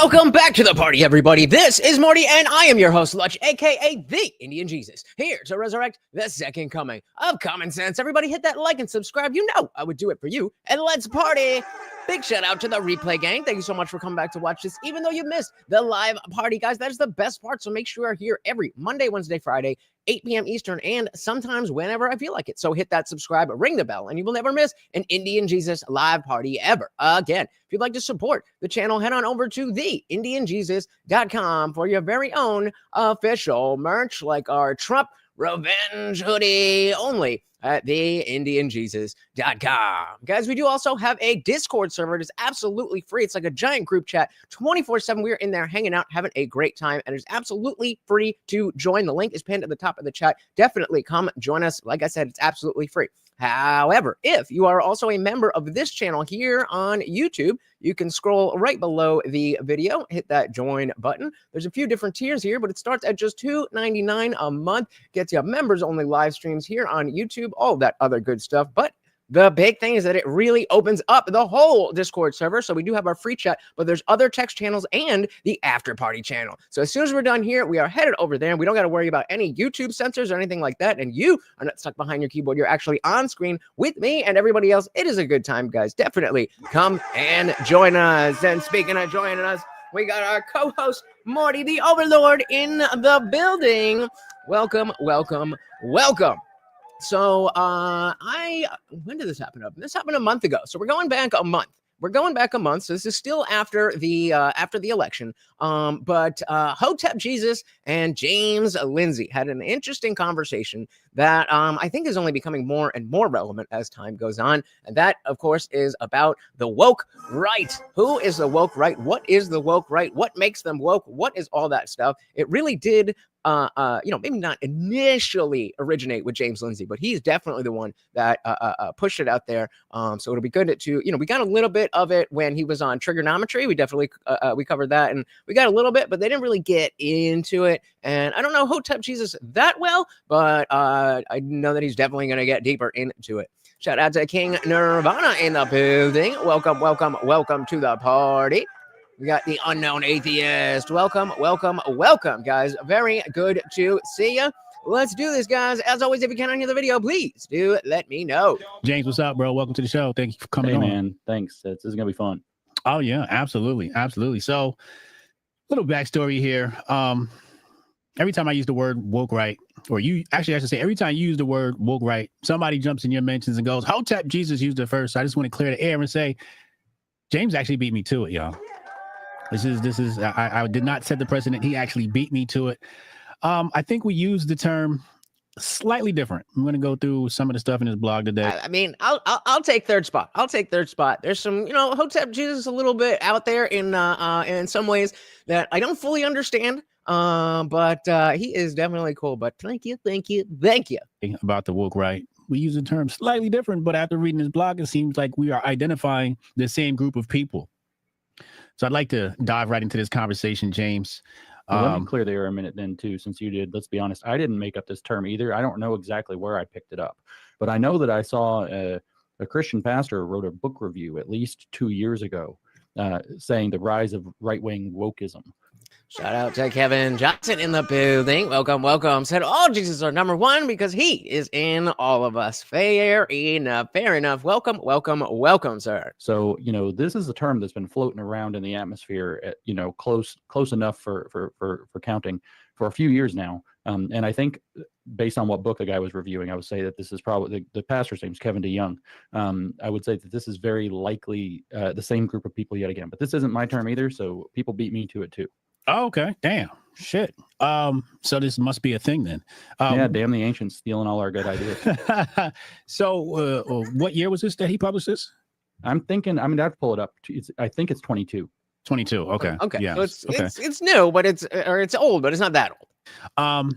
Welcome back to the party, everybody. This is Morty, and I am your host, Lutch, aka the Indian Jesus, here to resurrect the second coming of common sense. Everybody hit that like and subscribe. You know I would do it for you, and let's party. Big shout out to the replay gang. Thank you so much for coming back to watch this, even though you missed the live party, guys. That is the best part, so make sure you're here every Monday, Wednesday, Friday, 8 p.m. Eastern, and sometimes whenever I feel like it. So hit that subscribe, ring the bell, and you will never miss an Indian Jesus live party ever again. If you'd like to support the channel, head on over to TheIndianJesus.com for your very own official merch, like our Trump Revenge hoodie, only at TheIndianJesus.com. Guys, we do also have a Discord server. It is absolutely free. It's like a giant group chat 24/7. We're in there hanging out, having a great time, and it's absolutely free to join. The link is pinned at the top of the chat. Definitely come join us. Like I said, it's absolutely free. However, if you are also a member of this channel here on YouTube, you can scroll right below the video, hit that join button. There's a few different tiers here, but it starts at just $2.99 a month. Gets you members only live streams here on YouTube, all that other good stuff. But the big thing is that it really opens up the whole Discord server. So we do have our free chat, but there's other text channels and the after party channel. So as soon as we're done here, we are headed over there, and we don't got to worry about any YouTube censors or anything like that. And you are not stuck behind your keyboard. You're actually on screen with me and everybody else. It is a good time, guys. Definitely come and join us. And speaking of joining us, we got our co-host, Morty, the Overlord, in the building. Welcome, welcome, welcome. So when did this happen? This happened a month ago. So we're going back a month. So this is still after the election. But Hotep Jesus and James Lindsay had an interesting conversation that I think is only becoming more and more relevant as time goes on. And that, of course, is about the woke right. Who is the woke right? What is the woke right? What makes them woke? What is all that stuff? It really did maybe not initially originate with James Lindsay, but he's definitely the one that pushed it out there. So it'll be good to, we got a little bit of it when he was on trigonometry. We definitely, we covered that, and we got a little bit, but they didn't really get into it. And I don't know Hotep Jesus that well, but I know that he's definitely going to get deeper into it. Shout out to King Nirvana in the building. Welcome, welcome, welcome to the party. We got the unknown atheist. Welcome, welcome, welcome, guys. Very good to see you. Let's do this, guys. As always, if you can hear the video, please do let me know. James, what's up, bro? Welcome to the show. Thank you for coming on. Man. Thanks. This is going to be fun. Oh, yeah, absolutely. Absolutely. So, little backstory here. Every time I use the word woke right, or I should say, every time you use the word woke right, somebody jumps in your mentions and goes, Hotep Jesus used it first. So I just want to clear the air and say, James actually beat me to it, y'all. I did not set the precedent. He actually beat me to it. I think we use the term slightly different. I'm going to go through some of the stuff in his blog today. I mean, I'll take third spot. There's some, Hotep Jesus is a little bit out there in some ways that I don't fully understand. But he is definitely cool. But thank you. About the woke right. We use the term slightly different, but after reading his blog, it seems like we are identifying the same group of people. So I'd like to dive right into this conversation, James. Well, let me clear the air a minute then, too, since you did. Let's be honest. I didn't make up this term either. I don't know exactly where I picked it up. But I know that I saw a Christian pastor wrote a book review at least 2 years ago saying the rise of right-wing wokeism. Shout out to Kevin Johnson in the building. Welcome, welcome. Said all Jesus are number one because he is in all of us. Fair enough. Welcome, welcome, welcome, sir. So, this is a term that's been floating around in the atmosphere at, close enough for counting for a few years now. And I think based on what book the guy was reviewing, I would say that this is probably the pastor's name is Kevin DeYoung. I would say that this is very likely the same group of people yet again, but this isn't my term either. So people beat me to it too. Oh, okay. Damn. Shit. So this must be a thing then. Yeah, damn the ancients stealing all our good ideas. So what year was this that he published this? I'm thinking, I'd pull it up. I think it's 22. 22. Okay. Okay. Yeah. So it's new, but it's old, but it's not that old.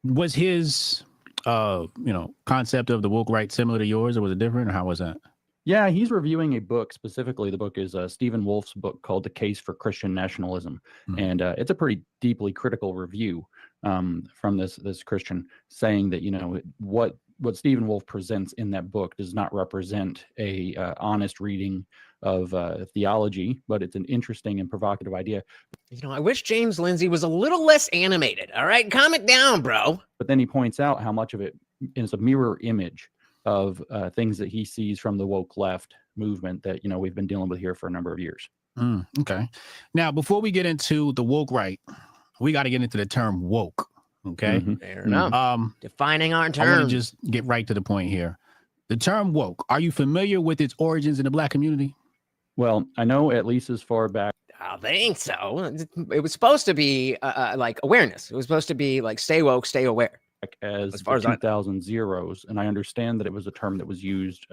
Was his concept of the woke right similar to yours, or was it different, or how was that? Yeah, he's reviewing a book specifically. The book is Stephen Wolf's book called The Case for Christian Nationalism. Mm-hmm. And it's a pretty deeply critical review from this Christian saying that, what what Stephen Wolfe presents in that book does not represent a honest reading of theology, but it's an interesting and provocative idea. You know, I wish James Lindsay was a little less animated. All right, calm it down, bro. But then he points out how much of it is a mirror image of things that he sees from the woke left movement that, you know, we've been dealing with here for a number of years. Okay. Now, before we get into the woke right, we got to get into the term woke. Okay. Fair enough. Defining our I want terms. to just get right to the point here. The term woke, are you familiar with its origins in the Black community? Well, I know at least as far back. I think so. It was supposed to be like awareness. It was supposed to be like stay woke, stay aware. As far the as 2000 zeros, and I understand that it was a term that was used,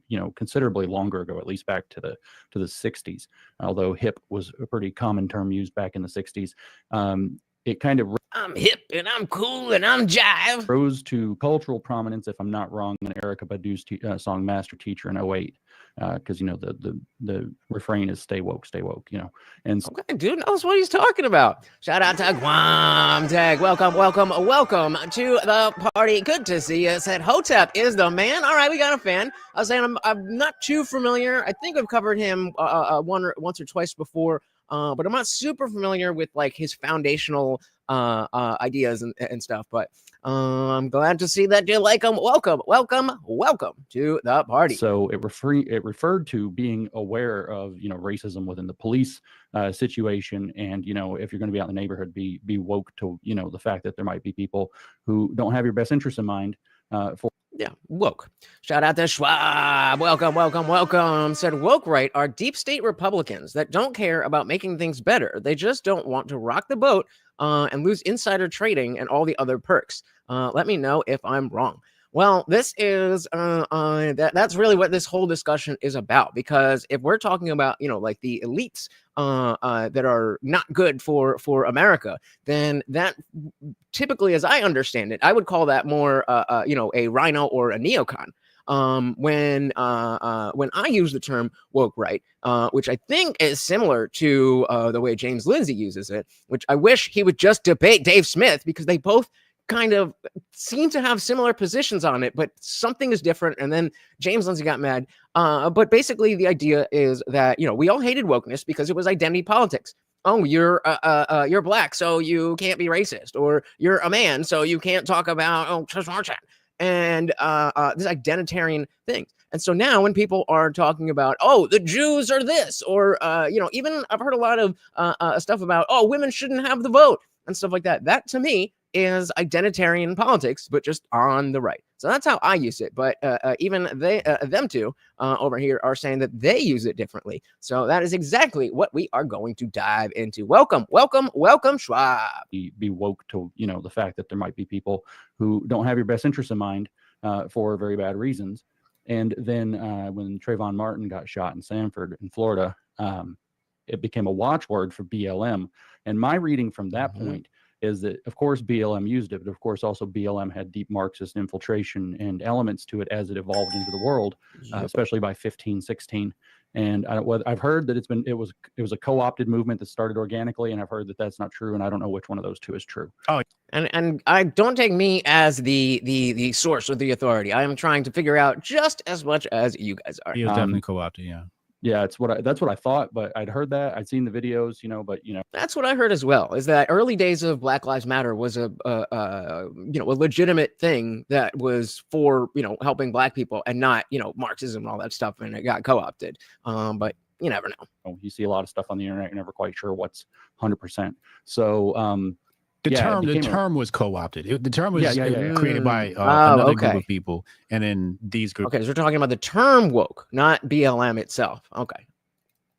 you know, considerably longer ago, at least back to the 60s. Although hip was a pretty common term used back in the 60s. It kind of I'm hip and I'm cool and I'm jive. rose to cultural prominence, if I'm not wrong, in Erykah Badu's song "Master Teacher" in 2008. Because you know the refrain is "Stay woke, you know." And so, Okay, dude knows what he's talking about. Shout out to Guam Tag. Welcome to the party. Good to see you. Said Hotep is the man. All right, we got a fan. I was saying I'm not too familiar. I think I've covered him once or twice before, but I'm not super familiar with like his foundational ideas and stuff. But I'm glad to see that you like him. Welcome to the party. so it referred to being aware of, you know, racism within the police situation, and, you know, if you're going to be out in the neighborhood, be woke to, you know, the fact that there might be people who don't have your best interests in mind. Yeah, woke. Shout out to Schwab. Welcome. Said woke right are deep state Republicans that don't care about making things better. They just don't want to rock the boat and lose insider trading and all the other perks. Let me know if I'm wrong. Well, this is that's really what this whole discussion is about, because if we're talking about, you know, like the elites that are not good for America, then that typically, as I understand it, I would call that more you know, a rhino or a neocon. When I use the term woke right, which I think is similar to the way James Lindsay uses it, which I wish he would just debate Dave Smith, because they both kind of seem to have similar positions on it, but something is different. And then James Lindsay got mad. But basically the idea is that, you know, we all hated wokeness because it was identity politics. Oh, you're black, so you can't be racist, or you're a man, so you can't talk about and this identitarian thing. And so now when people are talking about, oh, the Jews are this, or you know, even I've heard a lot of stuff about, oh, women shouldn't have the vote and stuff like that. That to me is identitarian politics, but just on the right. So that's how I use it. But even them two over here are saying that they use it differently. So that is exactly what we are going to dive into. Welcome, Schwab. Be woke to, you know, the fact that there might be people who don't have your best interests in mind for very bad reasons. And then when Trayvon Martin got shot in Sanford in Florida, it became a watchword for BLM. And my reading from that point is that, of course, BLM used it, but of course also BLM had deep Marxist infiltration and elements to it as it evolved into the world, especially by 15, 16. And I've heard that it was a co-opted movement that started organically, and I've heard that that's not true, and I don't know which one of those two is true. Oh, and I don't take me as the source or the authority. I am trying to figure out just as much as you guys are. he was definitely co-opted, yeah. Yeah, that's what I thought, but I'd heard that, I'd seen the videos, you know, but you know, that's what I heard as well. Is that early days of Black Lives Matter was a you know, a legitimate thing that was for, you know, helping Black people and not, you know, Marxism and all that stuff, and it got co-opted. But you never know. You see a lot of stuff on the internet, you're never quite sure what's 100%. So The term was co-opted. The term was created by another group of people, and then these groups. Okay, so we're talking about the term woke, not BLM itself. Okay.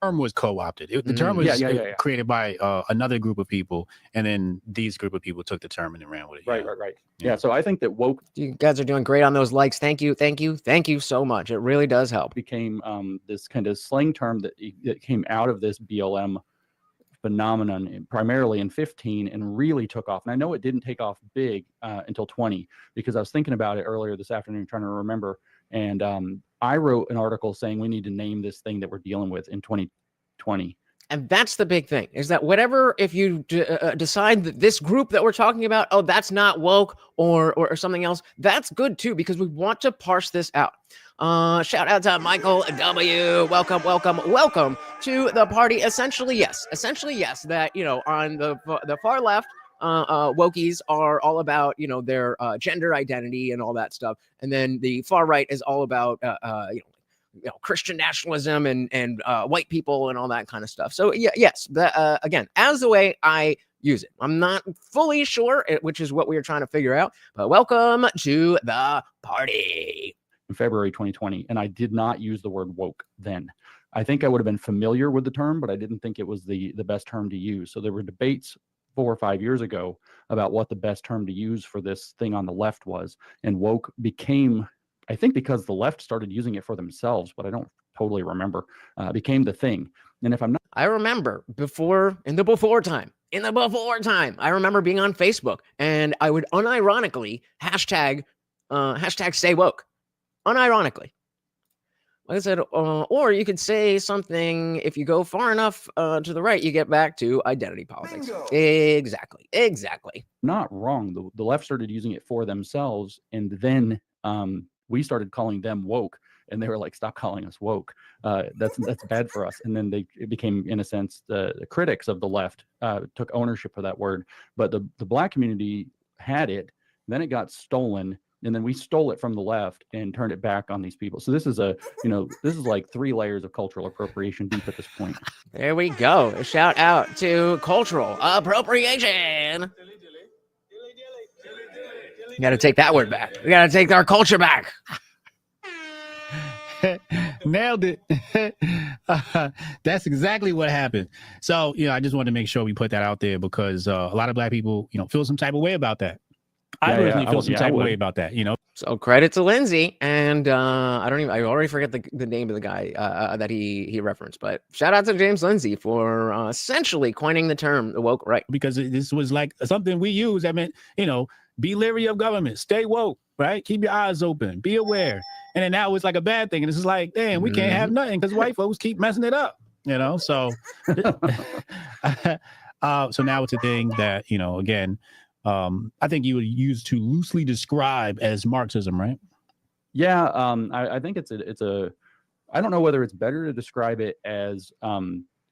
The term was co-opted. The term was created by another group of people, and then these group of people took the term and ran with it. Right. Yeah, so I think that woke. You guys are doing great on those likes. Thank you so much. It really does help. Became this kind of slang term that came out of this BLM phenomenon primarily in 15 and really took off. And I know it didn't take off big until 20, because I was thinking about it earlier this afternoon, trying to remember. And I wrote an article saying we need to name this thing that we're dealing with in 2020 And that's the big thing, is that whatever, if you decide that this group that we're talking about, oh, that's not woke or something else, that's good too, because we want to parse this out. Shout out to Michael W. Welcome to the party. Essentially, yes, that, you know, on the far left, wokies are all about, you know, their gender identity and all that stuff. And then the far right is all about, you know, Christian nationalism and white people and all that kind of stuff. So yeah, yes, again, as the way I use it. I'm not fully sure, which is what we were trying to figure out, but welcome to the party. In February 2020, and I did not use the word woke then. I think I would have been familiar with the term, but I didn't think it was the best term to use. So there were debates 4 or 5 years ago about what the best term to use for this thing on the left was, and woke became, I think because the left started using it for themselves, but I don't totally remember, became the thing. And if I'm not, I remember in the before time, I remember being on Facebook and I would unironically hashtag stay woke. Unironically. Like I said, or you could say something, if you go far enough to the right, you get back to identity politics. Bingo. Exactly. Not wrong. The left started using it for themselves, and then we started calling them woke, and they were like, "Stop calling us woke. That's bad for us." And then it became, in a sense, the critics of the left took ownership of that word. But the black community had it, then it got stolen. And then we stole it from the left and turned it back on these people. So this is like 3 layers of cultural appropriation deep at this point. There we go. A shout out to cultural appropriation. We got to take that word back. We got to take our culture back. Nailed it. That's exactly what happened. So, you know, I just wanted to make sure we put that out there because a lot of black people, you know, feel some type of way about that. I personally feel some type of way about that, you know. So credit to Lindsay, and I already forget the name of the guy that he referenced, but shout out to James Lindsay for essentially coining the term the woke right, because this was like something we use that meant, you know, be leery of government, stay woke, right? Keep your eyes open, be aware. And then now it's like a bad thing, and it's like, damn, we can't have nothing because white folks keep messing it up, you know. So, so now it's a thing that, you know, again. I think you would use to loosely describe as Marxism, right? Yeah, I think it's a. I don't know whether it's better to describe it as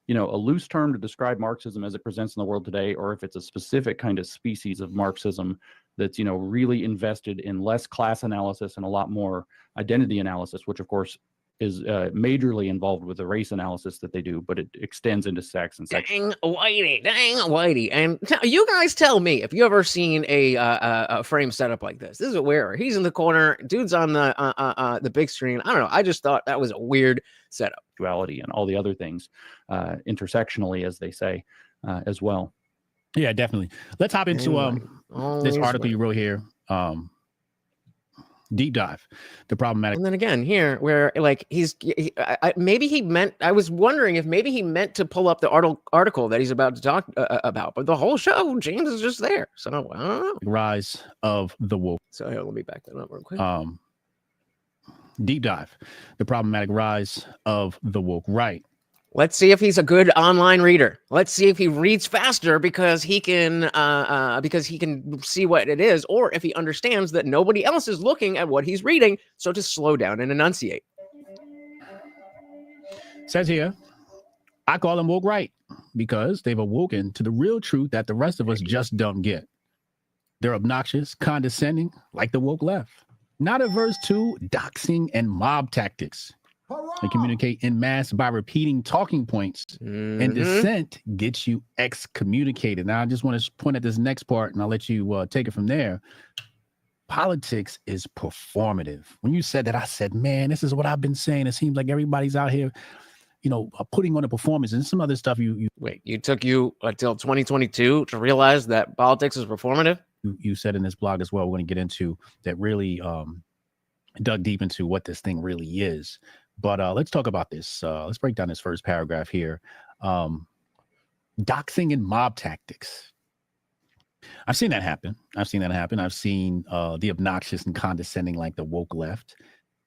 you know, a loose term to describe Marxism as it presents in the world today, or if it's a specific kind of species of Marxism that's, you know, really invested in less class analysis and a lot more identity analysis, which of course is majorly involved with the race analysis that they do, but it extends into sex and sex. Dang whitey. And you guys tell me if you ever seen a frame setup like this. This is a weird. He's in the corner, dude's on the big screen. I don't know. I just thought that was a weird setup. Duality and all the other things, intersectionally, as they say, as well. Yeah, definitely. Let's hop into this article you wrote here. Deep dive, the problematic. And then again here, where like maybe he meant. I was wondering if maybe he meant to pull up the article that he's about to talk about, but the whole show, James is just there. So I don't know. Rise of the woke. So here, let me back that up real quick. Deep dive, the problematic rise of the woke right. Let's see if he's a good online reader. Let's see if he reads faster because he can see what it is, or if he understands that nobody else is looking at what he's reading, so to slow down and enunciate. Says here, I call them woke right because they've awoken to the real truth that the rest of us just don't get. They're obnoxious, condescending, like the woke left. Not averse to doxing and mob tactics. They communicate in mass by repeating talking points, and dissent gets you excommunicated. Now, I just want to point at this next part, and I'll let you take it from there. Politics is performative. When you said that, I said, man, this is what I've been saying. It seems like everybody's out here, you know, putting on a performance and some other stuff. Wait, you took you until 2022 to realize that politics is performative? You said in this blog as well, we're going to get into that, really dug deep into what this thing really is. But let's talk about this. Let's break down this first paragraph here. Doxing and mob tactics. I've seen that happen. I've seen the obnoxious and condescending like the woke left.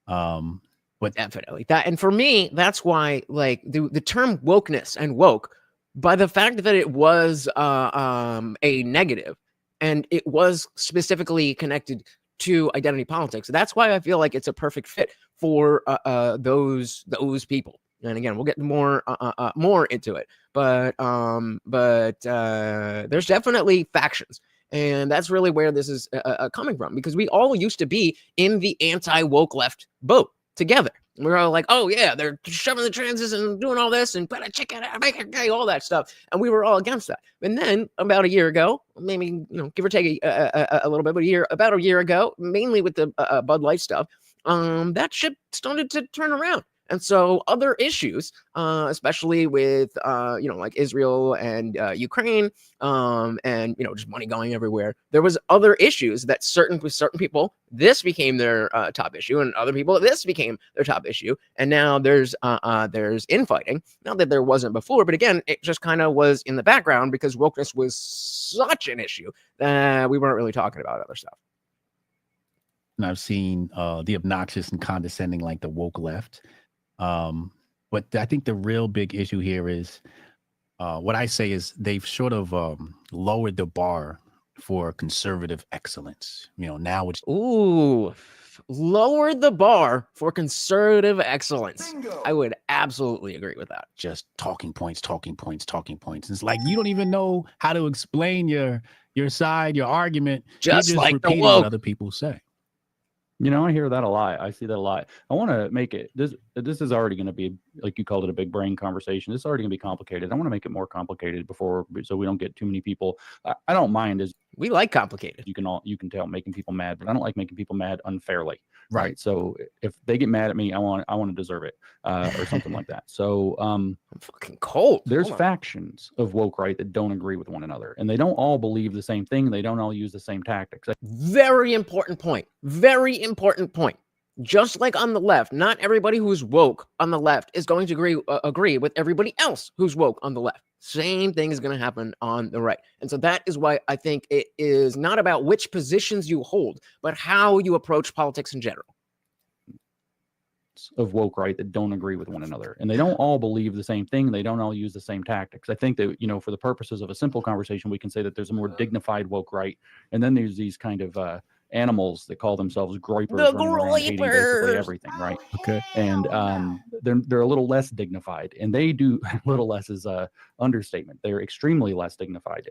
But definitely that. And for me, that's why like the term wokeness and woke by the fact that it was a negative and it was specifically connected to identity politics. That's why I feel like it's a perfect fit for those people. And again, we'll get more into it, but there's definitely factions, and that's really where this is coming from, because we all used to be in the anti-woke left boat together. We're all like, oh yeah, they're shoving the transes and doing all this and put a chicken, make it gay, all that stuff, and we were all against that. And then about a year ago, maybe give or take a little bit, but about a year ago, mainly with the Bud Light stuff, that ship started to turn around. And so other issues, especially with, like Israel and Ukraine, and, just money going everywhere, there was other issues that with certain people, this became their top issue, and other people, this became their top issue. And now there's infighting. Not that there wasn't before, but again, it just kind of was in the background because wokeness was such an issue that we weren't really talking about other stuff. And I've seen the obnoxious and condescending, like the woke left. But I think the real big issue here is what I say is they've sort of lowered the bar for conservative excellence. Now it's lowered the bar for conservative excellence. Bingo. I would absolutely agree with that. Just talking points. It's like you don't even know how to explain your side, your argument. Just like repeating the woke. What other people say. I hear that a lot. I see that a lot. I want to make it, this is already going to be, like you called it, a big brain conversation. This is already going to be complicated. I want to make it more complicated so we don't get too many people. I don't mind, as we like complicated. You can tell, making people mad, but I don't like making people mad unfairly. Right. So if they get mad at me, I want to deserve it, or something like that. So I'm fucking cold. There's factions of woke right that don't agree with one another, and they don't all believe the same thing. They don't all use the same tactics. Very important point. Very important point. Just like on the left, not everybody who's woke on the left is going to agree with everybody else who's woke on the left. Same thing is going to happen on the right. And so that is why I think it is not about which positions you hold, but how you approach politics in general. Of woke right that don't agree with one another, and they don't all believe the same thing. They don't all use the same tactics. I think that, for the purposes of a simple conversation, we can say that there's a more dignified woke right, and then there's these kind of animals that call themselves groypers, running around hating basically everything, right? Okay. And they're a little less dignified, and they do a little less is a understatement. They're extremely less dignified.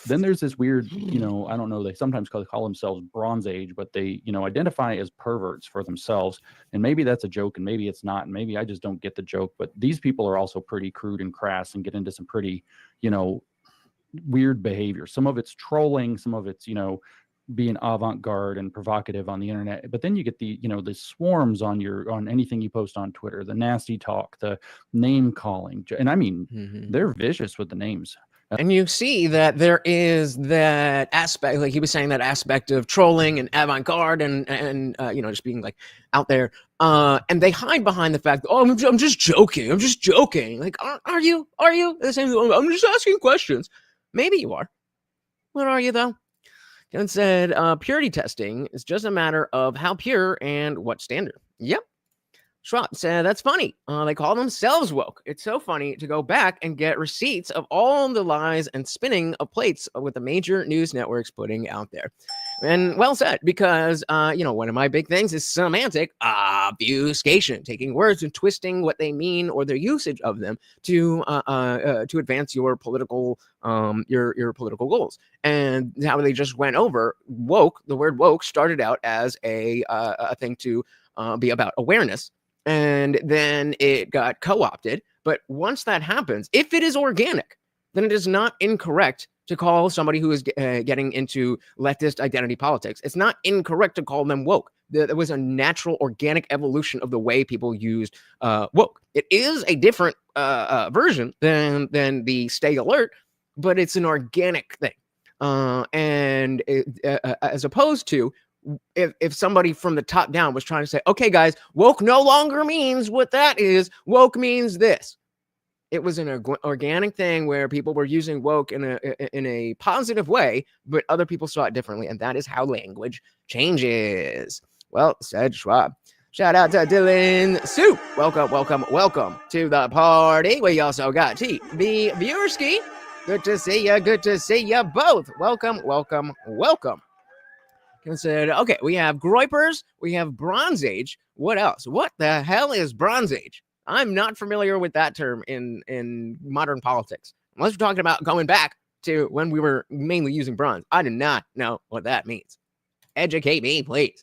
Then there's this weird, I don't know, they sometimes call themselves Bronze Age, but they, identify as perverts for themselves. And maybe that's a joke, and maybe it's not, and maybe I just don't get the joke. But these people are also pretty crude and crass and get into some pretty, weird behavior. Some of it's trolling, some of it's, being avant-garde and provocative on the internet. But then you get the swarms on anything you post on Twitter, the nasty talk, the name calling. And I mean, they're vicious with the names. And you see that there is that aspect, like he was saying, that aspect of trolling and avant-garde and just being like out there. And they hide behind the fact that, I'm just joking. I'm just joking. Like, are you? They're saying, I'm just asking questions. Maybe you are. What are you, though? Gunn said, purity testing is just a matter of how pure and what standard. Yep. Schwab said, that's funny. They call themselves woke. It's so funny to go back and get receipts of all the lies and spinning of plates with the major news networks putting out there. And well said, because, one of my big things is semantic obfuscation, taking words and twisting what they mean or their usage of them to advance your political political goals. And how they just went over woke. The word woke started out as a thing to be about awareness. And then it got co-opted. But once that happens, if it is organic, then it is not incorrect to call somebody who is getting into leftist identity politics. It's not incorrect to call them woke. There was a natural, organic evolution of the way people used woke. It is a different version than the stay alert, but it's an organic thing. And as opposed to, if somebody from the top down was trying to say, okay, guys, woke no longer means what that is. Woke means this. It was an organic thing where people were using woke in a positive way, but other people saw it differently. And that is how language changes. Well, said Schwab. Shout out to Dylan Soup. Welcome to the party. We also got TV Viewerski. Good to see you. Good to see you both. Welcome. Kevin said, okay, we have Groypers. We have Bronze Age. What else? What the hell is Bronze Age? I'm not familiar with that term in modern politics. Unless we're talking about going back to when we were mainly using bronze. I do not know what that means. Educate me, please.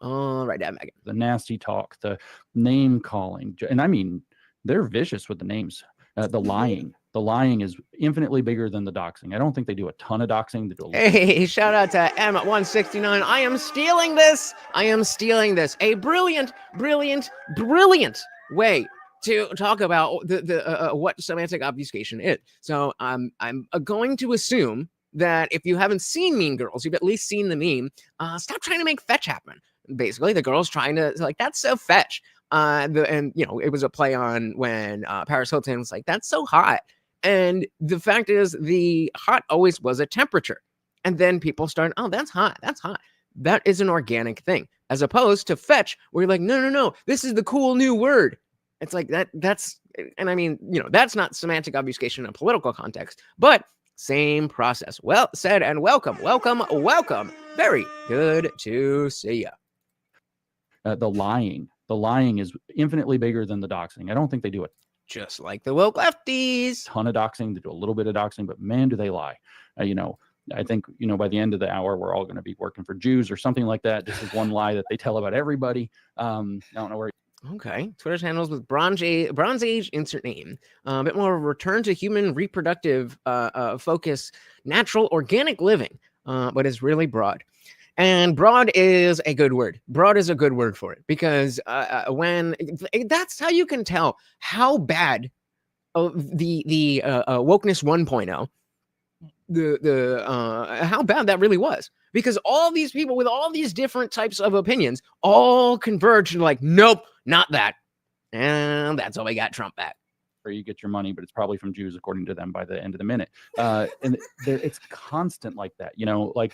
All right, Megan. The nasty talk, the name calling, and I mean, they're vicious with the names. The lying is infinitely bigger than the doxing. I don't think they do a ton of doxing. They do hey, shout out to M169. I am stealing this. A brilliant way to talk about the what semantic obfuscation is. So I'm going to assume that if you haven't seen Mean Girls, you've at least seen the meme. Stop trying to make fetch happen. Basically, the girl's trying to like, that's so fetch. And you know, it was a play on when Paris Hilton was like, that's so hot. And the fact is, the hot always was a temperature. And then people start, oh, that's hot. That is an organic thing, as opposed to fetch, where you're like, no, this is the cool new word. It's like that's, and I mean, you know, that's not semantic obfuscation in a political context, but same process. Well said, and welcome. Very good to see you. The lying is infinitely bigger than the doxing. I don't think they do it. Just like the woke lefties. Ton of doxing. They do a little bit of doxing, but man, do they lie. You know, I think, you know, by the end of the hour, we're all going to be working for Jews or something like that. This is one lie that they tell about everybody. I don't know where. Okay. Twitter's handles with Bronze Age insert name. A bit more return to human reproductive focus, natural organic living, but is really broad. And broad is a good word. Broad is a good word for it, because when that's how you can tell how bad the wokeness 1.0, how bad that really was, because all these people with all these different types of opinions all converged and like, nope, not that. And that's how we got Trump back. Where you get your money, but it's probably from Jews, according to them, by the end of the minute. And it's constant like that, you know, like,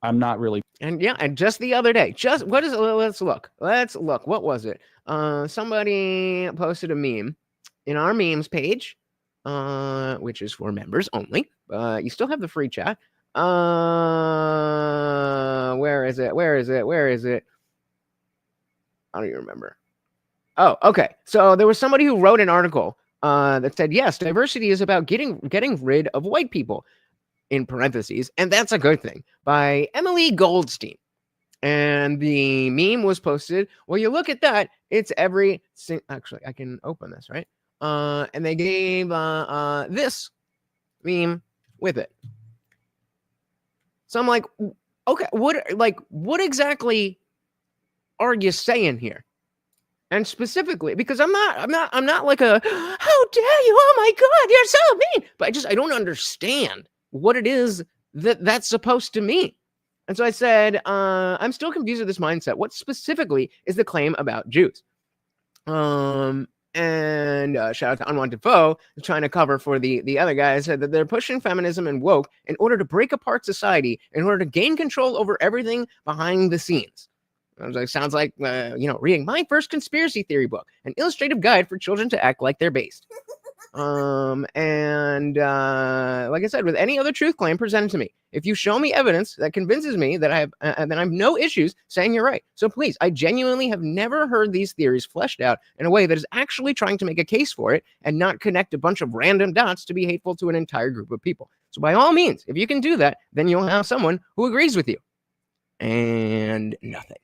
I'm not really. And yeah, and just the other day, what is it? Let's look. What was it? Somebody posted a meme in our memes page, which is for members only. You still have the free chat. Where is it? I don't even remember. Oh, okay. So there was somebody who wrote an article that said, yes, diversity is about getting rid of white people, in parentheses, and that's a good thing, by Emily Goldstein. And the meme was posted. Well, you look at that, it's actually, I can open this, right? And they gave this meme with it. So I'm like, okay, what exactly are you saying here? And specifically, because I'm not like a, how dare you? Oh my God, you're so mean. But I don't understand what it is that's supposed to mean. And so I said, I'm still confused with this mindset. What specifically is the claim about Jews? And shout out to Unwanted Foe, trying to cover for the other guys, said that they're pushing feminism and woke in order to break apart society, in order to gain control over everything behind the scenes. I was like, sounds like, reading my first conspiracy theory book, an illustrative guide for children to act like they're based. Like I said, with any other truth claim presented to me, if you show me evidence that convinces me that I have no issues saying you're right. So please, I genuinely have never heard these theories fleshed out in a way that is actually trying to make a case for it and not connect a bunch of random dots to be hateful to an entire group of people. So by all means, if you can do that, then you'll have someone who agrees with you. And nothing.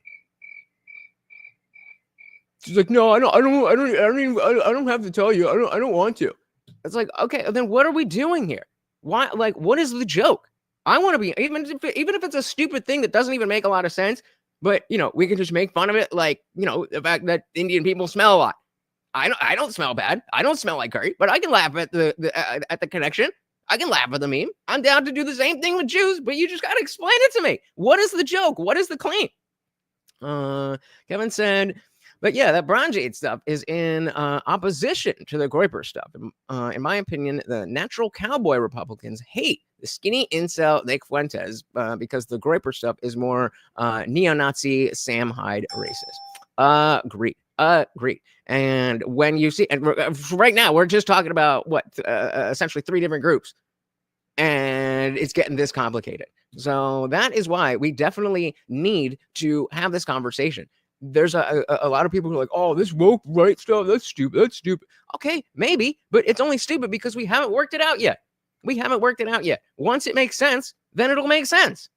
She's like, no, I don't have to tell you. I don't want to. It's like, okay, then what are we doing here? Why? Like, what is the joke? I want to be, even if it's a stupid thing that doesn't even make a lot of sense, but we can just make fun of it. Like, the fact that Indian people smell a lot. I don't smell bad. I don't smell like curry, but I can laugh at the connection. I can laugh at the meme. I'm down to do the same thing with Jews, but you just got to explain it to me. What is the joke? What is the claim? Kevin said, but yeah, that Bronze Age stuff is in opposition to the Groyper stuff. In my opinion, the natural cowboy Republicans hate the skinny incel Nick Fuentes because the Groyper stuff is more neo-Nazi Sam Hyde racist. Agreed. Agreed. And when you see, and right now we're just talking about what essentially 3 different groups, and it's getting this complicated. So that is why we definitely need to have this conversation. There's a lot of people who are like, oh, this woke right stuff, that's stupid. That's stupid. Okay, maybe, but it's only stupid because we haven't worked it out yet. We haven't worked it out yet. Once it makes sense, then it'll make sense.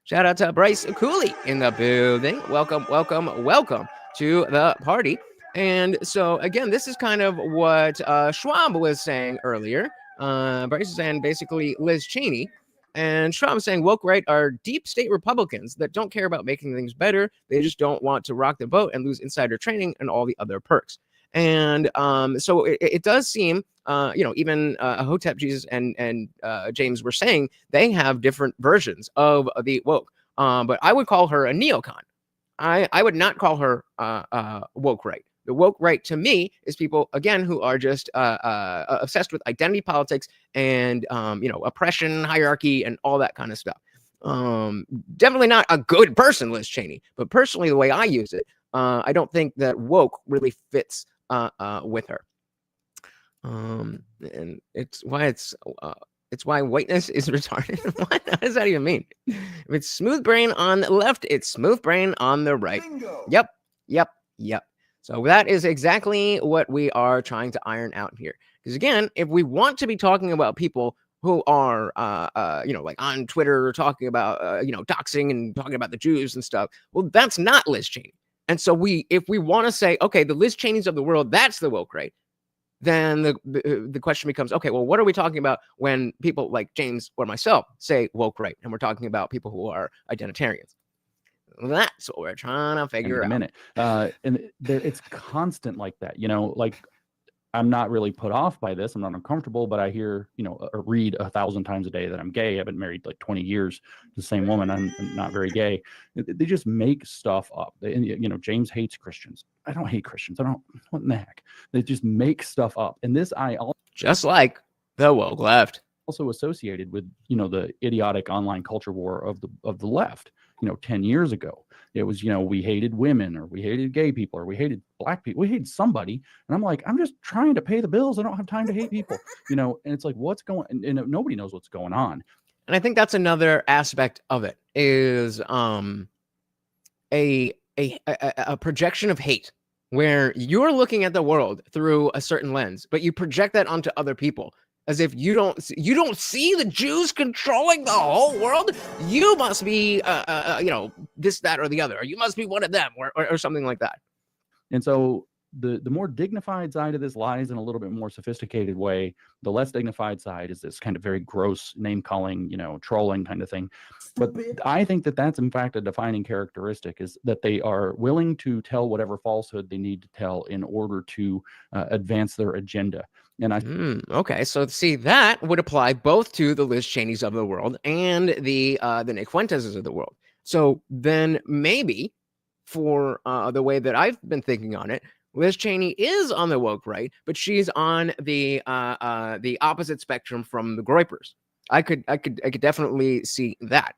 Shout out to Bryce Cooley in the building. Welcome, welcome, welcome to the party. And so, again, this is kind of what Schwab was saying earlier. Bryce is saying basically Liz Cheney. And Schwab is saying woke right are deep state Republicans that don't care about making things better. They just don't want to rock the boat and lose insider training and all the other perks. And so it does seem, even Hotep Jesus and James were saying they have different versions of the woke. But I would call her a neocon. I would not call her woke right. The woke right to me is people, again, who are just obsessed with identity politics and, oppression, hierarchy, and all that kind of stuff. Definitely not a good person, Liz Cheney. But personally, the way I use it, I don't think that woke really fits with her. And it's why whiteness is retarded. What does that even mean? If it's smooth brain on the left, it's smooth brain on the right. Bingo. Yep. So that is exactly what we are trying to iron out here. Because again, if we want to be talking about people who are, like on Twitter talking about, doxing and talking about the Jews and stuff, well, that's not Liz Cheney. And so if we want to say, okay, the Liz Cheneys of the world, that's the woke right, then the question becomes, okay, well, what are we talking about when people like James or myself say woke right, and we're talking about people who are identitarians? That's what we're trying to figure out. It's constant like that, like I'm not really put off by this. I'm not uncomfortable, but I hear, or read 1,000 times a day that I'm gay. I've been married like 20 years to the same woman. I'm not very gay. They just make stuff up. James hates Christians. I don't hate Christians. What in the heck? They just make stuff up. And this, just like the woke left, also associated with, the idiotic online culture war of the left. 10 years ago, it was, we hated women, or we hated gay people, or we hated black people. We hated somebody. And I'm like, I'm just trying to pay the bills. I don't have time to hate people, and it's like, what's going on? And nobody knows what's going on. And I think that's another aspect of it is a projection of hate, where you're looking at the world through a certain lens, but you project that onto other people. As if you don't see the Jews controlling the whole world. You must be, this, that, or the other. Or you must be one of them, or something like that. And so the more dignified side of this lies in a little bit more sophisticated way. The less dignified side is this kind of very gross name calling, trolling kind of thing. But I think that that's in fact a defining characteristic, is that they are willing to tell whatever falsehood they need to tell in order to advance their agenda. And okay, so see, that would apply both to the Liz Cheneys of the world and the Nick Fuenteses of the world. So then maybe for the way that I've been thinking on it, Liz Cheney is on the woke right, but she's on the opposite spectrum from the Groypers. I could definitely see that.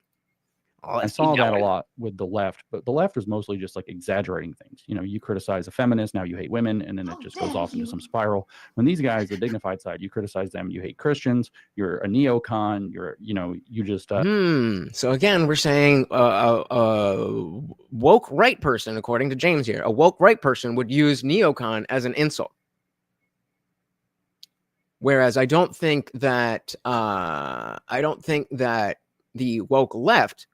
I saw that a lot with the left, but the left is mostly just like exaggerating things. You criticize a feminist, now you hate women, and then it just goes off into some spiral. When these guys, the dignified side, you criticize them, you hate Christians, you're a neocon, you just. So again, we're saying a woke right person, according to James here, a woke right person would use neocon as an insult. Whereas I don't think that the woke left.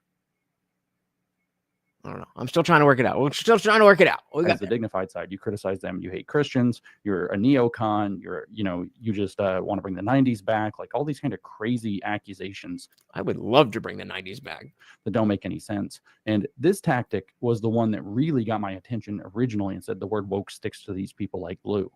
I don't know. I'm still trying to work it out. We're still trying to work it out. As the dignified side, you criticize them, you hate Christians, you're a neocon, you just want to bring the 90s back, like all these kind of crazy accusations. I would love to bring the 90s back. That don't make any sense. And this tactic was the one that really got my attention originally and said the word woke sticks to these people like glue.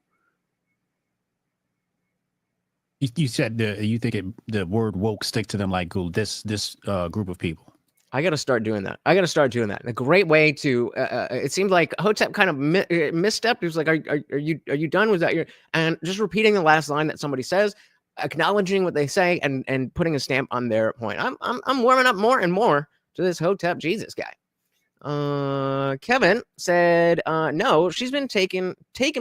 You said you think the word woke stick to them like glue, this group of people. I got to start doing that. A great way to, it seemed like Hotep kind of misstepped. He was like, are you done? Was that your, and just repeating the last line that somebody says, acknowledging what they say and putting a stamp on their point. I'm warming up more and more to this Hotep Jesus guy. Kevin said, no, she's been taken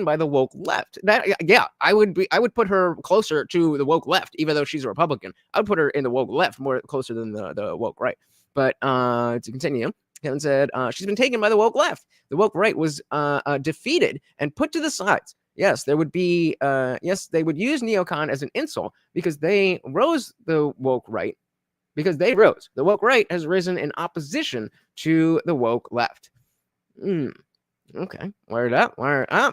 by the woke left. That, yeah, I would put her closer to the woke left, even though she's a Republican. I would put her in the woke left, more closer than the woke right. But to continue, Kevin said, she's been taken by the woke left. The woke right was defeated and put to the sides. Yes, there would be, yes, they would use neocon as an insult because they rose the woke right. Because they rose. The woke right has risen in opposition to the woke left. Okay. Word up.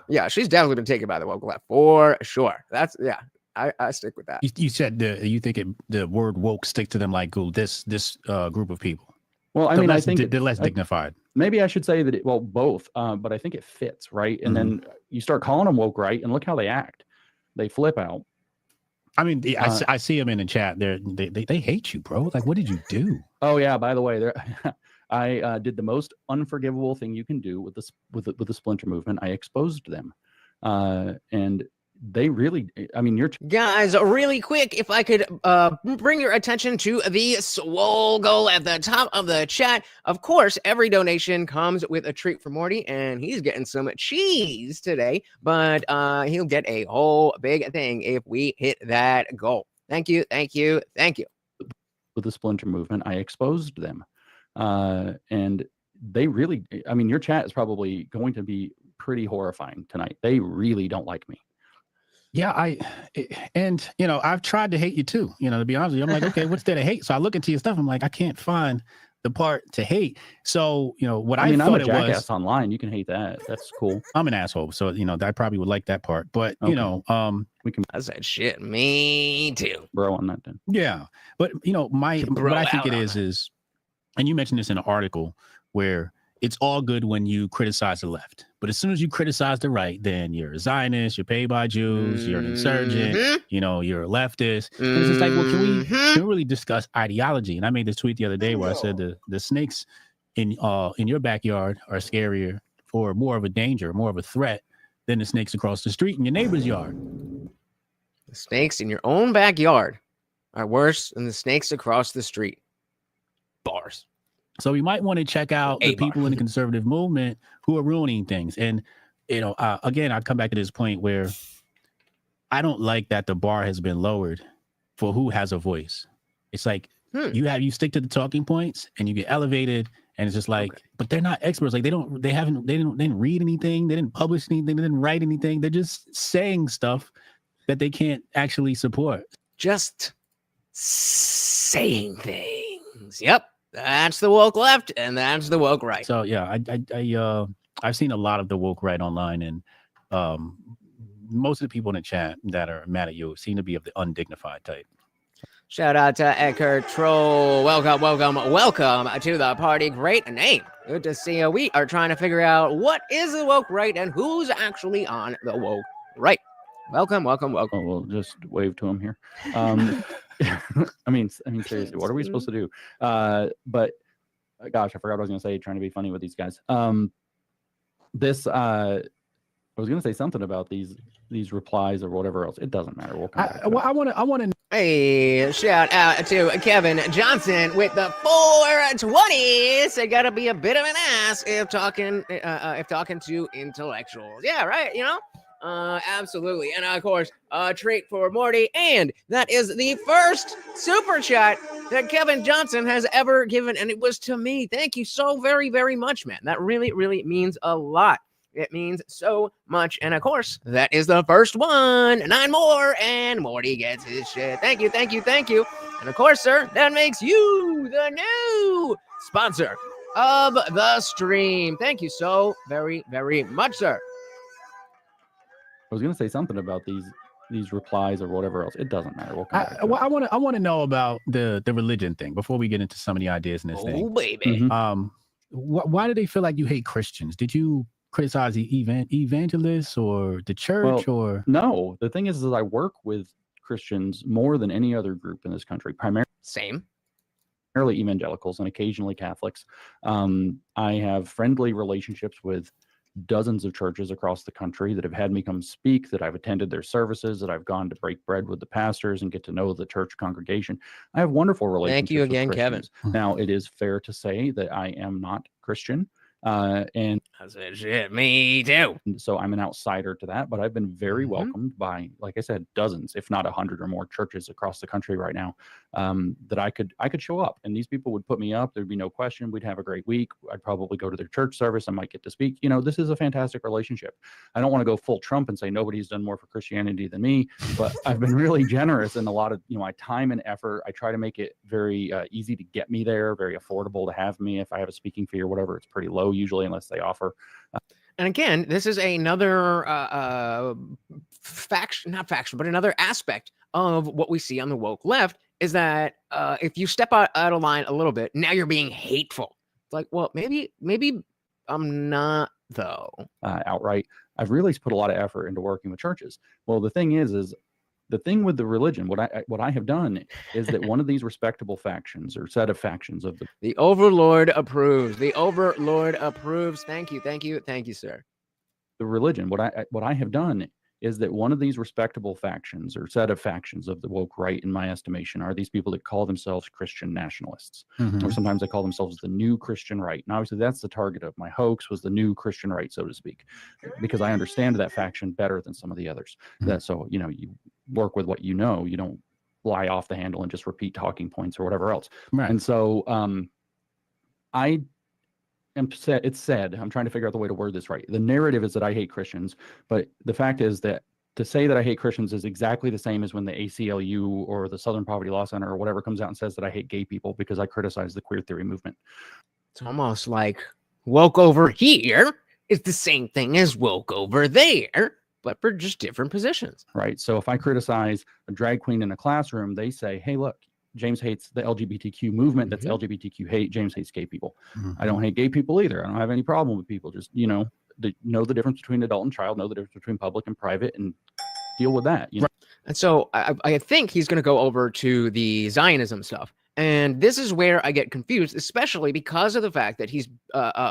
Yeah, she's definitely been taken by the woke left for sure. That's, yeah, I stick with that. You said you think the word woke stick to them like this group of people. Well, I mean, I think they're less dignified. Maybe I should say that both, but I think it fits, right? And then you start calling them woke right, and look how they act. They flip out. I mean, I see them in the chat. They hate you, bro. Like, what did you do? Oh yeah. By the way, I did the most unforgivable thing you can do with the splinter movement. I exposed them, and they really. I mean, guys, really quick, if I could bring your attention to the swole goal at the top of the chat. Of course, every donation comes with a treat for Morty, and he's getting some cheese today, but he'll get a whole big thing if we hit that goal. Thank you. With the splinter movement, I exposed them, and they really. I mean, your chat is probably going to be pretty horrifying tonight. They really don't like me. Yeah, and I've tried to hate you too. To be honest with you, I'm like, okay, what's there to hate? So I look into your stuff. I'm like, I can't find the part to hate. So what I mean, I'm a jackass online. You can hate that. That's cool. I'm an asshole, so I probably would like that part. But okay. We can. I said shit. Me too, bro. On that then. Yeah, but what I think it is, and you mentioned this in an article where it's all good when you criticize the left. But as soon as you criticize the right, then you're a Zionist, you're paid by Jews, you're an insurgent, you're a leftist. It's just like, well, can we really discuss ideology? And I made this tweet the other day where I said the snakes in your backyard are scarier or more of a danger, more of a threat than the snakes across the street in your neighbor's yard. The snakes in your own backyard are worse than the snakes across the street. Bars. So we might want to check out the people in the conservative movement who are ruining things. And, again, I come back to this point where I don't like that the bar has been lowered for who has a voice. It's like you stick to the talking points and you get elevated, and it's just like, but they're not experts. Like they didn't read anything. They didn't publish anything. They didn't write anything. They're just saying stuff that they can't actually support. Just saying things. Yep. That's the woke left, and that's the woke right. So yeah, I've seen a lot of the woke right online, and most of the people in the chat that are mad at you seem to be of the undignified type. Shout out to Edgar Troll. Welcome to the party. Great name. Good to see you. We are trying to figure out what is the woke right and who's actually on the woke right. Welcome. Oh, we'll just wave to him here. I mean, seriously, what are we supposed to do? But gosh, I forgot what I was going to say, trying to be funny with these guys. I was going to say something about these replies or whatever else. It doesn't matter. We'll come back. I want to. Hey, shout out to Kevin Johnson with the 420. So gotta be a bit of an ass if talking to intellectuals. Yeah, right. Absolutely. And of course, a treat for Morty. And that is the first super chat that Kevin Johnson has ever given. And it was to me. Thank you so very, very much, man. That really, really means a lot. It means so much. And of course, that is the first one. 9 more and Morty gets his shit. Thank you. And of course, sir, that makes you the new sponsor of the stream. Thank you so very, very much, sir. I was going to say something about these replies or whatever else. It doesn't matter. We'll come back. I want to know about the religion thing before we get into some of the ideas in this thing. Oh, baby. Why do they feel like you hate Christians? Did you criticize the evangelists or the church? Or no? The thing is I work with Christians more than any other group in this country. Primarily evangelicals and occasionally Catholics. I have friendly relationships with dozens of churches across the country that have had me come speak, that I've attended their services, that I've gone to break bread with the pastors and get to know the church congregation. I have wonderful relationships. Thank you again, Kevin. Now, it is fair to say that I am not Christian. And I said, shit, me too. so I'm an outsider to that, but I've been very welcomed by, like I said, dozens, if not 100 or more churches across the country right now, that I could show up, and these people would put me up. There'd be no question. We'd have a great week. I'd probably go to their church service. I might get to speak. This is a fantastic relationship. I don't want to go full Trump and say nobody's done more for Christianity than me, but I've been really generous in a lot of, my time and effort. I try to make it very easy to get me there, very affordable to have me. If I have a speaking fee or whatever, it's pretty low usually, unless they offer. And again, this is another not faction, but another aspect of what we see on the woke left is that if you step out of line a little bit, now you're being hateful. It's like, well, maybe I'm not, though. Outright. I've really put a lot of effort into working with churches. Well, the thing is the thing with the religion, what I have done is that one of these respectable factions or set of factions of the overlord approves. The overlord approves. Thank you, sir. The religion, what I have done is that one of these respectable factions or set of factions of the woke right, in my estimation, are these people that call themselves Christian nationalists, or sometimes they call themselves the new Christian right. And obviously that's the target of my hoax, was the new Christian right, so to speak, because I understand that faction better than some of the others. So, you work with what you know, you don't fly off the handle and just repeat talking points or whatever else. Right. And so it's said, I'm trying to figure out the way to word this right. The narrative is that I hate Christians, but the fact is that to say that I hate Christians is exactly the same as when the ACLU or the Southern Poverty Law Center or whatever comes out and says that I hate gay people because I criticize the queer theory movement. It's almost like woke over here is the same thing as woke over there, but for just different positions. Right. So if I criticize a drag queen in a classroom, they say, hey, look, James hates the LGBTQ movement. That's LGBTQ hate. James hates gay people. I don't hate gay people either. I don't have any problem with people. Just, know the difference between adult and child, know the difference between public and private, and deal with that. Right. And so I think he's going to go over to the Zionism stuff. And this is where I get confused, especially because of the fact that he's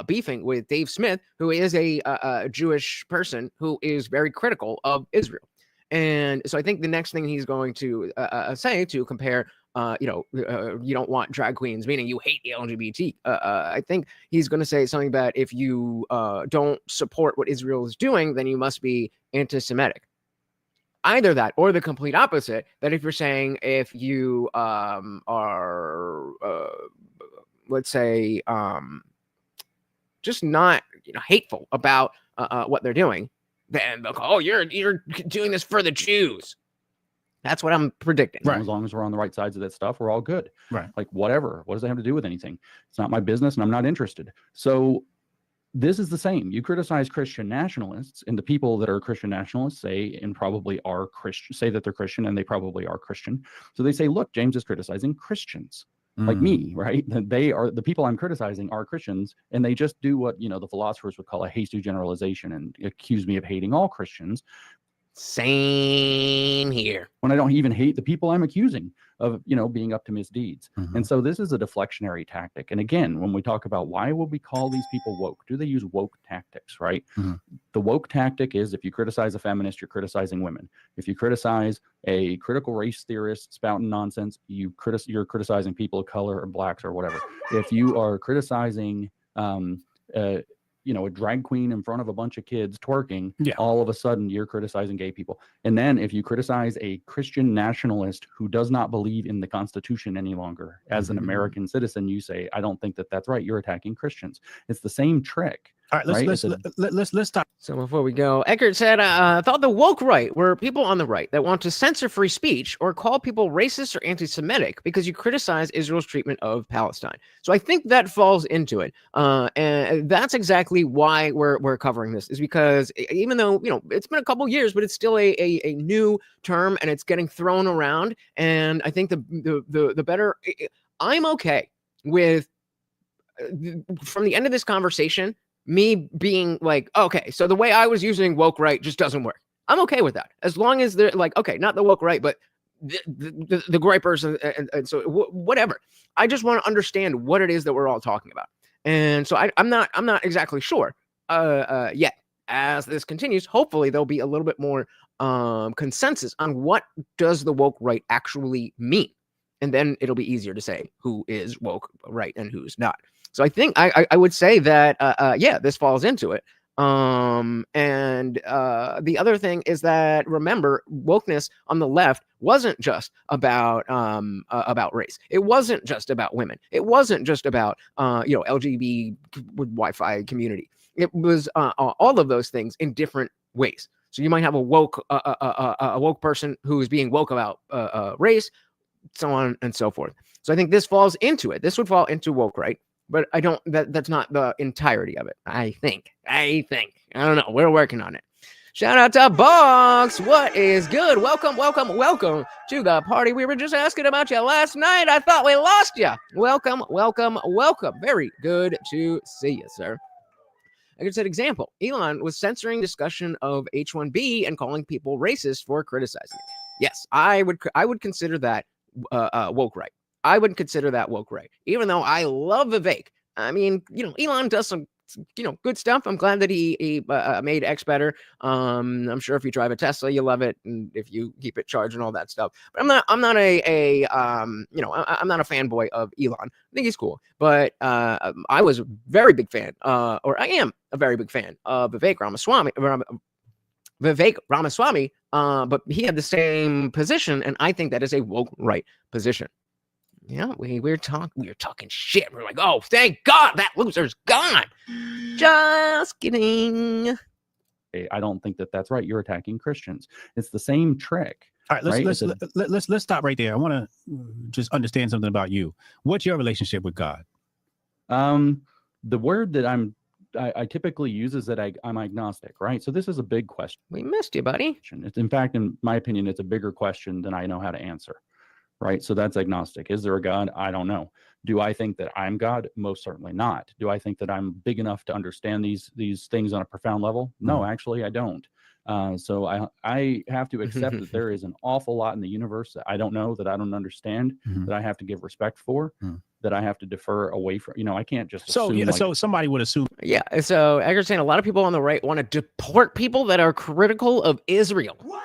beefing with Dave Smith, who is a Jewish person who is very critical of Israel. And so I think the next thing he's going to say to compare, you don't want drag queens, meaning you hate the LGBT. I think he's going to say something about if you don't support what Israel is doing, then you must be anti-Semitic. Either that or the complete opposite, that if you're saying if you are, let's say, just not hateful about what they're doing, then they'll go, oh, you're doing this for the Jews. That's what I'm predicting. Right. As long as we're on the right sides of that stuff, we're all good. Right. Like, whatever. What does that have to do with anything? It's not my business and I'm not interested. So this is the same. You criticize Christian nationalists, and the people that are Christian nationalists say and probably are Christian, say that they're Christian, and they probably are Christian. So they say, look, James is criticizing Christians. Like me, right? They are, the people I'm criticizing are Christians, and they just do what, the philosophers would call a hasty generalization and accuse me of hating all Christians. Same here. When I don't even hate the people I'm accusing of, being up to misdeeds. And so this is a deflectionary tactic. And again, when we talk about why would we call these people woke, do they use woke tactics, right? The woke tactic is if you criticize a feminist, you're criticizing women. If you criticize a critical race theorist spouting nonsense, you're criticizing people of color or blacks or whatever. If you are criticizing, a drag queen in front of a bunch of kids twerking, all of a sudden you're criticizing gay people. And then if you criticize a Christian nationalist who does not believe in the Constitution any longer as an American citizen, you say, I don't think that that's right. You're attacking Christians. It's the same trick. All right, let's talk. So before we go, Eckert said, I thought the woke right were people on the right that want to censor free speech or call people racist or anti-Semitic because you criticize Israel's treatment of Palestine. So I think that falls into it. And that's exactly why we're covering this, is because even though, it's been a couple years, but it's still a new term and it's getting thrown around. And I think the better, I'm okay with, from the end of this conversation, me being like, okay, so the way I was using woke right just doesn't work. I'm okay with that. As long as they're like, okay, not the woke right, but the gripers and so whatever. I just want to understand what it is that we're all talking about. And so I'm not exactly sure yet. As this continues, hopefully there'll be a little bit more consensus on what does the woke right actually mean. And then it'll be easier to say who is woke right and who's not. So I think I would say that yeah, this falls into it. And the other thing is that, remember, wokeness on the left wasn't just about race. It wasn't just about women. It wasn't just about LGBT Wi-Fi community. It was all of those things in different ways. So you might have a woke person who is being woke about race, so on and so forth. So I think this falls into it. This would fall into woke right. But I don't, that's not the entirety of it. I think. I don't know. We're working on it. Shout out to Box. What is good? Welcome to the party. We were just asking about you last night. I thought we lost you. Welcome. Very good to see you, sir. I could set example. Elon was censoring discussion of H-1B and calling people racist for criticizing it. Yes, I would consider that woke right. I would consider that woke right, even though I love Vivek. I mean, Elon does some, good stuff. I'm glad that he made X better. I'm sure if you drive a Tesla, you love it, and if you keep it charged and all that stuff. But I'm not I'm not a fanboy of Elon. I think he's cool, but I was a very big fan, or I am a very big fan of Vivek Ramaswamy. But he had the same position, and I think that is a woke right position. Yeah, we're talking shit. We're like, oh, thank God that loser's gone. Just kidding. I don't think that that's right. You're attacking Christians. It's the same trick. All right, let's stop right there. I want to just understand something about you. What's your relationship with God? The word that I typically use is that I'm agnostic, right? So this is a big question. We missed you, buddy. In fact, in my opinion, it's a bigger question than I know how to answer. Right. So that's agnostic. Is there a God? I don't know. Do I think that I'm God? Most certainly not. Do I think that I'm big enough to understand these things on a profound level? No, actually, I don't. So I have to accept that there is an awful lot in the universe that I don't know, that I don't understand, that I have to give respect for, that I have to defer away from. I can't just assume. So somebody would assume. Yeah. So Edgar's saying a lot of people on the right want to deport people that are critical of Israel. What?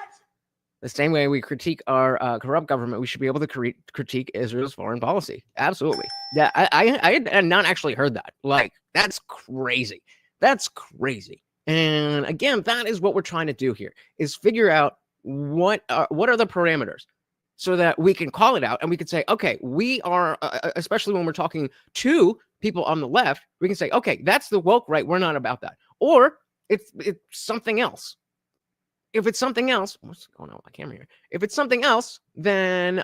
The same way we critique our corrupt government, we should be able to critique Israel's foreign policy. Absolutely. Yeah, I had not actually heard that. Like, that's crazy. That's crazy. And again, that is what we're trying to do here, is figure out what are the parameters so that we can call it out and we can say, okay, we are, especially when we're talking to people on the left, we can say, okay, that's the woke right. We're not about that. Or it's something else. If it's something else, what's going on with my camera here? If it's something else, then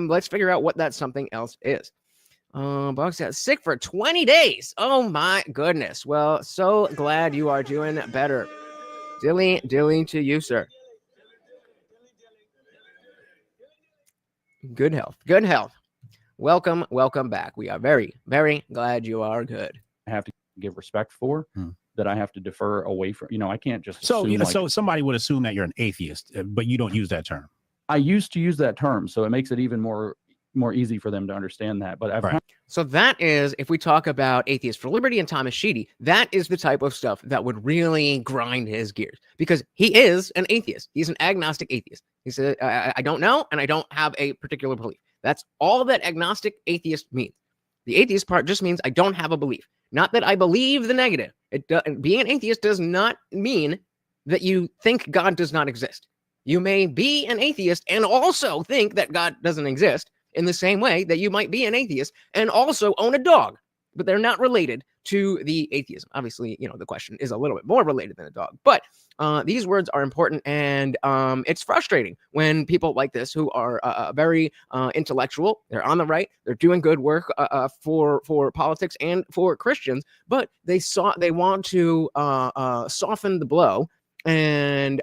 let's figure out what that something else is. Bugs got sick for 20 days. Oh my goodness. Well, so glad you are doing better. Dilly to you, sir. Good health. Welcome back. We are very, very glad you are good. I have to give respect for. That I have to defer away from. I can't just assume, so somebody would assume that you're an atheist, but you don't use that term. I used to use that term, so it makes it even more easy for them to understand that. But so that is, if we talk about Atheists for Liberty and Thomas Sheedy, that is the type of stuff that would really grind his gears, because he is an atheist. He's an agnostic atheist. He said, I don't know, and I don't have a particular belief. That's all that agnostic atheist means. The atheist part just means I don't have a belief. Not that I believe the negative. Being an atheist does not mean that you think God does not exist. You may be an atheist and also think that God doesn't exist, in the same way that you might be an atheist and also own a dog, but they're not related to the atheism. Obviously, the question is a little bit more related than a dog, but these words are important, and it's frustrating when people like this, who are very intellectual, they're on the right, they're doing good work for politics and for Christians, but they want to soften the blow and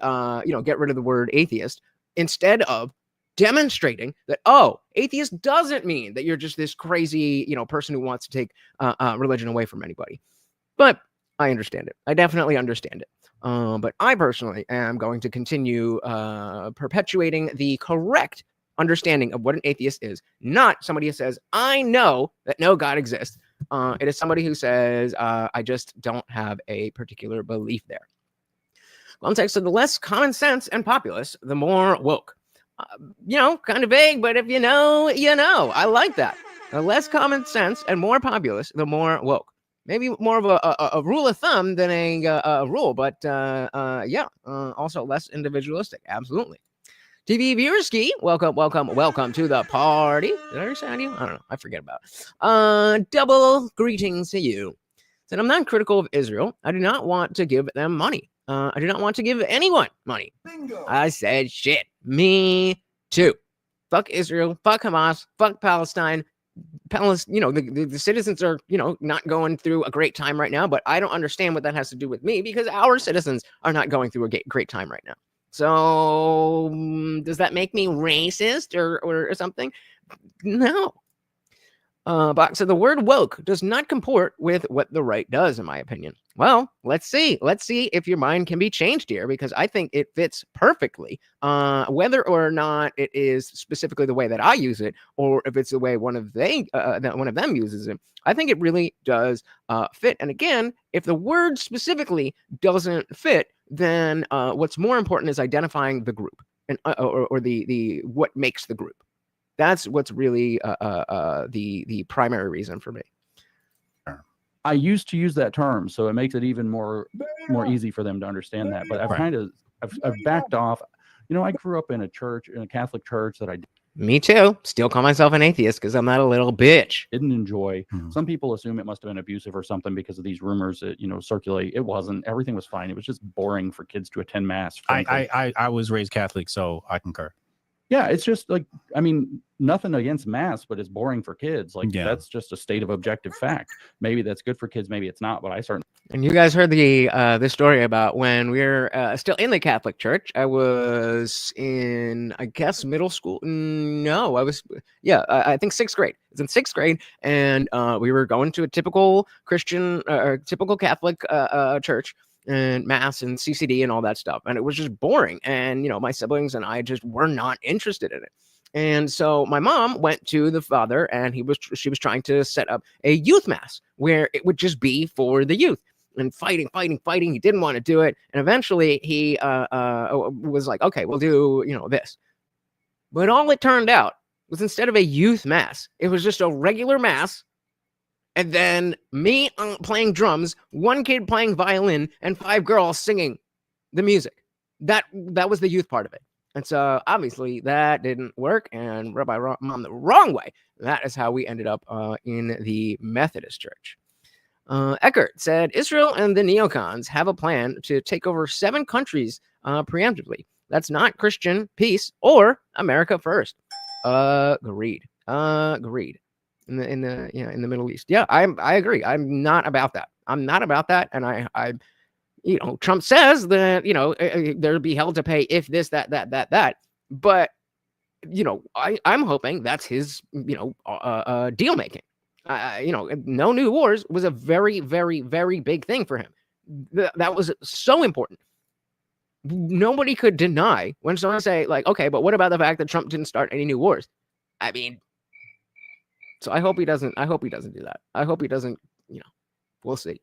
get rid of the word atheist, instead of demonstrating that, atheist doesn't mean that you're just this crazy, person who wants to take religion away from anybody. But I understand it. I definitely understand it. But I personally am going to continue perpetuating the correct understanding of what an atheist is. Not somebody who says, I know that no God exists. It is somebody who says, I just don't have a particular belief there. Context of the less common sense and populist, the more woke. Kind of vague, but if you know, you know. I like that. The less common sense and more populist, the more woke. Maybe more of a rule of thumb than a rule, but yeah, also less individualistic. Absolutely. TV Viewerski, welcome to the party. Did I ever say on you? I don't know. I forget about it. Double greetings to you. Said, I'm not critical of Israel. I do not want to give them money. I do not want to give anyone money. Bingo. I said, shit. Me too. Fuck Israel. Fuck Hamas. Fuck Palestine. The citizens are, not going through a great time right now, but I don't understand what that has to do with me because our citizens are not going through a great time right now. So does that make me racist or something? No. But so the word woke does not comport with what the right does, in my opinion. Well, let's see. Let's see if your mind can be changed here, because I think it fits perfectly. Whether or not it is specifically the way that I use it, or if it's the way one of them uses it, I think it really does fit. And again, if the word specifically doesn't fit, then what's more important is identifying the group and or the what makes the group. That's what's really the primary reason for me. I used to use that term, so it makes it even more easy for them to understand that. But I've backed off. I grew up in a Catholic church that I Me too. Still call myself an atheist because I'm not a little bitch. didn't enjoy. Some people assume it must have been abusive or something because of these rumors that circulate. It wasn't. Everything was fine. It was just boring for kids to attend mass. I was raised Catholic, so I concur. Yeah, it's just nothing against mass, but it's boring for kids. That's just a state of objective fact. Maybe that's good for kids, maybe it's not, but I certainly. And you guys heard the story about when we were still in the Catholic Church. I was in, I guess, middle school. No, I was, I think 6th grade. It's in 6th grade, and we were going to a typical Christian, typical Catholic church, and mass and CCD and all that stuff, and it was just boring. And my siblings and I just were not interested in it. And so my mom went to the father, and she was trying to set up a youth mass where it would just be for the youth. And fighting. He didn't want to do it, and eventually he was like, "Okay, we'll do this." But all it turned out was, instead of a youth mass, it was just a regular mass. And then me playing drums, one kid playing violin, and 5 girls singing the music. That was the youth part of it. And so obviously that didn't work, and Rabbi Mom the wrong way. That is how we ended up in the Methodist Church. Eckert said, Israel and the neocons have a plan to take over 7 countries preemptively. That's not Christian peace or America first. Agreed. In the Middle East. Yeah, I agree. I'm not about that. And I Trump says that they'll be held to pay if this, that. But I'm hoping that's his deal making. No new wars was a very, very, very big thing for him. That was so important. Nobody could deny when someone say okay, but what about the fact that Trump didn't start any new wars? I mean. So I hope he doesn't do that. I hope he doesn't, we'll see.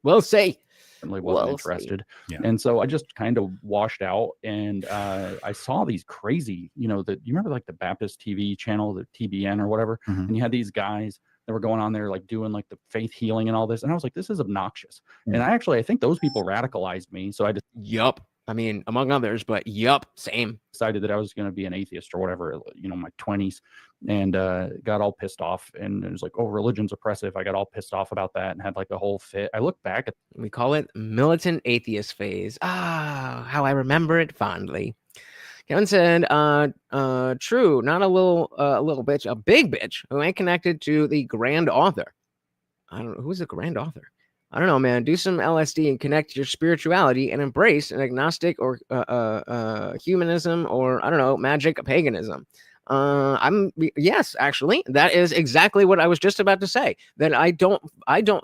Certainly wasn't interested. Yeah. And so I just kind of washed out, and I saw these crazy, you remember the Baptist TV channel, the TBN or whatever, and you had these guys that were going on there doing the faith healing and all this, and I was like, this is obnoxious. And I think those people radicalized me. So I just I mean, among others, but same. Decided that I was going to be an atheist or whatever, my 20s, and got all pissed off. And it was like, oh, religion's oppressive. I got all pissed off about that and had a whole fit. I look back at. We call it militant atheist phase. Ah, how I remember it fondly. Kevin said, true, not a little bitch, a big bitch who ain't connected to the grand author. I don't know. Who's the grand author? I don't know, man. Do some LSD and connect your spirituality and embrace an agnostic or humanism, or I don't know, magic paganism. Yes, actually, that is exactly what I was just about to say. That I don't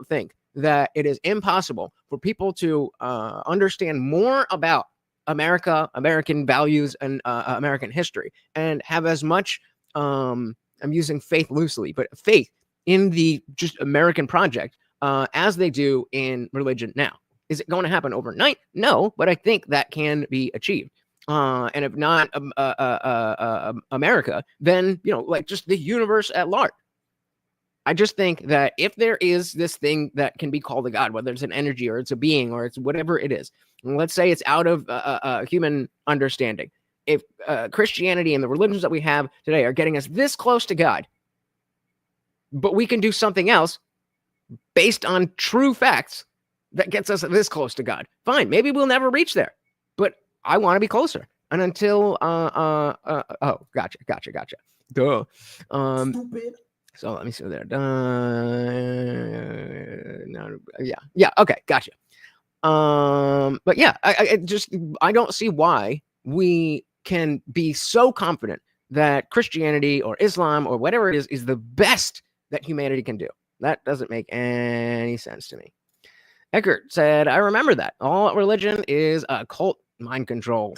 think that it is impossible for people to understand more about America, American values, and American history, and have as much. I'm using faith loosely, but faith in the just American project. As they do in religion now. Is it going to happen overnight? No, but I think that can be achieved. And if not America, then just the universe at large. I just think that if there is this thing that can be called a god, whether it's an energy or it's a being or it's whatever it is, and let's say it's out of human understanding. If Christianity and the religions that we have today are getting us this close to God, but we can do something else based on true facts that gets us this close to God, fine. Maybe we'll never reach there, but I want to be closer. And until, oh, gotcha. Duh. Stupid. So let me see there. No, yeah. Okay, gotcha. But yeah, I don't see why we can be so confident that Christianity or Islam or whatever it is the best that humanity can do. That doesn't make any sense to me. Eckert said, I remember that. All religion is a cult mind control.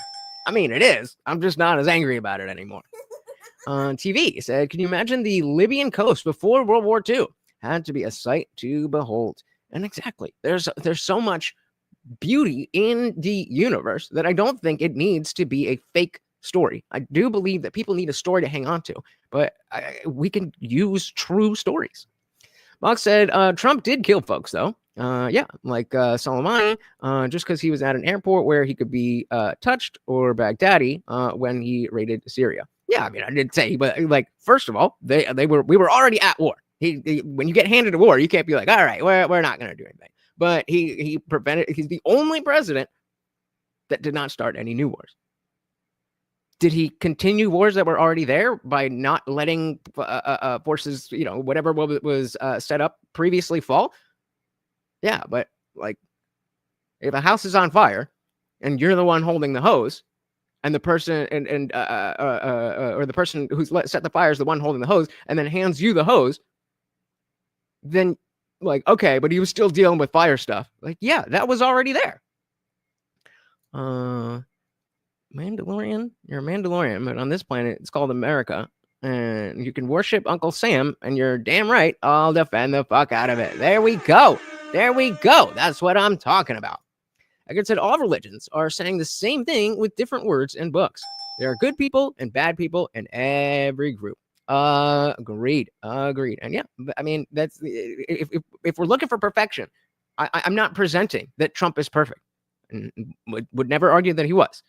I mean, it is. I'm just not as angry about it anymore. On TV, said, can you imagine the Libyan coast before World War II? Had to be a sight to behold. And exactly, there's so much beauty in the universe that I don't think it needs to be a fake story. I do believe that people need a story to hang on to, but we can use true stories. Mox said, Trump did kill folks, though. Yeah, like Soleimani, just because he was at an airport where he could be touched, or Baghdadi when he raided Syria. Yeah, I mean, I did say, but like, first of all, we were already at war. When you get handed a war, you can't be like, all right, we're not going to do anything. But he's the only president that did not start any new wars. Did he continue wars that were already there by not letting forces, whatever was set up previously fall? Yeah, but like, if a house is on fire and you're the one holding the hose, and the person or the person who's set the fire is the one holding the hose, and then hands you the hose, then like, okay, but he was still dealing with fire stuff. Like, yeah, that was already there. Mandalorian, you're a Mandalorian, but on this planet it's called America, and you can worship Uncle Sam, and you're damn right, I'll defend the fuck out of it. There we go. That's what I'm talking about. Like I said, all religions are saying the same thing with different words and books. There are good people and bad people in every group. Agreed. And yeah, I mean, that's if we're looking for perfection, I'm not presenting that Trump is perfect, and would never argue that he was,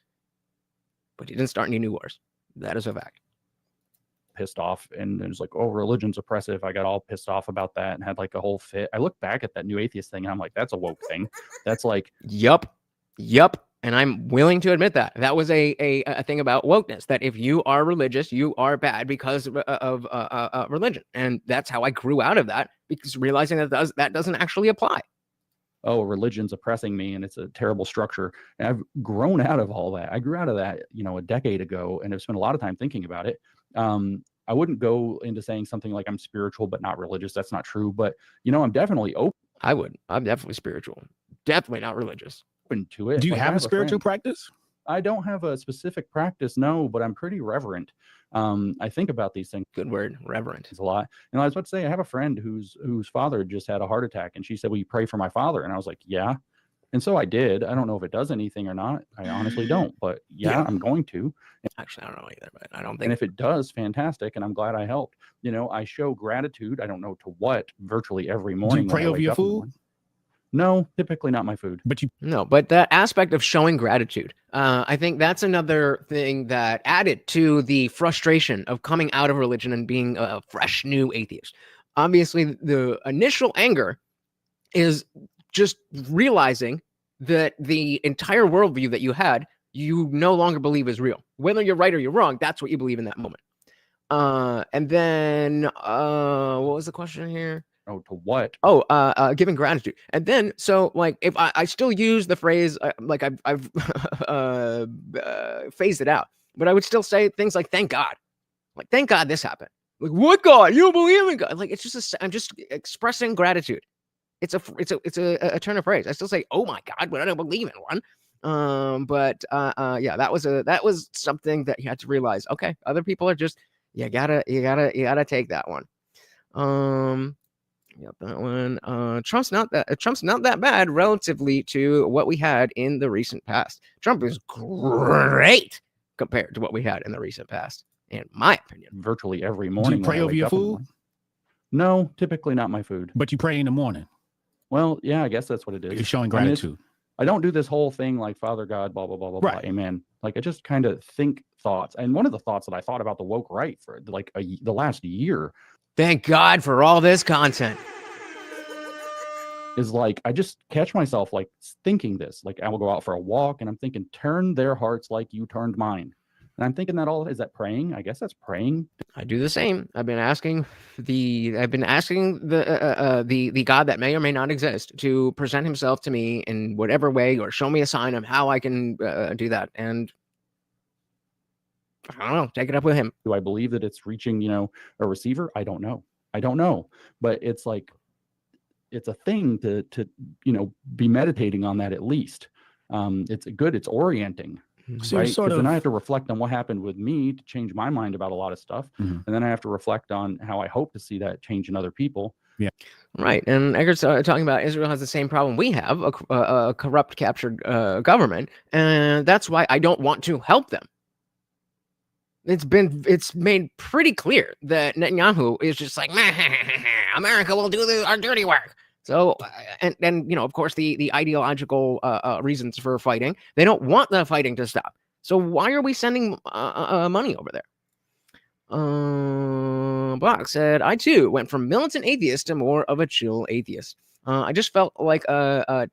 but he didn't start any new wars. That is a fact. Pissed off, and it was like, oh, religion's oppressive. I got all pissed off about that and had like a whole fit. I look back at that new atheist thing and I'm like, that's a woke thing. That's like, yup. And I'm willing to admit that was a thing about wokeness, that if you are religious, you are bad because of religion. And that's how I grew out of that, because realizing that doesn't actually apply. Oh, religion's oppressing me and it's a terrible structure. And I've grown out of all that. I grew out of that, a decade ago, and I've spent a lot of time thinking about it. I wouldn't go into saying something like I'm spiritual but not religious. That's not true. But I'm definitely open. I'm definitely spiritual, definitely not religious. Open to it. Do you have a spiritual practice? I don't have a specific practice, no, but I'm pretty reverent. I think about these things. Good word, reverent. It's a lot. And I was about to say, I have a friend whose father just had a heart attack, and she said, will you pray for my father? And I was like, yeah. And so I did. I don't know if it does anything or not. I honestly don't, but yeah. I'm going to. Actually, I don't know either, but I don't think. And if it does, fantastic. And I'm glad I helped. I show gratitude. I don't know to what, virtually every morning. Do you pray over your food? No, typically not my food. But that aspect of showing gratitude, I think that's another thing that added to the frustration of coming out of religion and being a fresh new atheist. Obviously, the initial anger is just realizing that the entire worldview that you had, you no longer believe is real. Whether you're right or you're wrong, that's what you believe in that moment. And then what was the question here? Oh, to what? Oh, giving gratitude. And then, so like, if I still use the phrase, like I've phased it out, but I would still say things like, thank God. Like, thank God this happened. Like, what God? You don't believe in God? Like, it's just I'm just expressing gratitude. It's a turn of phrase. I still say, oh my God, but I don't believe in one. Yeah, that was something that you had to realize. Okay, other people are just, you gotta take that one. Yep, that one. Trump's not that bad relatively to what we had in the recent past. Trump is great compared to what we had in the recent past, in my opinion. Virtually every morning. Do you pray over your food? No, typically not my food. But you pray in the morning. Well, yeah, I guess that's what it is. You're showing I mean, gratitude. I don't do this whole thing like Father God, blah, blah, blah, blah, Right. blah, amen. Like I just kind of think thoughts. And one of the thoughts that I thought about the woke right for like the last year Thank God for all this content. is like, I just catch myself like thinking this, like I will go out for a walk and I'm thinking, turn their hearts like you turned mine. And I'm thinking is that praying? I guess that's praying. I do the same. I've been asking the God that may or may not exist to present himself to me in whatever way, or show me a sign of how I can do that. And I don't know, take it up with him. Do I believe that it's reaching, a receiver? I don't know. But it's like, it's a thing to be meditating on that at least. It's good. It's orienting. So right? Because then I have to reflect on what happened with me to change my mind about a lot of stuff. And then I have to reflect on how I hope to see that change in other people. Yeah. Right. And Edgar's talking about Israel has the same problem we have, a corrupt, captured government. And that's why I don't want to help them. It's made pretty clear that Netanyahu is just like, America will do our dirty work. So, and of course, the ideological reasons for fighting, they don't want the fighting to stop. So why are we sending money over there? Brock said, I too went from militant atheist to more of a chill atheist. I just felt like a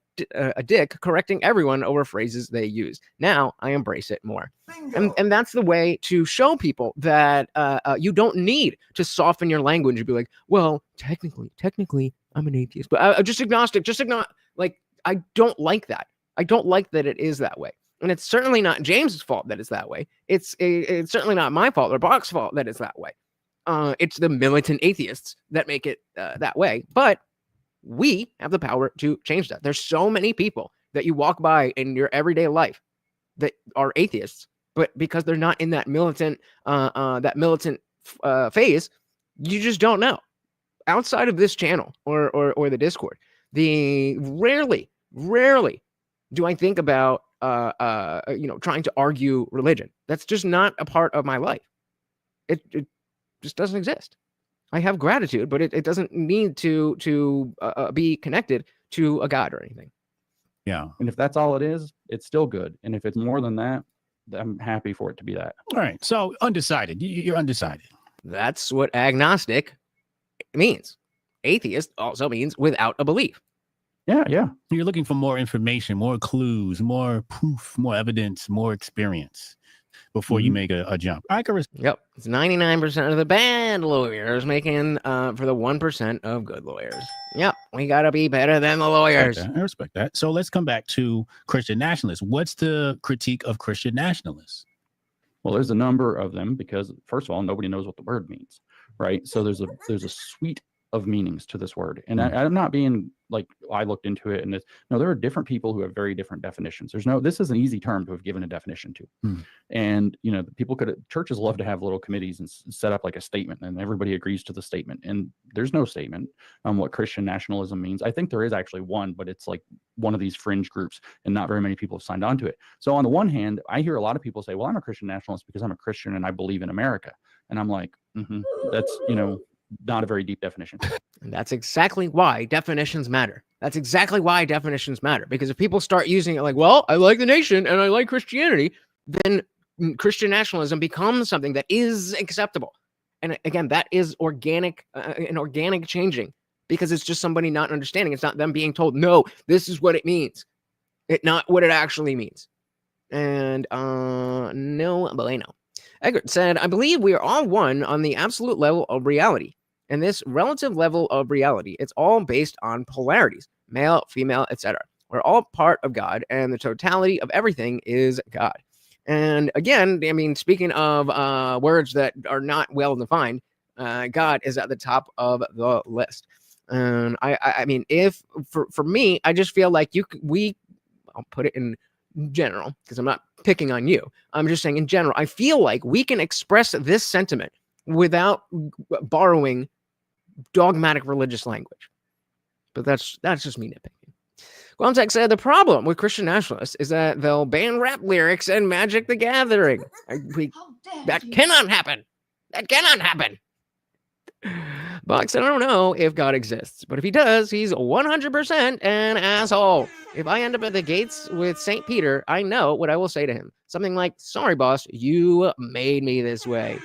dick correcting everyone over phrases they use. Now I embrace it more. And that's the way to show people that you don't need to soften your language and be like, well, technically, I'm an atheist, but just agnostic, like, I don't like that. I don't like that it is that way. And it's certainly not James's fault that it's that way. It's certainly not my fault or Brock's fault that it's that way. It's the militant atheists that make it that way. But we have the power to change that. There's so many people that you walk by in your everyday life that are atheists, but because they're not in that militant phase, you just don't know. Outside of this channel or the Discord, rarely do I think about trying to argue religion. That's just not a part of my life. It just doesn't exist. I have gratitude, but it doesn't need to be connected to a God or anything. Yeah. And if that's all it is, it's still good. And if it's more than that, I'm happy for it to be that. All right. So undecided. You're undecided. That's what agnostic means. Atheist also means without a belief. Yeah. You're looking for more information, more clues, more proof, more evidence, more experience before you make a jump. I can Yep. It's 99% of the bad lawyers making for the 1% of good lawyers. Yep. We got to be better than the lawyers. I respect that. So let's come back to Christian nationalists. What's the critique of Christian nationalists? Well, there's a number of them because, first of all, nobody knows what the word means, right? So there's a suite of meanings to this word. And I'm not being like, I looked into it and there are different people who have very different definitions. This is an easy term to have given a definition to. And, churches love to have little committees and set up like a statement and everybody agrees to the statement. And there's no statement on what Christian nationalism means. I think there is actually one, but it's like one of these fringe groups and not very many people have signed on to it. So on the one hand, I hear a lot of people say, well, I'm a Christian nationalist because I'm a Christian and I believe in America. And I'm like, that's, not a very deep definition. And that's exactly why definitions matter. Because if people start using it like, well, I like the nation and I like Christianity, then Christian nationalism becomes something that is acceptable. And again, that is organic changing, because it's just somebody not understanding. It's not them being told, no, this is what it means. It's not what it actually means. And no bueno. Egbert said, I believe we are all one on the absolute level of reality. And this relative level of reality, it's all based on polarities, male, female, etc. We're all part of God, and the totality of everything is God. And again, I mean, speaking of words that are not well defined, God is at the top of the list. And I mean, if for me, I just feel like I'll put it in general because I'm not picking on you. I'm just saying in general, I feel like we can express this sentiment without borrowing dogmatic religious language. But that's just me nitpicking. Quantek said the problem with Christian nationalists is that they'll ban rap lyrics and Magic the Gathering. That cannot happen. Buck said, I don't know if God exists, but if he does, he's 100% an asshole. If I end up at the gates with St. Peter, I know what I will say to him. Something like, sorry, boss, you made me this way.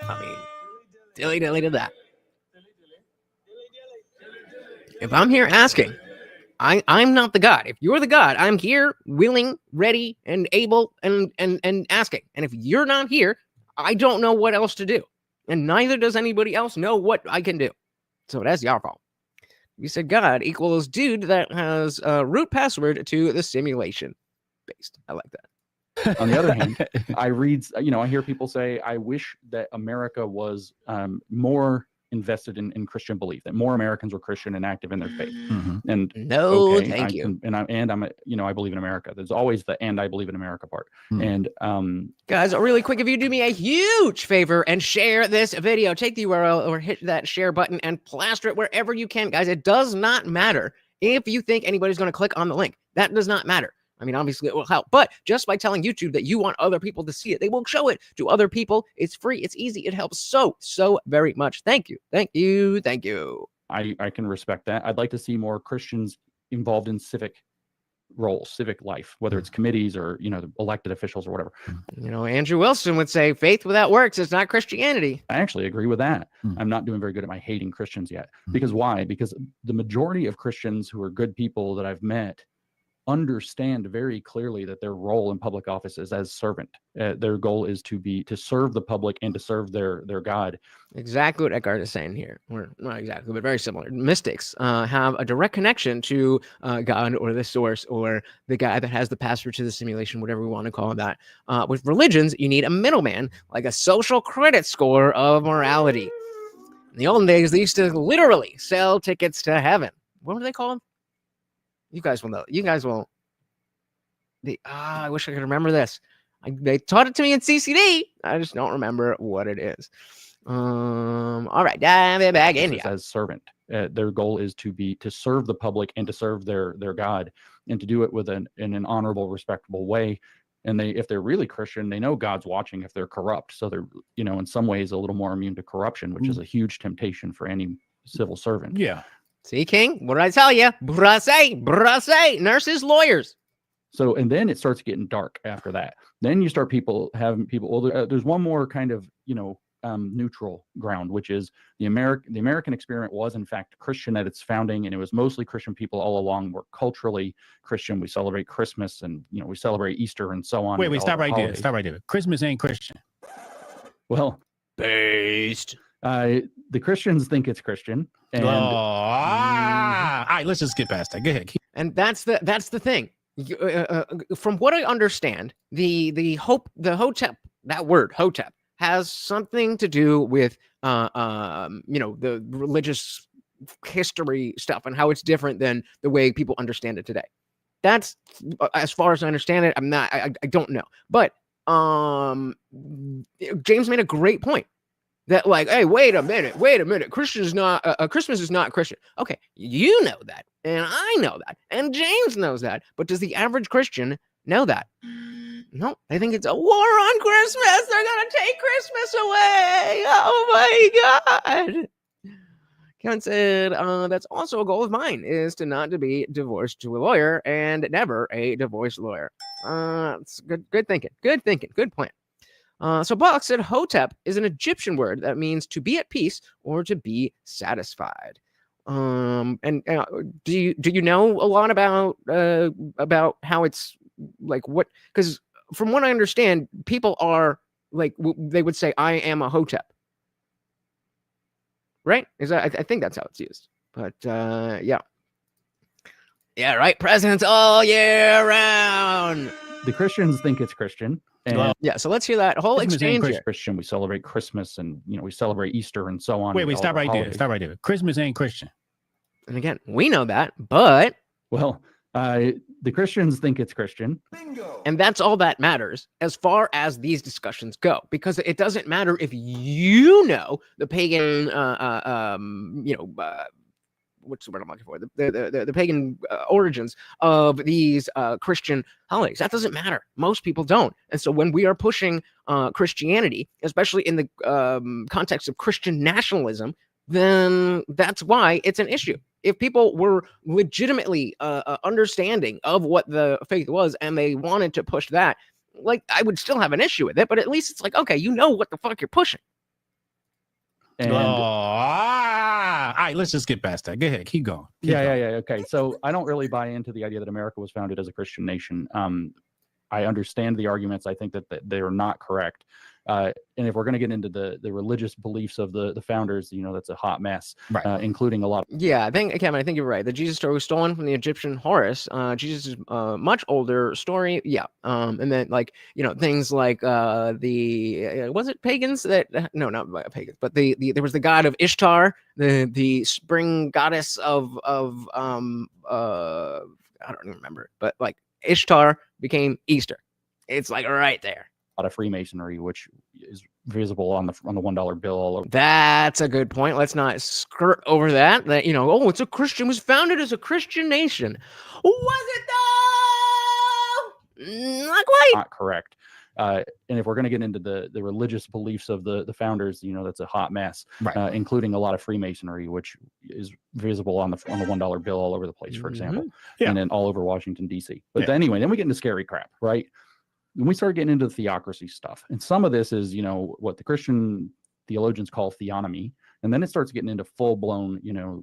I mean, dilly dilly to that. If I'm here asking, I'm not the God. If you're the God, I'm here, willing, ready, and able, and asking. And if you're not here, I don't know what else to do. And neither does anybody else know what I can do. So that's your fault. You said God equals dude that has a root password to the simulation. Based. I like that. On the other hand, I hear people say, I wish that America was more invested in Christian belief, that more Americans were Christian and active in their faith. Mm-hmm. And thank you. I believe in America. There's always the "and I believe in America" part. Mm. And guys, really quick, if you do me a huge favor and share this video, take the URL or hit that share button and plaster it wherever you can, guys. It does not matter if you think anybody's going to click on the link. That does not matter. I mean, obviously it will help, but just by telling YouTube that you want other people to see it, they will show it to other people. It's free. It's easy. It helps so very much. Thank you. Thank you. Thank you. I can respect that. I'd like to see more Christians involved in civic roles, civic life, whether it's committees or, the elected officials or whatever. Andrew Wilson would say faith without works is not Christianity. I actually agree with that. I'm not doing very good at my hating Christians yet. Because why? Because the majority of Christians who are good people that I've met understand very clearly that their role in public office is as servant. Their goal is to serve the public and to serve their God. Exactly what Eckhart is saying here. Or not exactly, but very similar. Mystics have a direct connection to God or the source or the guy that has the password to the simulation, whatever we want to call that. With religions, you need a middleman, like a social credit score of morality. In the olden days, they used to literally sell tickets to heaven. What were they called? You guys will know. You guys will. I wish I could remember this. They taught it to me in CCD. I just don't remember what it is. All right, dive back in as servant. Their goal is to serve the public and to serve their God, and to do it in an honorable, respectable way. And if they're really Christian, they know God's watching if they're corrupt. So they're, in some ways a little more immune to corruption, which is a huge temptation for any civil servant. Yeah. See, King, what did I tell you? Brasse, nurses, lawyers. So, and then it starts getting dark after that. Then you start having people. Well, there's one more kind of, neutral ground, which is the American experiment was in fact Christian at its founding, and it was mostly Christian people all along. We're culturally Christian. We celebrate Christmas, and we celebrate Easter and so on. Wait, stop right there. Stop right there. Christmas ain't Christian. Well, based. The Christians think it's Christian. And all right, let's just get past that. Go ahead. And that's the thing. From what I understand, the Hotep, that word Hotep, has something to do with the religious history stuff and how it's different than the way people understand it today. That's as far as I understand it. I don't know, but James made a great point. That hey, wait a minute. Christmas is not Christian. Okay, you know that, and I know that, and James knows that. But does the average Christian know that? No, I think it's a war on Christmas. They're gonna take Christmas away. Oh my God. Kevin said, that's also a goal of mine, is to not to be divorced to a lawyer and never a divorced lawyer. It's good thinking. Good plan. So Buck said Hotep is an Egyptian word that means to be at peace or to be satisfied. And do you know a lot about how it's like what? Because from what I understand, people are like they would say, "I am a Hotep," right? I think that's how it's used. But yeah, right. Presidents all year round. The Christians think it's Christian. And yeah, so let's hear that whole exchange here. Christian, we celebrate Christmas, and we celebrate Easter and so on. Wait, stop right there. Christmas ain't Christian. And again, we know that, but the Christians think it's Christian. Bingo. And that's all that matters as far as these discussions go, because it doesn't matter if the pagan what's the word I'm looking for? The pagan origins of these Christian holidays. That doesn't matter. Most people don't. And so when we are pushing Christianity, especially in the context of Christian nationalism, then that's why it's an issue. If people were legitimately understanding of what the faith was and they wanted to push that, like, I would still have an issue with it, but at least it's like, okay, you know what the fuck you're pushing. And all right, let's just get past that. Go ahead, keep going. Yeah. Okay, so I don't really buy into the idea that America was founded as a Christian nation. I understand the arguments. I think that they are not correct. And if we're going to get into the religious beliefs of the founders, that's a hot mess, Right. Including a lot. Yeah, Kevin, I think you're right. The Jesus story was stolen from the Egyptian Horus. Jesus is a much older story. Yeah. And then things like was it pagans that no, not pagans, but there was the god of Ishtar, the spring goddess of I don't even remember, but like Ishtar became Easter. It's like right there. A lot of Freemasonry, which is visible on the $1 bill all over. That's a good point. Let's not skirt over that. It's was founded as a Christian nation. Was it though? Not quite. Not correct. And if we're going to get into the religious beliefs of the founders, that's a hot mess, Right. Including a lot of Freemasonry, which is visible on the $1 bill all over the place, for example, and then all over Washington, D.C. But anyway, then we get into scary crap, right? When we start getting into the theocracy stuff, and some of this is, what the Christian theologians call theonomy, and then it starts getting into full-blown,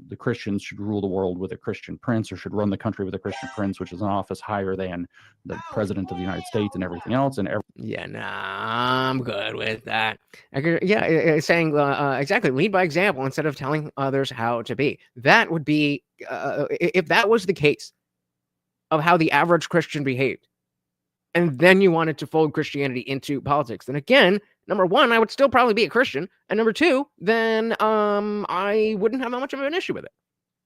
the Christians should rule the world with a Christian prince, or should run the country with a Christian prince, which is an office higher than the president of the United States and everything else. I'm good with that. Saying exactly, lead by example instead of telling others how to be. That would be, if that was the case of how the average Christian behaved, and then you wanted to fold Christianity into politics, then again, number one, I would still probably be a Christian, and number two, then I wouldn't have that much of an issue with it.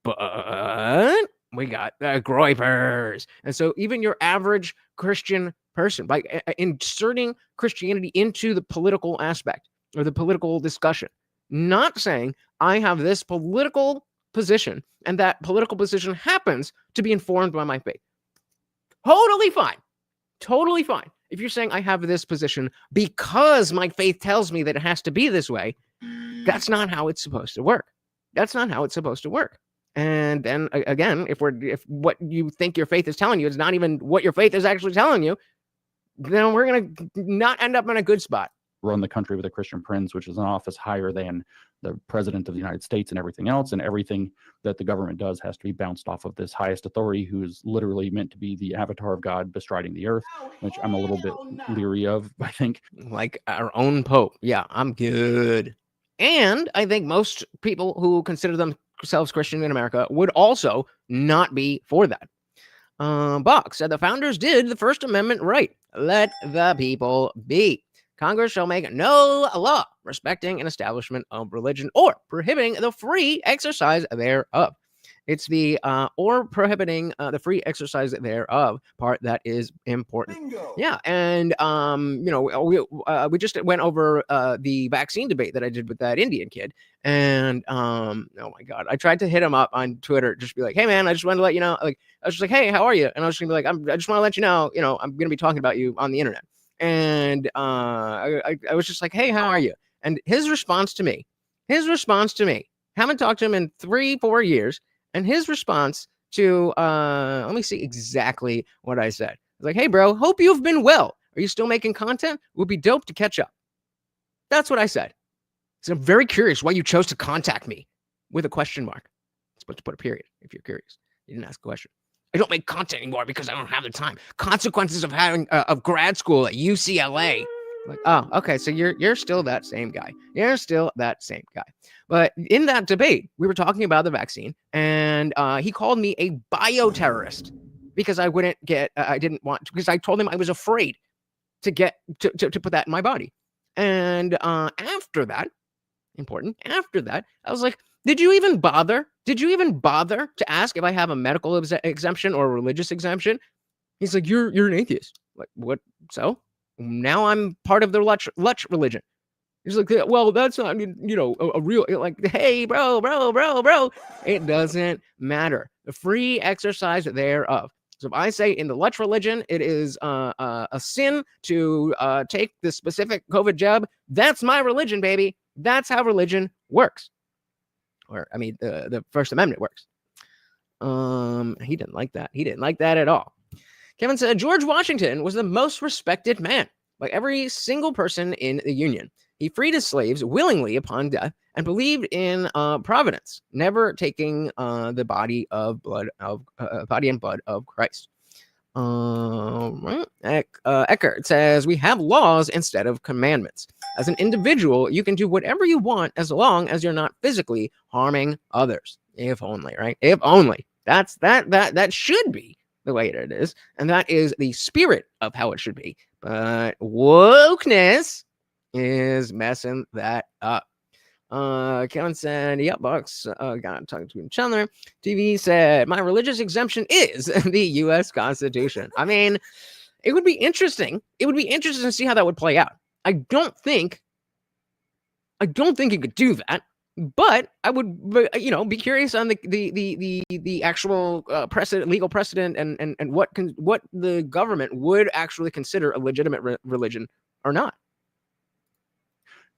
But we got the groypers, and so even your average Christian person, by inserting Christianity into the political aspect or the political discussion, not saying I have this political position and that political position happens to be informed by my faith. Totally fine. Totally fine. If you're saying I have this position because my faith tells me that it has to be this way, that's not how it's supposed to work. That's not how it's supposed to work. And then again, if what you think your faith is telling you is not even what your faith is actually telling you, then we're going to not end up in a good spot. Run the country with a Christian prince, which is an office higher than the president of the United States and everything else. And everything that the government does has to be bounced off of this highest authority, who is literally meant to be the avatar of God bestriding the earth, which I'm a little bit leery of, I think. Like our own Pope. Yeah, I'm good. And I think most people who consider themselves Christian in America would also not be for that. Bach said the founders did the First Amendment right. Let the people be. Congress shall make no law respecting an establishment of religion or prohibiting the free exercise thereof. It's the or prohibiting the free exercise thereof part that is important. Bingo. Yeah, and we just went over the vaccine debate that I did with that Indian kid, and oh my god, I tried to hit him up on Twitter, just be like, hey man, I just wanted to let you know, like I was just like, hey, how are you? And I was just gonna be like, I just want to let you know, I'm gonna be talking about you on the internet. And I was just like, hey, how are you? And his response to me, haven't talked to him in 3-4 years. And his response to, let me see exactly what I said. I was like, hey, bro, hope you've been well. Are you still making content? Would be dope to catch up. That's what I said. So I'm very curious why you chose to contact me with a question mark. I'm supposed to put a period if you're curious. You didn't ask a question. I don't make content anymore because I don't have the time. Consequences of having of grad school at UCLA. Like, oh, okay, so you're still that same guy. You're still that same guy. But in that debate, we were talking about the vaccine, and he called me a bioterrorist because I didn't want to, because I told him I was afraid to get to put that in my body. And after that, I was like, did you even bother to ask if I have a medical exemption or a religious exemption? He's like, you're an atheist. Like, what? So now I'm part of the Lutch religion. He's like, well, that's not, a real, like, hey, bro. It doesn't matter. The free exercise thereof. So if I say in the Lutz religion, it is a sin to take the specific COVID jab, that's my religion, baby. That's how religion works. Or, I mean, the First Amendment works. He didn't like that. He didn't like that at all. Kevin said, George Washington was the most respected man by every single person in the Union. He freed his slaves willingly upon death and believed in providence, never taking the body and blood of Christ. Eckert says, we have laws instead of commandments. As an individual, you can do whatever you want as long as you're not physically harming others. If only, right? If only. That should be the way it is. And that is the spirit of how it should be. But wokeness is messing that up. Kevin said, yep, Bucks got talking to each other. TV said, my religious exemption is the U.S. Constitution. I mean, it would be interesting. It would be interesting to see how that would play out. I don't think you could do that, but I would, be curious on the actual legal precedent and what the government would actually consider a legitimate religion or not.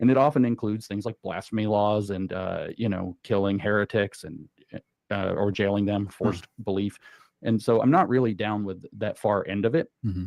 And it often includes things like blasphemy laws and, killing heretics and or jailing them, forced belief. And so I'm not really down with that far end of it. Mm-hmm.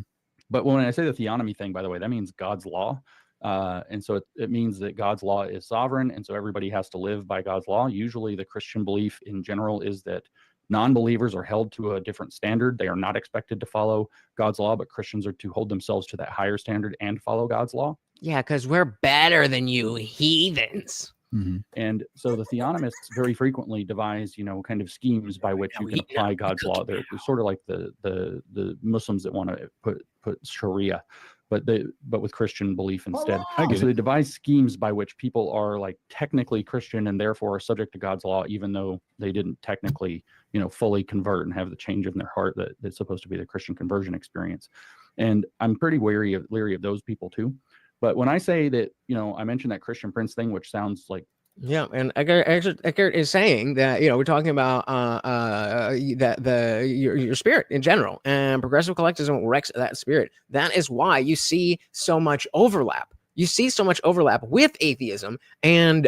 But when I say the theonomy thing, by the way, that means God's law. And so it means that God's law is sovereign. And so everybody has to live by God's law. Usually the Christian belief in general is that non-believers are held to a different standard. They are not expected to follow God's law, but Christians are to hold themselves to that higher standard and follow God's law. Yeah, because we're better than you heathens. Mm-hmm. And so the theonomists very frequently devise, kind of schemes by which you can apply God's law. They're sort of like the Muslims that want to put Sharia, but with Christian belief instead. So they devise schemes by which people are like technically Christian and therefore are subject to God's law, even though they didn't technically, fully convert and have the change in their heart that's supposed to be the Christian conversion experience. And I'm pretty leery of those people too. But when I say that, I mentioned that Christian Prince thing, which sounds like. Yeah. And Eckert is saying that, we're talking about your spirit in general, and progressive collectivism wrecks that spirit. That is why you see so much overlap. You see so much overlap with atheism and,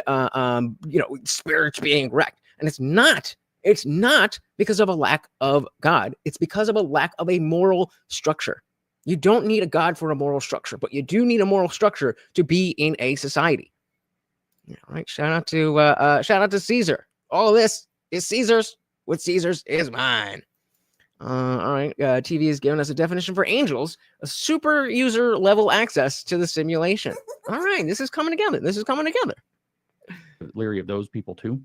spirits being wrecked. And it's not because of a lack of God. It's because of a lack of a moral structure. You don't need a God for a moral structure, but you do need a moral structure to be in a society. Yeah, right. Shout out to Caesar. All of this is Caesar's. What Caesar's is mine. All right. TV is giving us a definition for angels: a super user level access to the simulation. All right. This is coming together. Leery of those people too.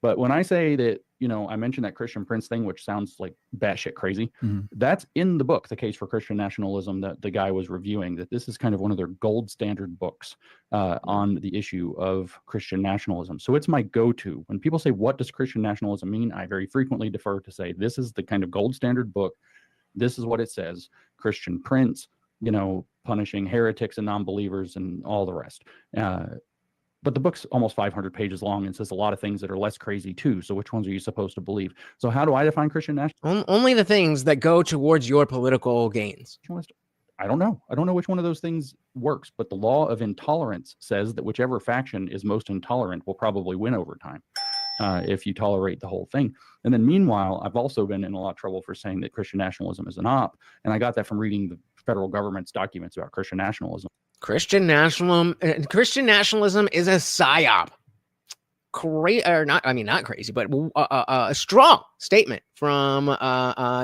But when I say that, I mentioned that Christian Prince thing, which sounds like batshit crazy. Mm-hmm. That's in the book, The Case for Christian Nationalism, that the guy was reviewing, that this is kind of one of their gold standard books on the issue of Christian nationalism. So it's my go-to. When people say, what does Christian nationalism mean? I very frequently defer to say, this is the kind of gold standard book. This is what it says. Christian Prince, punishing heretics and non-believers and all the rest. But the book's almost 500 pages long and says a lot of things that are less crazy too. So which ones are you supposed to believe? So how do I define Christian nationalism? Only the things that go towards your political gains. I don't know. I don't know which one of those things works, but the law of intolerance says that whichever faction is most intolerant will probably win over time if you tolerate the whole thing. And then meanwhile, I've also been in a lot of trouble for saying that Christian nationalism is an op. And I got that from reading the federal government's documents about Christian nationalism. Christian nationalism is a psyop. Not crazy, but a strong statement from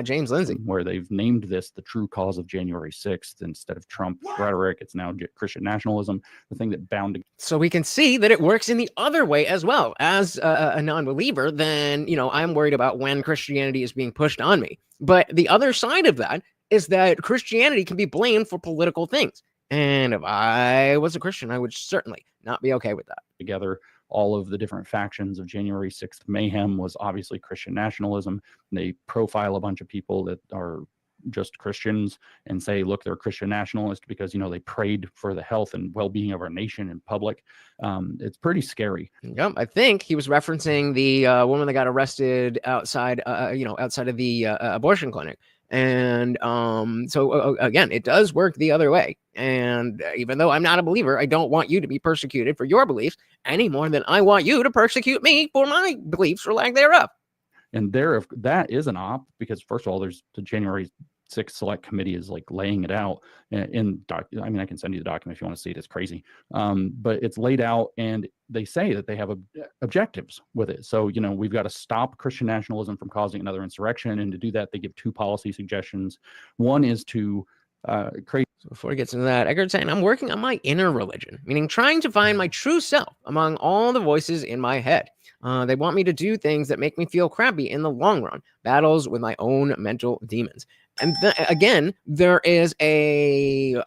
James Lindsay, where they've named this the true cause of January 6th instead of Trump rhetoric. It's now Christian nationalism, the thing that bound. So we can see that it works in the other way as well. As a non-believer, then I'm worried about when Christianity is being pushed on me. But the other side of that is that Christianity can be blamed for political things. And if I was a Christian, I would certainly not be okay with that. Together, all of the different factions of January 6th mayhem was obviously Christian nationalism. They profile a bunch of people that are, just Christians and say, look, they're Christian nationalists because, they prayed for the health and well-being of our nation in public. It's pretty scary. Yep, I think he was referencing the woman that got arrested outside of the abortion clinic. And so again, it does work the other way. And even though I'm not a believer, I don't want you to be persecuted for your beliefs any more than I want you to persecute me for my beliefs or lack thereof. And that is an op, because first of all, there's the January 6th Select Committee is like laying it out I can send you the document if you want to see it. It's crazy. But it's laid out, and they say that they have objectives with it. So, we've got to stop Christian nationalism from causing another insurrection. And to do that, they give 2 policy suggestions. One is to create. So before he gets into that, Eckhart's saying, I'm working on my inner religion, meaning trying to find my true self among all the voices in my head. They want me to do things that make me feel crappy in the long run, battles with my own mental demons. And again, there is there's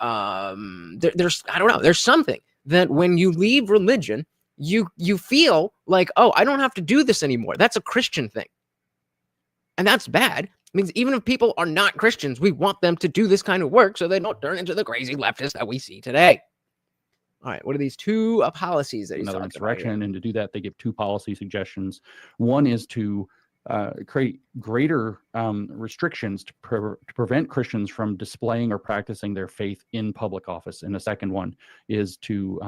something that when you leave religion, you feel like, oh, I don't have to do this anymore. That's a Christian thing. And that's bad. It means even if people are not Christians, we want them to do this kind of work so they don't turn into the crazy leftists that we see today. All right, what are these 2 policies that he's another talking insurrection? about? And to do that, they give 2 policy suggestions. One is to create greater restrictions to prevent Christians from displaying or practicing their faith in public office. And the second one is to,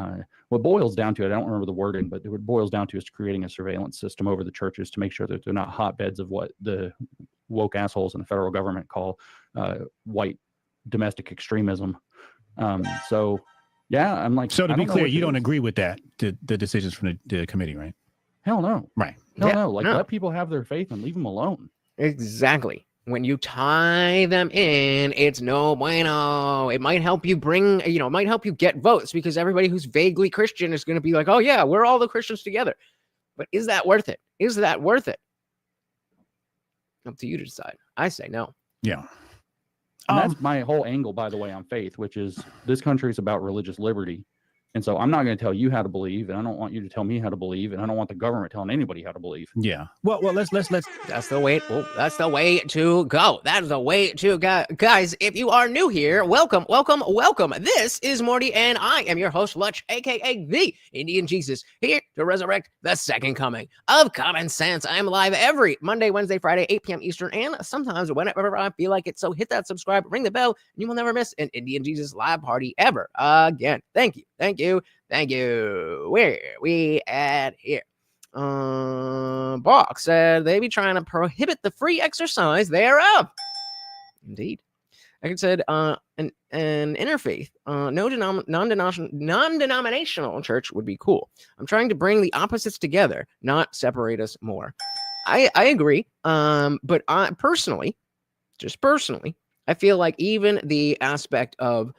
what boils down to, I don't remember the wording, but what boils down to is creating a surveillance system over the churches to make sure that they're not hotbeds of what the woke assholes in the federal government call white domestic extremism. Yeah, I'm like. So to be clear, you don't agree with that, the decisions from the committee, right? Hell no. Right. No. Let people have their faith and leave them alone. Exactly. When you tie them in, it's no bueno. It might help you it might help you get votes, because everybody who's vaguely Christian is going to be like, oh yeah, we're all the Christians together. But is that worth it? Is that worth it? Up to you to decide. I say no. Yeah. And that's my whole angle, by the way, on faith, which is this country is about religious liberty. And so I'm not going to tell you how to believe, and I don't want you to tell me how to believe, and I don't want the government telling anybody how to believe. Yeah. Well, let's. That's the way. That's the way to go. That is the way to go, guys. If you are new here, welcome. This is Morty, and I am your host, Lutch, aka the Indian Jesus, here to resurrect the second coming of common sense. I am live every Monday, Wednesday, Friday, 8 p.m. Eastern, and sometimes whenever I feel like it. So hit that subscribe, ring the bell, and you will never miss an Indian Jesus live party ever again. Thank you. Where we at here? Box said they be trying to prohibit the free exercise thereof. Indeed. Like I said, an interfaith, non-denominational church would be cool. I'm trying to bring the opposites together, not separate us more. I agree. But I personally, I feel like even the aspect of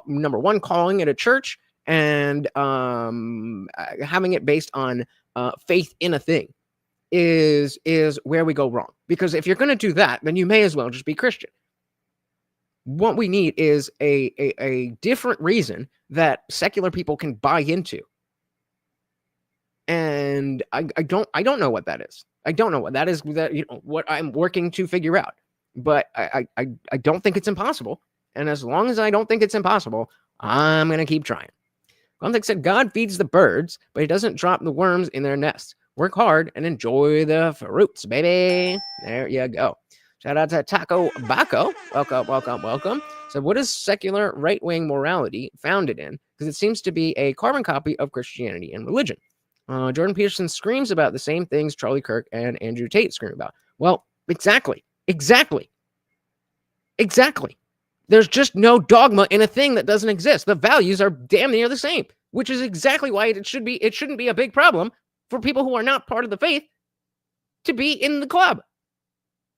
number one, calling it a church, and having it based on faith in a thing is where we go wrong. Because if you're going to do that, then you may as well just be Christian. What we need is a different reason that secular people can buy into. And I don't know what that is. I don't know what that is. What I'm working to figure out. But I don't think it's impossible. And as long as I don't think it's impossible, I'm going to keep trying. Context said, God feeds the birds, but he doesn't drop the worms in their nests. Work hard and enjoy the fruits, baby. There you go. Shout out to Taco Baco. Welcome. So what is secular right-wing morality founded in? Because it seems to be a carbon copy of Christianity and religion. Jordan Peterson screams about the same things Charlie Kirk and Andrew Tate scream about. Well, exactly. There's just no dogma in a thing that doesn't exist. The values are damn near the same, which is exactly why it shouldn't be a big problem for people who are not part of the faith to be in the club.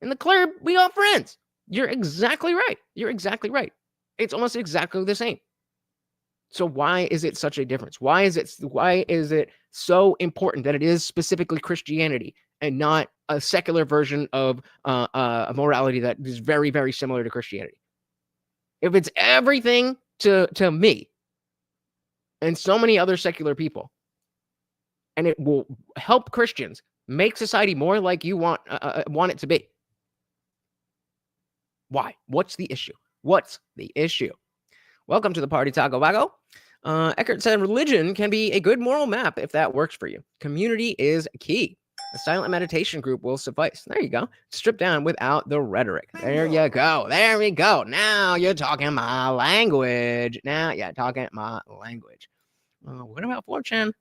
In the club, we all friends. You're exactly right. It's almost exactly the same. So why is it such a difference? Why is it so important that it is specifically Christianity and not a secular version of a morality that is very, very similar to Christianity? If it's everything to me and so many other secular people, and it will help Christians make society more like you want it to be, Why? What's the issue? What's the issue? Welcome to the party, Taco Vago. Eckert said religion can be a good moral map if that works for you. Community is key. A silent meditation group will suffice. There you go. Strip down without the rhetoric. There you go. There we go. Now you're talking my language. Now you're talking my language. What about 4chan?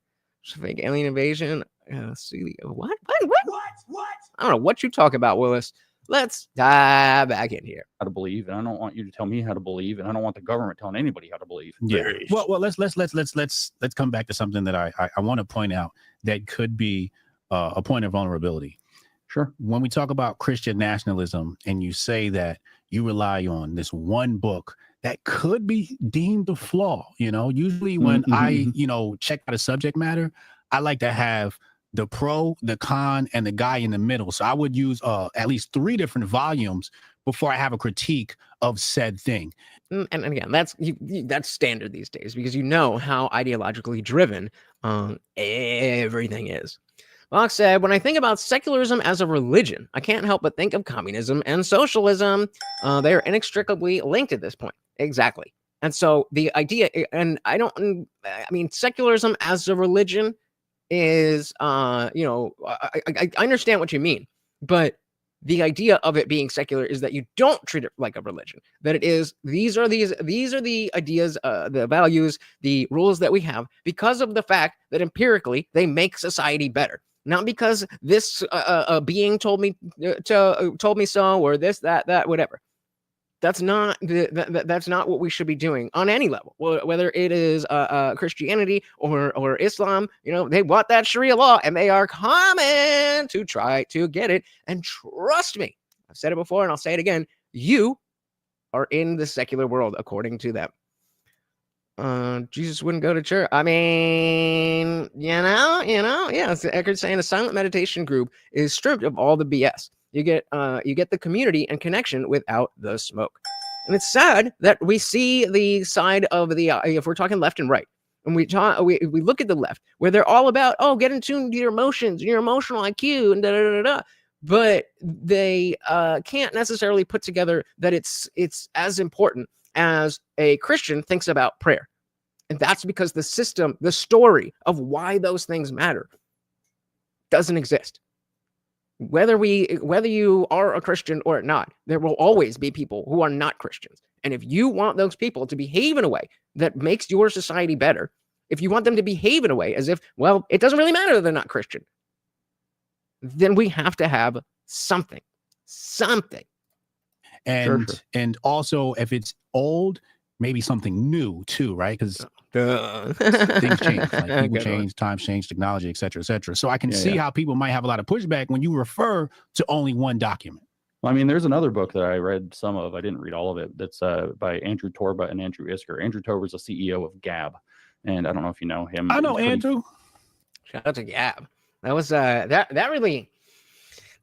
Fake alien invasion. What? I don't know what you talk about, Willis. Let's dive back in here. How to believe, and I don't want you to tell me how to believe, and I don't want the government telling anybody how to believe. Yeah. Well, let's come back to something that I want to point out that could be a point of vulnerability. Sure. When we talk about Christian nationalism, and you say that you rely on this one book that could be deemed a flaw, usually when I check out a subject matter, I like to have the pro, the con, and the guy in the middle. So I would use at least 3 different volumes before I have a critique of said thing. And again, that's standard these days because you know how ideologically driven everything is. Fox said, when I think about secularism as a religion, I can't help but think of communism and socialism. They are inextricably linked at this point. Exactly. And so the idea, and I mean, secularism as a religion is, I understand what you mean, but the idea of it being secular is that you don't treat it like a religion, that it is, these are the ideas, the values, the rules that we have because of the fact that empirically they make society better. Not because this being told me so, or this, that, whatever. That's not that's not what we should be doing on any level, whether it is Christianity or Islam. They want that Sharia law, and they are coming to try to get it. And trust me, I've said it before, and I'll say it again. You are in the secular world, according to them. Jesus wouldn't go to church. I mean, yeah. So Eckert's saying a silent meditation group is stripped of all the BS. You get the community and connection without the smoke. And it's sad that we see the side of the if we're talking left and right, and we look at the left where they're all about get in tune to your emotions and your emotional IQ and da da da da. But they can't necessarily put together that it's as important as a Christian thinks about prayer. And that's because the system, the story of why those things matter doesn't exist. Whether you are a Christian or not, there will always be people who are not Christians. And if you want those people to behave in a way that makes your society better, if you want them to behave in a way as if, well, it doesn't really matter that they're not Christian, then we have to have something. And sure. And also, if it's old, maybe something new too, right? Because things change, like people change, times change, technology, et cetera, et cetera. So I can see how people might have a lot of pushback when you refer to only one document. Well, I mean, there's another book that I read some of. I didn't read all of it. That's by Andrew Torba and Andrew Isker. Andrew Torba is the CEO of Gab, and I don't know if you know him. I know Andrew. Shout out to Gab. That was that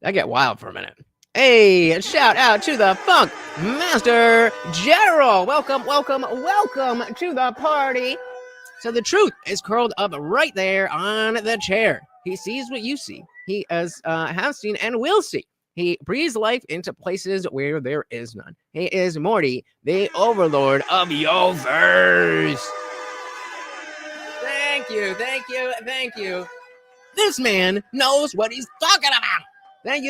got wild for a minute. Hey, shout out to the Funk Master General. Welcome to the party. So the truth is curled up right there on the chair. He sees what you see. He has seen and will see. He breathes life into places where there is none. He is Morty, the overlord of your verse. Thank you. This man knows what he's talking about. Thank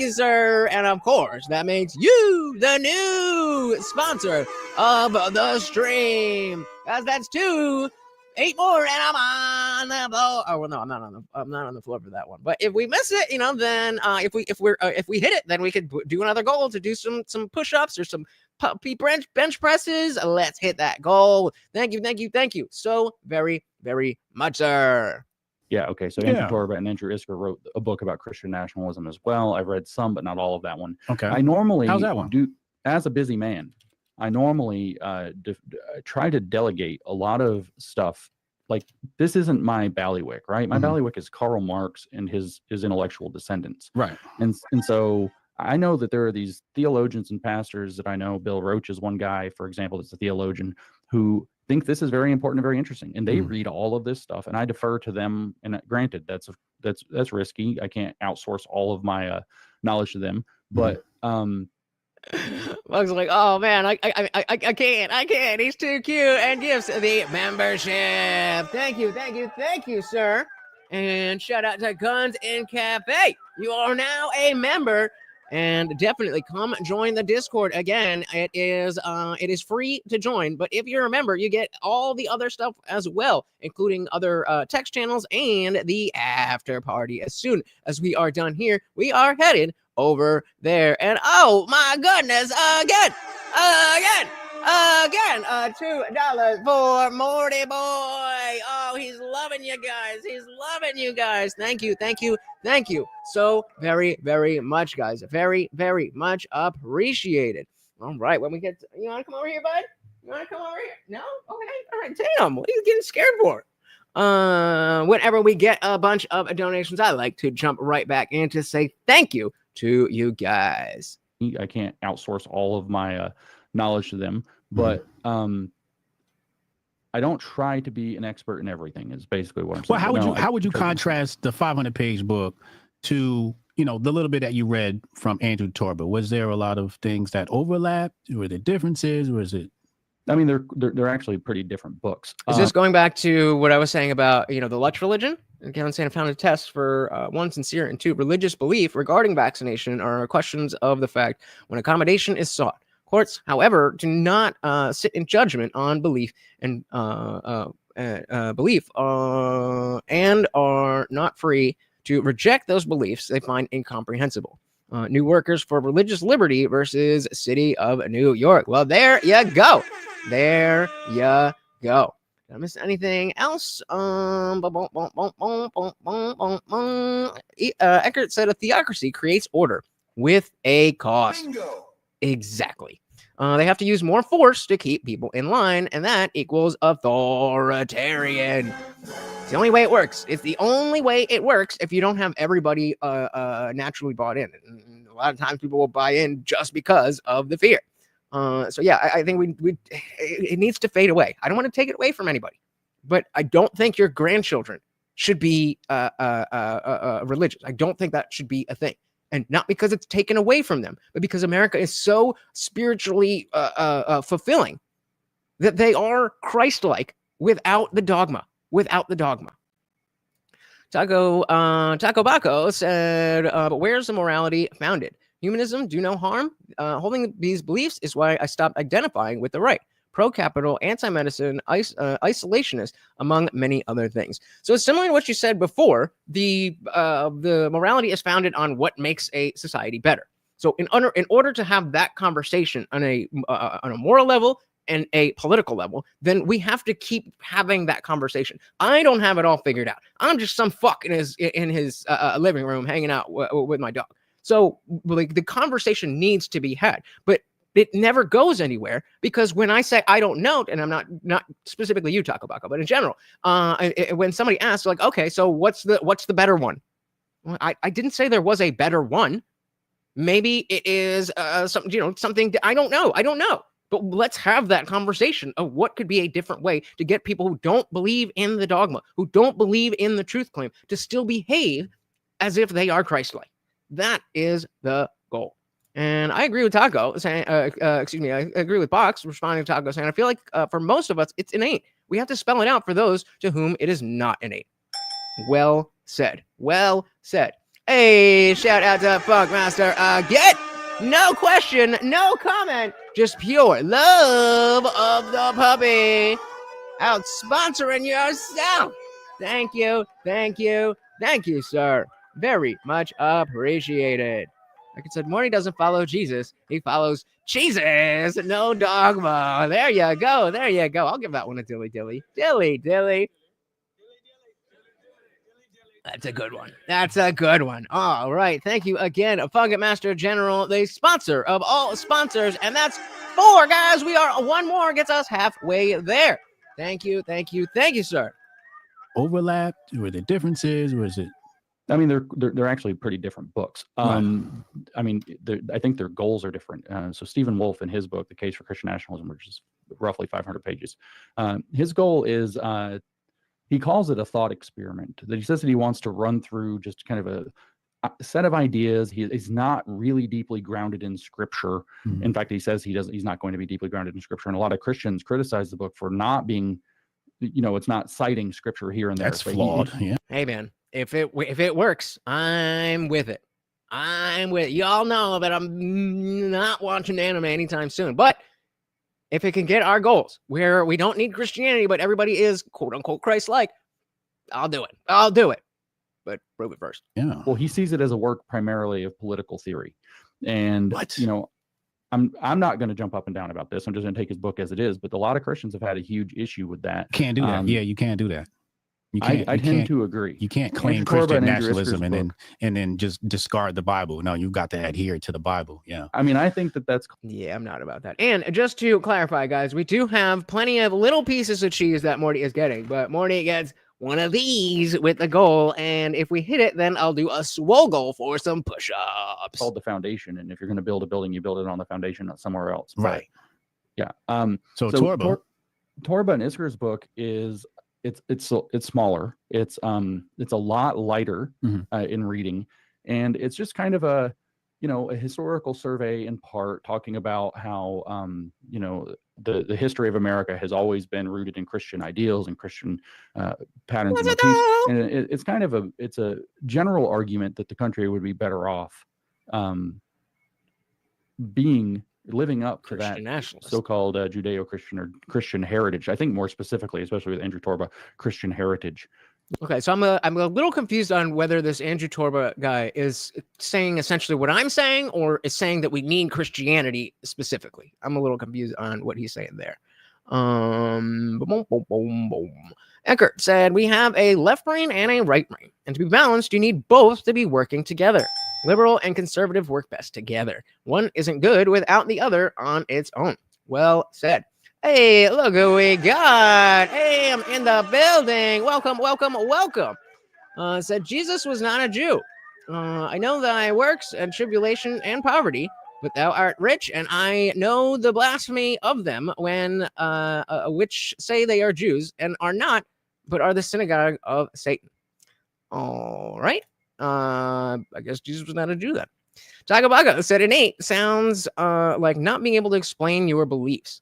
you, sir. And of course, that makes you the new sponsor of the stream. That's 2, 8 more, and I'm on the floor. Oh well, no, I'm not on the floor for that one. But if we miss it, then if we hit it, then we could do another goal to do some push-ups or some bench presses. Let's hit that goal. Thank you so very, very much, sir. Yeah, okay. So Andrew Torba and Andrew Isker wrote a book about Christian nationalism as well. I've read some, but not all of that one. Okay. I normally How's that one? As a busy man, I normally try to delegate a lot of stuff. Like, this isn't my bailiwick, right? My bailiwick is Karl Marx and his intellectual descendants. Right. And so I know that there are these theologians and pastors that I know. Bill Roach is one guy, for example, that's a theologian who think this is very important and very interesting, and they read all of this stuff, and I defer to them. And granted, that's risky. I can't outsource all of my knowledge to them, but Bugs like, oh man, I can't. He's too cute, and gives the membership. Thank you, sir. And shout out to Guns in Cafe. You are now a member, and definitely come join the Discord. Again, it is free to join, but if you're a member, you get all the other stuff as well, including other text channels and the after party. As soon as we are done here, we are headed over there. And oh my goodness, again, $2 for Morty Boy. Oh, he's loving you guys. Thank you so very, very much, guys. Very, very much appreciated. All right, when we get you want to come over here, bud? No? Okay, all right. Damn, what are you getting scared for? Whenever we get a bunch of donations, I like to jump right back in to say thank you to you guys. I can't outsource all of my knowledge to them, but I don't try to be an expert in everything. Is basically what I'm saying. Well, how would you contrast the 500-page book to the little bit that you read from Andrew Torba? Was there a lot of things that overlapped? Were there differences? Or is it? I mean, they're actually pretty different books. Is this going back to what I was saying about the Lutz religion? Again, saying I found a test for one, sincere, and two, religious belief regarding vaccination are questions of the fact when accommodation is sought. Courts, however, do not sit in judgment on belief and and are not free to reject those beliefs they find incomprehensible. New Workers for Religious Liberty versus City of New York. Well, there you go. Did I miss anything else? Eckert said a theocracy creates order with a cost. Bingo. Exactly. They have to use more force to keep people in line, and that equals authoritarian. It's the only way it works. It's the only way it works if you don't have everybody naturally bought in. And a lot of times people will buy in just because of the fear. So yeah, I think it needs to fade away. I don't want to take it away from anybody, but I don't think your grandchildren should be religious. I don't think that should be a thing. And not because it's taken away from them, but because America is so spiritually fulfilling that they are Christ-like without the dogma. Taco Baco said, but where's the morality founded? Humanism, do no harm. Holding these beliefs is why I stopped identifying with the right. Pro-capital, anti-medicine, isolationist, among many other things. So it's similar to what you said before. The morality is founded on what makes a society better. So in order to have that conversation on a moral level and a political level, then we have to keep having that conversation. I don't have it all figured out. I'm just some fuck in his living room hanging out with my dog. So like the conversation needs to be had, but it never goes anywhere because when I say I don't know, and I'm not specifically you, Taco Baco, but in general, when somebody asks like, okay, so what's the better one? Well, I didn't say there was a better one. Maybe it is something that I don't know. But let's have that conversation of what could be a different way to get people who don't believe in the dogma, who don't believe in the truth claim, to still behave as if they are Christ-like. That is the goal. And I agree with Taco saying, I agree with Box responding to Taco saying, I feel like for most of us, it's innate. We have to spell it out for those to whom it is not innate. Well said. Hey, shout out to Funkmaster again. No question, no comment, just pure love of the puppy. Out sponsoring yourself. Thank you, sir. Very much appreciated. Like I said, Morty doesn't follow Jesus. He follows Jesus. No dogma. There you go. I'll give that one a dilly. That's a good one. All right. Thank you again, Funget Master General, the sponsor of all sponsors. And that's 4, guys. One more gets us halfway there. Thank you, sir. Overlap? Were there differences? Or is it? I mean, they're actually pretty different books. I mean, I think their goals are different. So Stephen Wolfe, in his book, The Case for Christian Nationalism, which is roughly 500 pages, his goal is, he calls it a thought experiment. That he says that he wants to run through just kind of set of ideas. He's not really deeply grounded in scripture. Mhm. In fact, he says he's not going to be deeply grounded in scripture. And a lot of Christians criticize the book for not being, it's not citing scripture here and there. That's flawed. Yeah. Hey man, if it works, I'm with it. Y'all know that I'm not watching anime anytime soon. But if it can get our goals where we don't need Christianity, but everybody is quote unquote Christ-like, I'll do it. But prove it first. Yeah. Well, he sees it as a work primarily of political theory. And, I'm not going to jump up and down about this. I'm just going to take his book as it is. But a lot of Christians have had a huge issue with that. Can't do that. Yeah, you can't do that. You can't, I tend to agree. You can't claim Christian nationalism and then just discard the Bible. No, you've got to adhere to the Bible. Yeah. I mean, I think that's. Yeah, I'm not about that. And just to clarify, guys, we do have plenty of little pieces of cheese that Morty is getting, but Morty gets one of these with the goal, and if we hit it, then I'll do a swole goal for some push-ups. Called the foundation, and if you're going to build a building, you build it on the foundation, not somewhere else. Right. But, yeah. So Torba and Isker's book is it's smaller. It's a lot lighter in reading, and it's just kind of a historical survey in part, talking about how the history of America has always been rooted in Christian ideals and Christian patterns and motifs. And it's kind of a general argument that the country would be better off living up to that so-called Judeo-Christian or Christian heritage. I think more specifically, especially with Andrew Torba, Christian heritage. Okay, so I'm a little confused on whether this Andrew Torba guy is saying essentially what I'm saying, or is saying that we need Christianity specifically. I'm a little confused on what he's saying there. Eckert said, we have a left brain and a right brain, and to be balanced, you need both to be working together. Liberal and conservative work best together. One isn't good without the other on its own. Well said. Hey, look who we got. Hey, I'm in the building. Welcome. Said Jesus was not a Jew. I know thy works and tribulation and poverty, but thou art rich, and I know the blasphemy of them when which say they are Jews and are not, but are the synagogue of Satan. All right. I guess Jesus was not a Jew then. Tagabaga said innate sounds like not being able to explain your beliefs.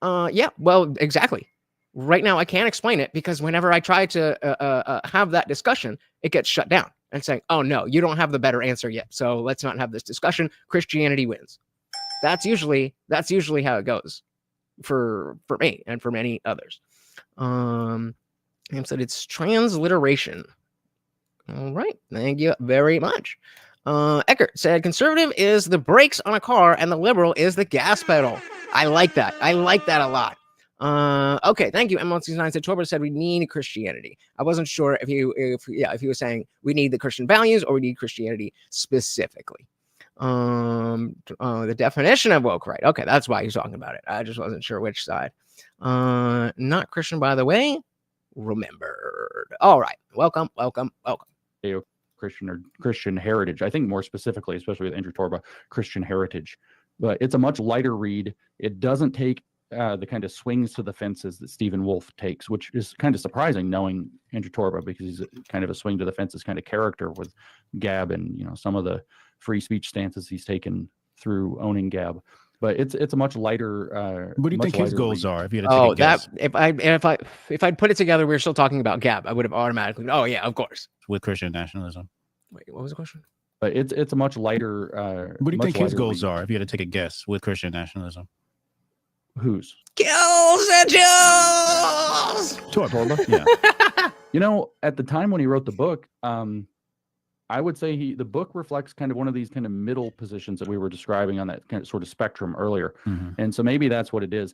Yeah, well, exactly. Right now, I can't explain it because whenever I try to have that discussion, it gets shut down and saying, oh, no, you don't have the better answer yet. So let's not have this discussion. Christianity wins. That's usually how it goes for me and for many others. And said it's transliteration. All right. Thank you very much. Eckert said conservative is the brakes on a car and the liberal is the gas pedal. I like that. I like that a lot. Okay, thank you. M169 said Torba said we need Christianity. I wasn't sure if he was saying we need the Christian values or we need Christianity specifically. The definition of woke, right? Okay, that's why he's talking about it. I just wasn't sure which side. Not Christian, by the way. Remembered. All right. Welcome. Christian or Christian heritage. I think more specifically, especially with Andrew Torba, Christian heritage. But it's a much lighter read. It doesn't take the kind of swings to the fences that Stephen Wolfe takes, which is kind of surprising knowing Andrew Torba, because he's kind of a swing to the fences kind of character with Gab and some of the free speech stances he's taken through owning Gab. But it's a much lighter. What do you think his goals are? If you had to take a guess? If I'd put it together, we were still talking about Gab. I would have automatically. Oh yeah, of course. With Christian nationalism. Wait, what was the question? But it's a much lighter. What do you think his goals are? If you had to take a guess with Christian nationalism. Whose? Kills and Jews. Torba. Yeah. At the time when he wrote the book, I would say the book reflects kind of one of these kind of middle positions that we were describing on that kind of sort of spectrum earlier. Mm-hmm. And so maybe that's what it is.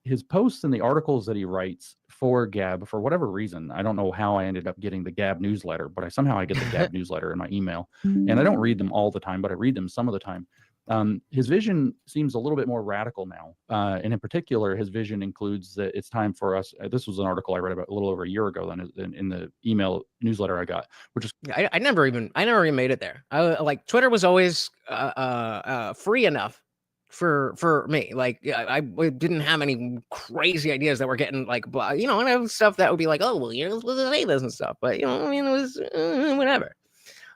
His posts and the articles that he writes for Gab, for whatever reason, I don't know how I ended up getting the Gab newsletter, but I get the Gab newsletter in my email, and I don't read them all the time, but I read them some of the time. His vision seems a little bit more radical now. And in particular, his vision includes that it's time for us. This was an article I read about a little over a year ago then in the email newsletter I got, which is I never even made it there. Like Twitter was always free enough for me. Like, I didn't have any crazy ideas that were getting like blah, and I have stuff that would be like, oh well, you're supposed to say this and stuff, but it was whatever.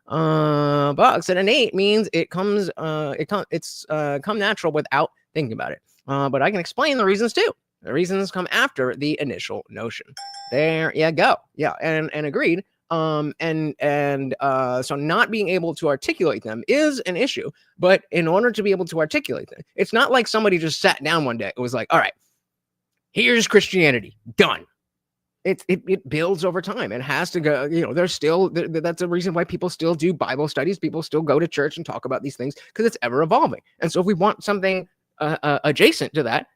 Box at an 8 means it's come natural without thinking about it. But I can explain the reasons too. The reasons come after the initial notion. There you go. Yeah, and agreed. So not being able to articulate them is an issue, but in order to be able to articulate them, it's not like somebody just sat down one day. It was like, all right, here's Christianity, done. It builds over time. It has to go, there's still, that's a reason why people still do Bible studies. People still go to church and talk about these things because it's ever evolving. And so if we want something adjacent to that,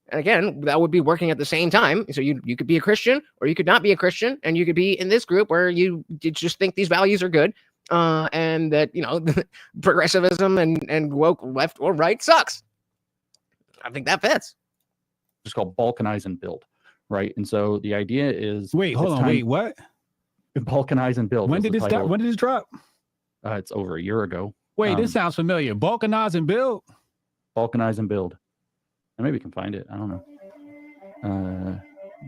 and again, that would be working at the same time. So you could be a Christian or you could not be a Christian, and you could be in this group where you just think these values are good, and that progressivism and woke left or right sucks. I think that fits. It's called balkanize and build, right? And so the idea is wait, what? Balkanize and build. When did this start? When did this drop? It's over a year ago. Wait, this sounds familiar. Balkanize and build. Balkanize and build. And maybe we can find it. I don't know.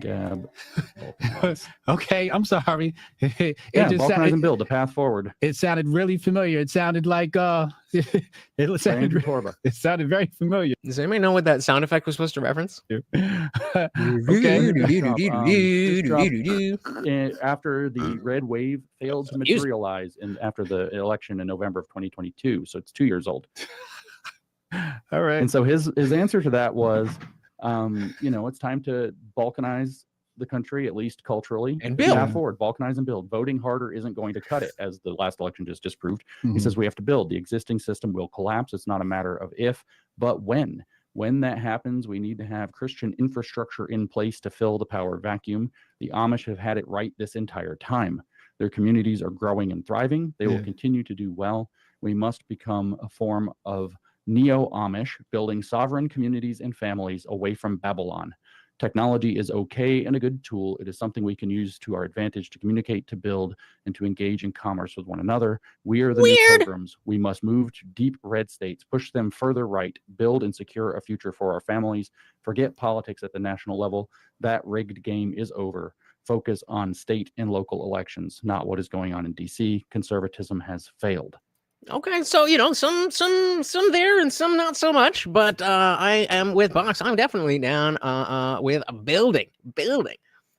Gab. Okay, I'm sorry. Balkanize and build, the path forward. It sounded really familiar. It sounded like it sounded very familiar. Does anybody know what that sound effect was supposed to reference? After the red wave failed to materialize after the election in November of 2022, so it's 2 years old. All right. And so his answer to that was, it's time to balkanize the country, at least culturally, and build. Path forward, balkanize and build. Voting harder isn't going to cut it, as the last election just disproved. Mm-hmm. He says we have to build. The existing system will collapse. It's not a matter of if, but when. When that happens, we need to have Christian infrastructure in place to fill the power vacuum. The Amish have had it right this entire time. Their communities are growing and thriving. They will continue to do well. We must become a form of neo-Amish, building sovereign communities and families away from Babylon. Technology is okay and a good tool. It is something we can use to our advantage to communicate, to build, and to engage in commerce with one another. We are the new pilgrims. We must move to deep red states, push them further right, build and secure a future for our families. Forget politics at the national level. That rigged game is over. Focus on state and local elections, not what is going on in DC. Conservatism has failed. Okay, so some there and some not so much, but I am with Box. I'm definitely down with building.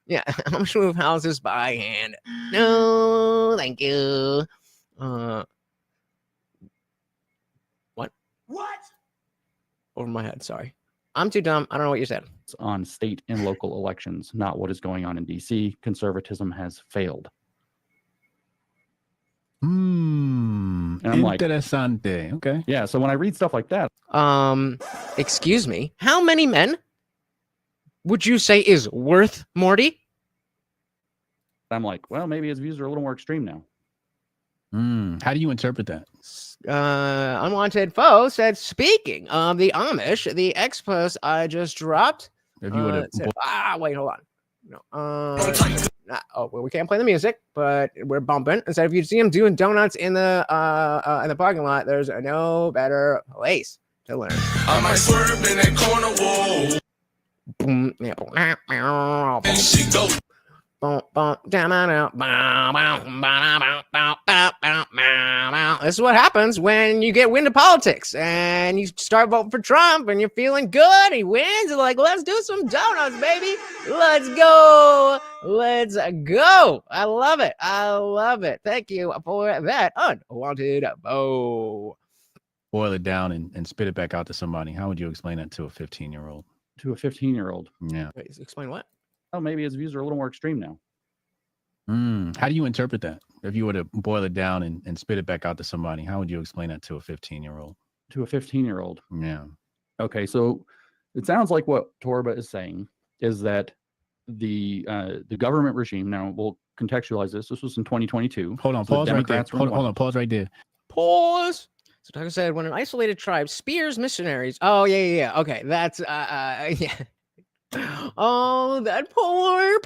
Yeah, I'm gonna move houses by hand. No, thank you. What? Over my head. Sorry, I'm too dumb. I don't know what you said. It's on state and local elections, not what is going on in DC. Conservatism has failed. And I'm interessante. Okay. Yeah. So when I read stuff like that, excuse me, how many men would you say is worth Morty? I'm like, well, maybe his views are a little more extreme now. How do you interpret that? Unwanted foe said, speaking of the Amish, the X post I just dropped. If you would have wait, hold on. No, we can't play the music, but we're bumping. And so if you see him doing donuts in the parking lot, there's no better place to learn. I might swerve in that corner wall. Boom, And she go. This is what happens when you get wind of politics and you start voting for Trump and you're feeling good. He wins. You're like, let's do some donuts, baby. Let's go. I love it. Thank you for that unwanted vote. Boil it down and spit it back out to somebody. How would you explain that to a 15-year-old? To a 15-year-old? Yeah. Wait, explain what? Oh, maybe his views are a little more extreme now. How do you interpret that? If you were to boil it down and spit it back out to somebody, how would you explain that to a 15-year-old? To a 15-year-old? Yeah. Okay, so it sounds like what Torba is saying is that the government regime, now we'll contextualize this. This was in 2022. Hold on, pause right there. Hold on, pause right there. Pause. So Tucker said, when an isolated tribe spears missionaries. Oh, yeah. Okay, that's, yeah. Oh, that poor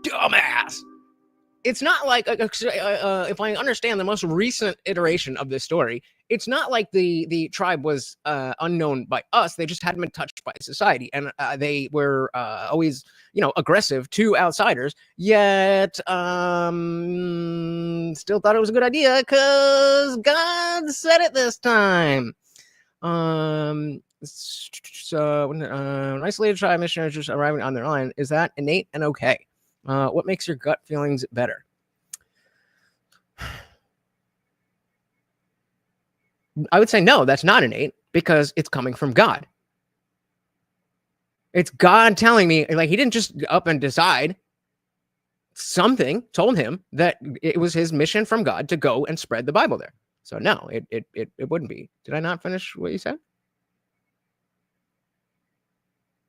dumbass. it's not like if I understand the most recent iteration of this story, it's not like the tribe was unknown by us. They just hadn't been touched by society, and they were always, aggressive to outsiders. Yet, still thought it was a good idea because God said it this time. So when an isolated tribe missionaries just arriving on their island, is that innate and okay? What makes your gut feelings better? I would say no, that's not innate because it's coming from God. It's God telling me, like, he didn't just up and decide. Something told him that it was his mission from God to go and spread the Bible there. So no, it wouldn't be. Did I not finish what you said?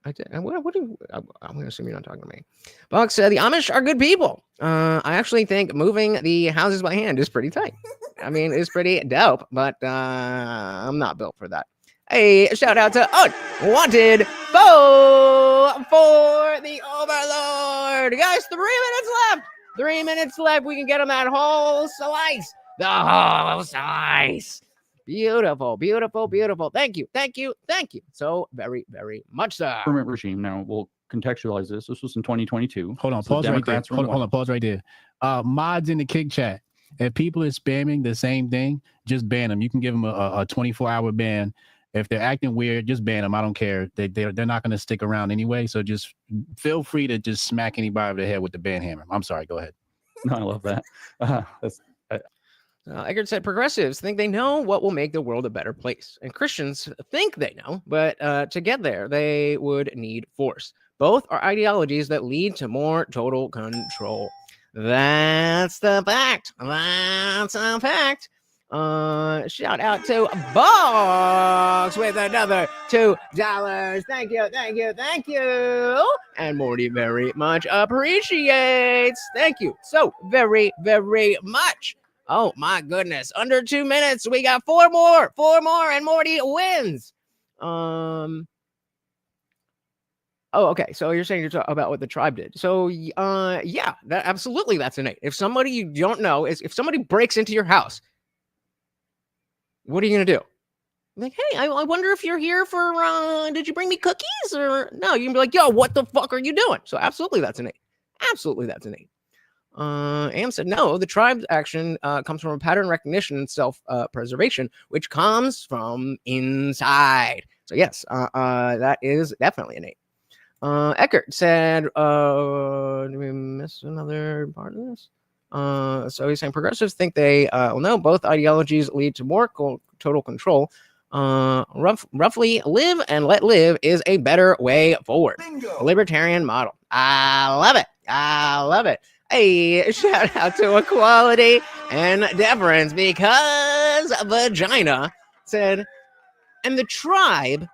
I did. I'm going to assume you're not talking to me. Buck said the Amish are good people. I actually think moving the houses by hand is pretty tight. I mean, it's pretty dope, but I'm not built for that. Hey, shout out to Unwanted Foe for the Overlord. Guys, 3 minutes left. 3 minutes left. We can get him that whole slice. The whole slice. Beautiful, beautiful, beautiful. Thank you, thank you, thank you so very, very much, sir. Government regime. Now we'll contextualize this. This was in 2022. Hold on, pause right there. Hold on, pause right there. Mods in the kick chat. If people are spamming the same thing, just ban them. You can give them a 24-hour ban. If they're acting weird, just ban them. I don't care. They're not going to stick around anyway. So just feel free to just smack anybody over the head with the ban hammer. I'm sorry. Go ahead. No, I love that. Eggert said progressives think they know what will make the world a better place, and Christians think they know, but to get there, they would need force. Both are ideologies that lead to more total control. That's the fact. That's a fact. Shout out to Box with another $2. Thank you, thank you, thank you. And Morty very much appreciates. Thank you so very, very much. Oh my goodness. Under 2 minutes. We got four more, and Morty wins. Oh, okay. So you're saying you're talking about what the tribe did. So, yeah, absolutely that's innate. If somebody you don't know if somebody breaks into your house, what are you going to do? Like, hey, I wonder if you're here for, did you bring me cookies or no? You can be like, yo, what the fuck are you doing? So absolutely that's innate. Absolutely that's innate. Am said no, the tribe's action comes from a pattern recognition and self-preservation, which comes from inside. So yes, that is definitely innate. Eckert said, did we miss another part of this? So he's saying progressives think they no, both ideologies lead to more total control. Roughly live and let live is a better way forward. Bingo. A libertarian model. I love it. I love it. Hey, shout out to equality and deference because vagina said, and the tribe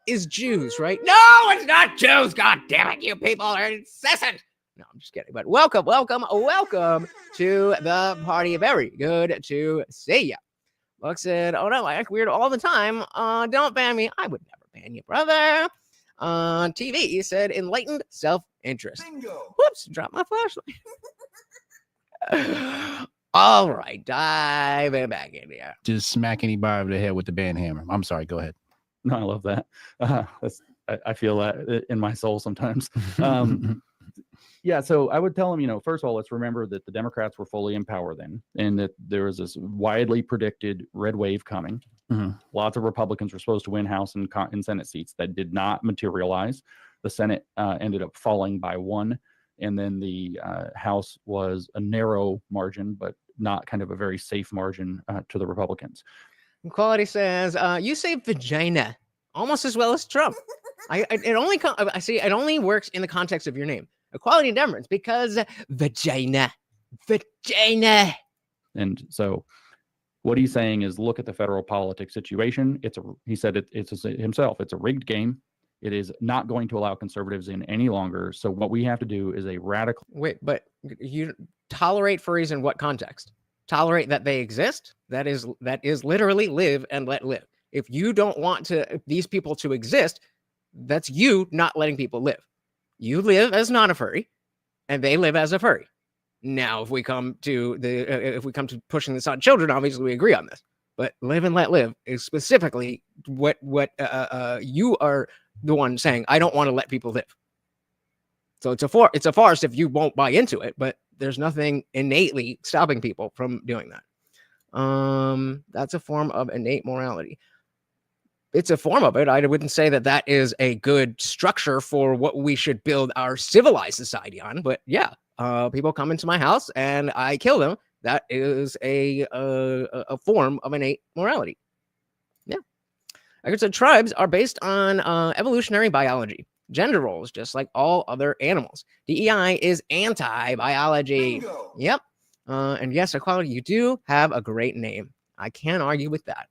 is Jews, right? No, it's not Jews. God damn it, you people are incessant. No, I'm just kidding. But welcome to the party. Very good to see you. Buck said, oh no, I act weird all the time. Don't ban me. I would never ban you, brother. TV said enlightened self-interest. Bingo. Whoops, dropped my flashlight. All right, diving back in here. Just smack anybody over the head with the band hammer. I'm sorry, go ahead. No, I love that. I feel that in my soul sometimes. Yeah, so I would tell them, first of all, let's remember that the Democrats were fully in power then, and that there was this widely predicted red wave coming. Mm-hmm. Lots of Republicans were supposed to win House and Senate seats. That did not materialize. The Senate ended up falling by 1, and then the House was a narrow margin, but not kind of a very safe margin to the Republicans. Quality says, you say vagina almost as well as Trump. It only works in the context of your name. Equality and deference because vagina. And so what he's saying is look at the federal politics situation. He said it's himself. It's a rigged game. It is not going to allow conservatives in any longer. So what we have to do is a radical. Wait, but you tolerate furries in what context? Tolerate that they exist? That is literally live and let live. If you don't want these people to exist, that's you not letting people live. You live as not a furry, and they live as a furry. Now, if we come to pushing this on children, obviously we agree on this. But live and let live is specifically what you are the one saying. I don't want to let people live. So it's a farce if you won't buy into it. But there's nothing innately stopping people from doing that. That's a form of innate morality. It's a form of it. I wouldn't say that is a good structure for what we should build our civilized society on. But yeah, people come into my house and I kill them. That is a form of innate morality. Yeah. Like I said, tribes are based on evolutionary biology, gender roles, just like all other animals. DEI is anti-biology. Bingo. Yep. And yes, equality, you do have a great name. I can't argue with that.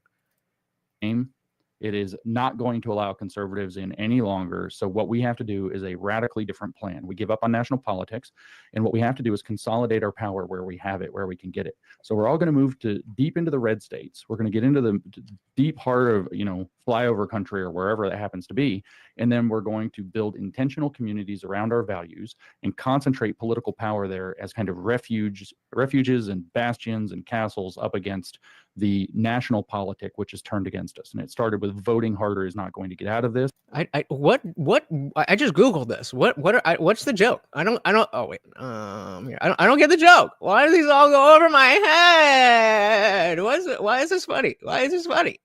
It is not going to allow conservatives in any longer. So what we have to do is a radically different plan. We give up on national politics, and what we have to do is consolidate our power where we have it, where we can get it. So we're all going to move to deep into the red states. We're going to get into the deep heart of, flyover country or wherever that happens to be. And then we're going to build intentional communities around our values and concentrate political power there as kind of refuges and bastions and castles up against the national politic, which is turned against us. And it started with voting harder is not going to get out of this. I just Googled this. What's the joke? I don't, oh wait, here. I don't get the joke. Why do these all go over my head? Why is this funny? Why is this funny?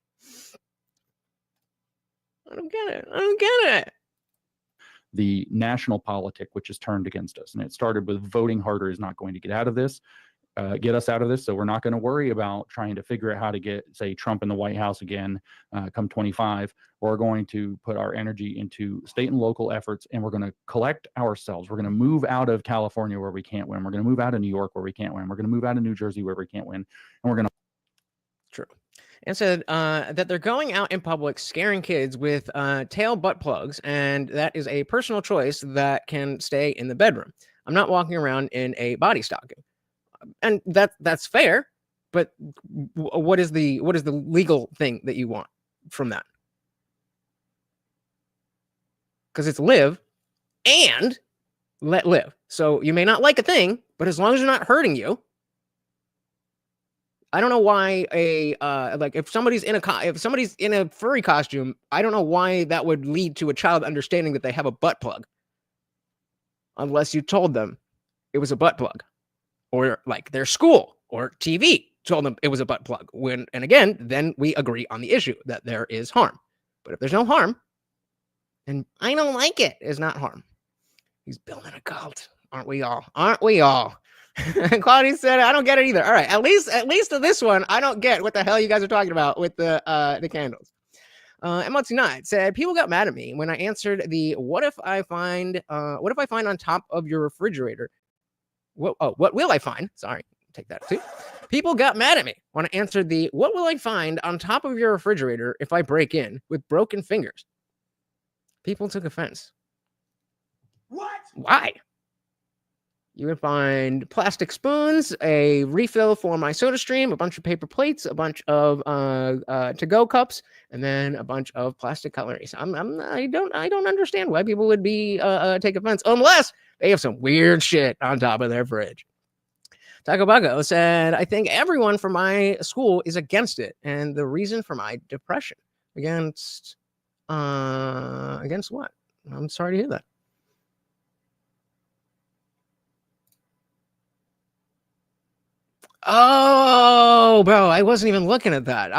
I don't get it. The national politic, which is turned against us. And it started with voting harder is not going to get out of this. Get us out of this. So we're not going to worry about trying to figure out how to get, say, Trump in the White House again come 25. We're going to put our energy into state and local efforts, and we're going to collect ourselves. We're going to move out of California where we can't win. We're going to move out of New York where we can't win. We're going to move out of New Jersey where we can't win. And we're going to. True. And said that they're going out in public scaring kids with tail butt plugs, and that is a personal choice that can stay in the bedroom. I'm not walking around in a body stocking. And that's fair, but what is the legal thing that you want from that? Because it's live and let live. So you may not like a thing, but as long as you're not hurting you, I don't know why if somebody's in a furry costume, I don't know why that would lead to a child understanding that they have a butt plug, unless you told them it was a butt plug. Or like their school or TV told them it was a butt plug. And again, then we agree on the issue that there is harm. But if there's no harm, then I don't like it is not harm. He's building a cult. Aren't we all? And Claudia said, I don't get it either. All right, at least to this one, I don't get what the hell you guys are talking about with the candles. M09 said, people got mad at me when I answered the what if I find on top of your refrigerator. What will I find? Sorry, take that too. People got mad at me when I answered the what will I find on top of your refrigerator if I break in with broken fingers. People took offense. What? Why? You would find plastic spoons, a refill for my soda stream, a bunch of paper plates, a bunch of to-go cups, and then a bunch of plastic cutlery. I don't understand why people would be take offense unless they have some weird shit on top of their fridge. Taco Bago said, I think everyone from my school is against it, and the reason for my depression. Against what? I'm sorry to hear that. Oh, bro, I wasn't even looking at that.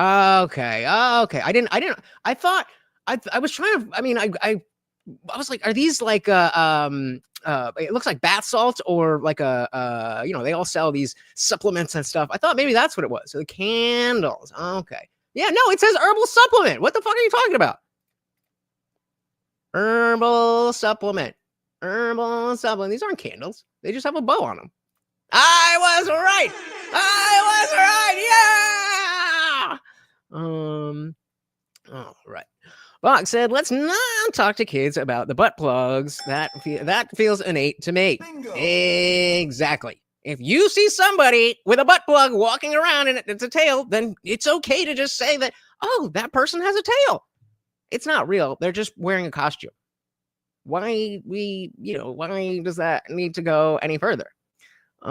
Okay. I thought I was trying to, I was like, are these like it looks like bath salts or like they all sell these supplements and stuff. I thought maybe that's what it was. So the candles. Okay. Yeah, no, it says herbal supplement. What the fuck are you talking about? Herbal supplement. These aren't candles. They just have a bow on them. I was right. Yeah. All right. Fox said, let's not talk to kids about the butt plugs. That feels innate to me. Bingo. Exactly. If you see somebody with a butt plug walking around and it's a tail, then it's okay to just say that, oh, that person has a tail. It's not real. They're just wearing a costume. Why does that need to go any further? Shout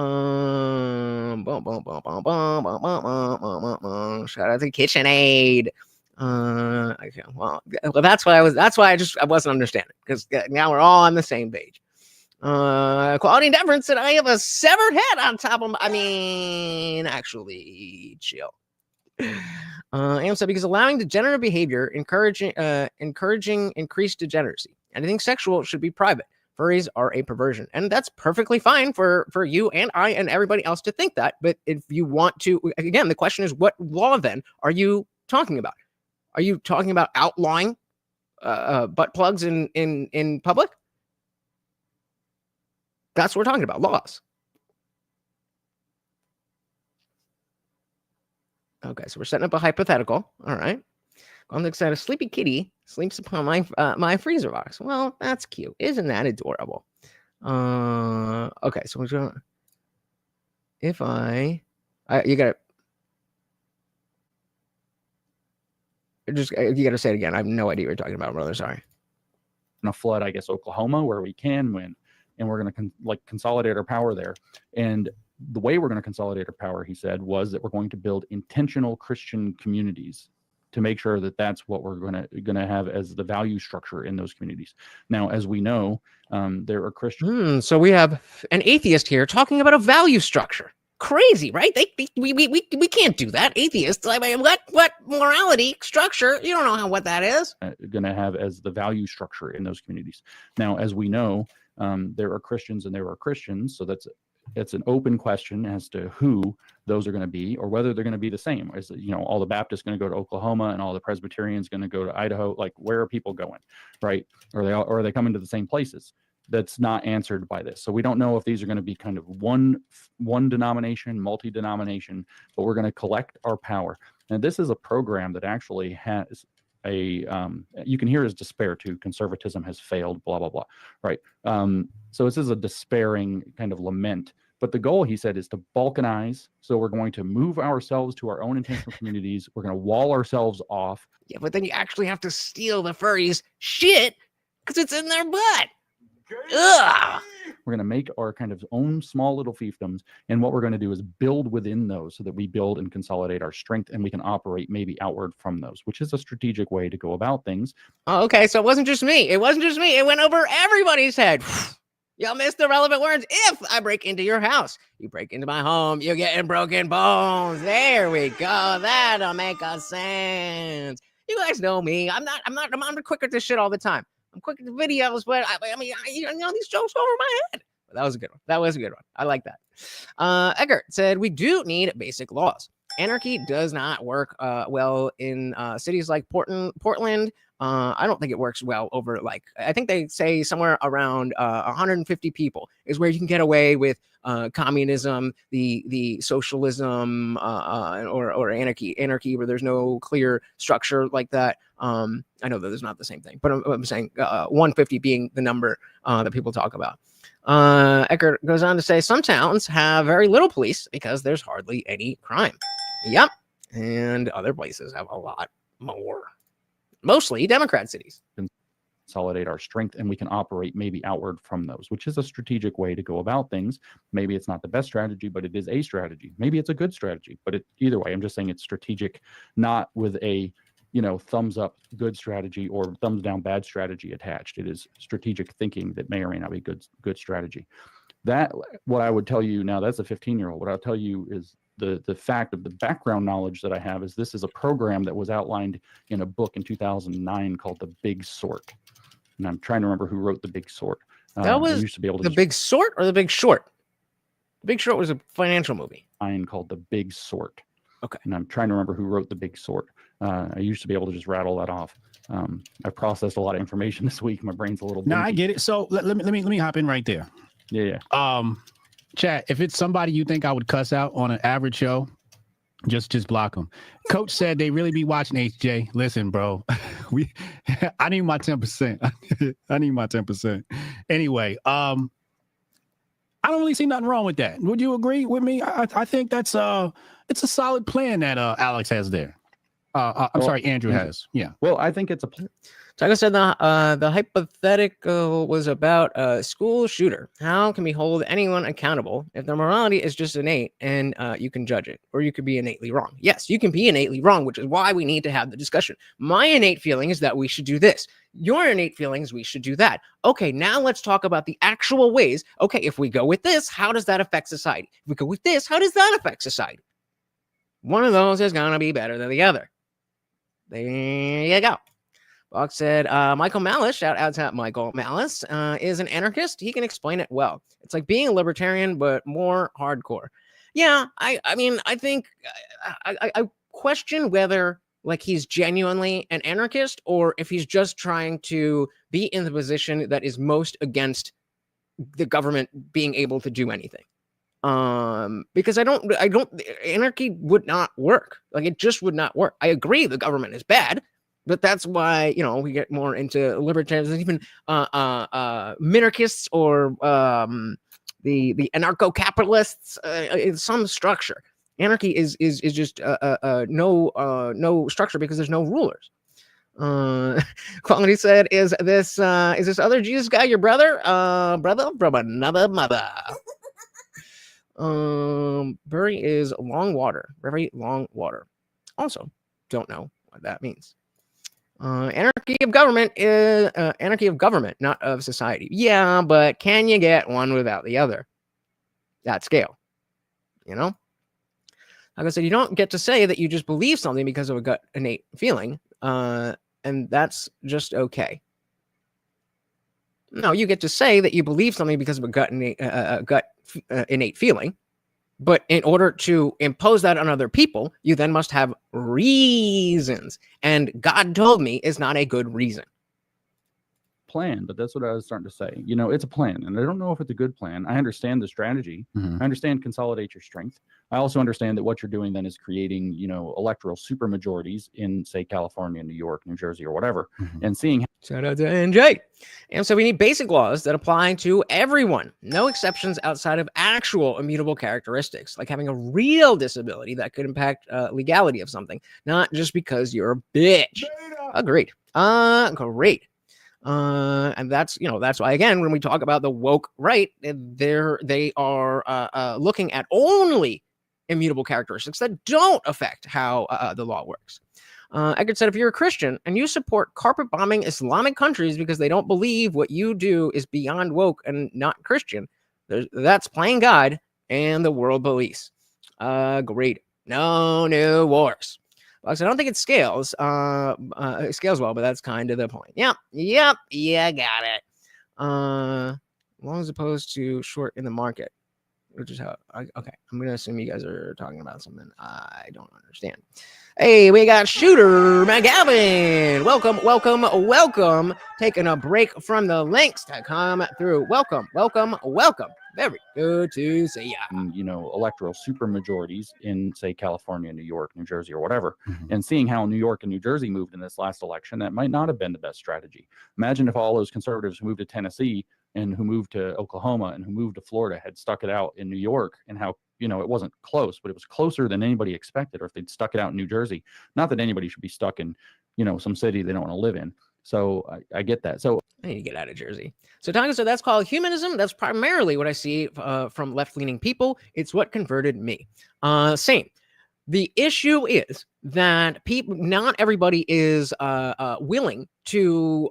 out to KitchenAid. Okay, well, that's why I wasn't understanding, because now we're all on the same page. Quality and Deference said, I have a severed head on top of actually, chill. Am said, because allowing degenerate behavior, encouraging increased degeneracy. Anything sexual should be private. Furries are a perversion, and that's perfectly fine for you and I and everybody else to think that. But if you want to, again, the question is, what law then are you talking about? Are you talking about outlawing butt plugs in public? That's what we're talking about, laws. Okay, so we're setting up a hypothetical. All right. On the side, a sleepy kitty sleeps upon my freezer box. Well, that's cute. Isn't that adorable? Okay, so we're going to, if you got you got to say it again. I have no idea what you're talking about, brother. Sorry. Going to flood, I guess, Oklahoma where we can win, and we're going to consolidate our power there. And the way we're going to consolidate our power, he said, was that we're going to build intentional Christian communities to make sure that that's what we're going to have as the value structure in those communities. Now, as we know, there are Christians. So we have an atheist here talking about a value structure. Crazy, right? We can't do that. Atheists, I mean, what morality structure? You don't know what that is. Going to have as the value structure in those communities. Now, as we know, there are Christians and there are Christians, so it's an open question as to who those are going to be, or whether they're going to be the same. Is, all the Baptists going to go to Oklahoma and all the Presbyterians going to go to Idaho? Like, where are people going, right? Or are they coming to the same places? That's not answered by this. So we don't know if these are going to be kind of one denomination, multi-denomination, but we're going to collect our power. And this is a program that actually has you can hear his despair too. Conservatism has failed, blah, blah, blah. Right. So this is a despairing kind of lament. But the goal, he said, is to balkanize. So we're going to move ourselves to our own intentional communities. We're going to wall ourselves off. Yeah, but then you actually have to steal the furries' shit because it's in their butt. Ugh. We're going to make our kind of own small little fiefdoms. And what we're going to do is build within those so that we build and consolidate our strength, and we can operate maybe outward from those, which is a strategic way to go about things. Oh, okay, so it wasn't just me. It went over everybody's head. Y'all missed the relevant words. If I break into your house, you break into my home, you're getting broken bones. There we go. That'll make a sense. You guys know me. I'm quick at this shit all the time. I'm quick at the videos, but I mean, these jokes go over my head. But that was a good one. I like that. Eggert said, we do need basic laws. Anarchy does not work well in cities like Portland. I don't think it works well over, I think they say somewhere around 150 people is where you can get away with communism, the socialism, or anarchy where there's no clear structure like that. I know that there's not the same thing, but I'm saying 150 being the number that people talk about. Eckert goes on to say some towns have very little police because there's hardly any crime. Yep. And other places have a lot more. Mostly Democrat cities. Consolidate our strength, and we can operate maybe outward from those, which is a strategic way to go about things. Maybe it's not the best strategy, but it is a strategy. Maybe it's a good strategy, but either way, I'm just saying it's strategic, not with a thumbs up good strategy or thumbs down bad strategy attached. It is strategic thinking that may or may not be good strategy. That, what I would tell you now, that's a 15-year-old. What I'll tell you is the fact of the background knowledge that I have is this is a program that was outlined in a book in 2009 called The Big Sort. And I'm trying to remember who wrote The Big Sort. That was used to be able to The Big Sort or The Big Short? The Big Short was a financial movie. Called The Big Sort. Okay. And I'm trying to remember who wrote The Big Sort. I used to be able to just rattle that off. I processed a lot of information this week. My brain's a little. No, I get it. So let me hop in right there. Yeah. Chat, if it's somebody you think I would cuss out on an average show, just block them. Coach said they really be watching HJ. Listen, bro, I need my 10%. I need my 10%. Anyway, I don't really see nothing wrong with that. Would you agree with me? I think that's it's a solid plan that Alex has there. I'm sorry, Andrew has. Yeah. Well, I think it's a So like I said, the hypothetical was about a school shooter. How can we hold anyone accountable if their morality is just innate and you can judge it, or you could be innately wrong? Yes, you can be innately wrong, which is why we need to have the discussion. My innate feeling is that we should do this. Your innate feeling is we should do that. Okay, now let's talk about the actual ways. Okay, if we go with this, how does that affect society? If we go with this, how does that affect society? One of those is going to be better than the other. There you go. Box said, Michael Malice, shout out to Michael Malice, is an anarchist. He can explain it well. It's like being a libertarian, but more hardcore. Yeah, I mean, I think I question whether like he's genuinely an anarchist or if he's just trying to be in the position that is most against the government being able to do anything. Because I don't, anarchy would not work. Like it just would not work. I agree the government is bad. But that's why, you know, we get more into libertarians and even minarchists or the anarcho-capitalists in some structure. Anarchy is just no structure because there's no rulers. Quality said, is this other Jesus guy your brother? Brother from another mother. Bury is long water, very long water. Also, don't know what that means. Anarchy of government is anarchy of government, not of society. Yeah, but can you get one without the other? That scale, you know? Like I said, you don't get to say that you just believe something because of a gut innate feeling, and that's just okay. No, you get to say that you believe something because of a gut innate feeling. But in order to impose that on other people, you then must have reasons. And God told me is not a good reason. Plan, but that's what I was starting to say. You know, it's a plan, and I don't know if it's a good plan. I understand the strategy. I understand consolidate your strength. I also understand that what you're doing then is creating, you know, electoral supermajorities in, say, California, New York, New Jersey, or whatever, and seeing. Shout out to NJ. And so we need basic laws that apply to everyone, no exceptions outside of actual immutable characteristics, like having a real disability that could impact legality of something, not just because you're a bitch. Agreed. Great. And that's, you know, that's why, again, when we talk about the woke right, they are looking at only immutable characteristics that don't affect how the law works. Eckert said, if you're a Christian and you support carpet bombing Islamic countries because they don't believe what you do is beyond woke and not Christian, that's playing God and the world police. Great. No new wars. Well, I don't think it scales. It scales well, but that's kind of the point. Yep, you got it. Long as opposed to short in the market, which is how. Okay, I'm gonna assume you guys are talking about something I don't understand. Hey, we got Shooter McGavin. Welcome. Taking a break from the links to come through. Welcome. Very good to see ya. You know, electoral supermajorities in, say, California, New York, New Jersey, or whatever, and seeing how New York and New Jersey moved in this last election, that might not have been the best strategy. Imagine if all those conservatives who moved to Tennessee and who moved to Oklahoma and who moved to Florida had stuck it out in New York, and how, you know, it wasn't close, but it was closer than anybody expected, or if they'd stuck it out in New Jersey. Not that anybody should be stuck in, you know, some city they don't want to live in. So I get that. So I need to get out of Jersey. So Tonga said that's called humanism. That's primarily what I see from left-leaning people. It's what converted me. Same. The issue is that not everybody is willing to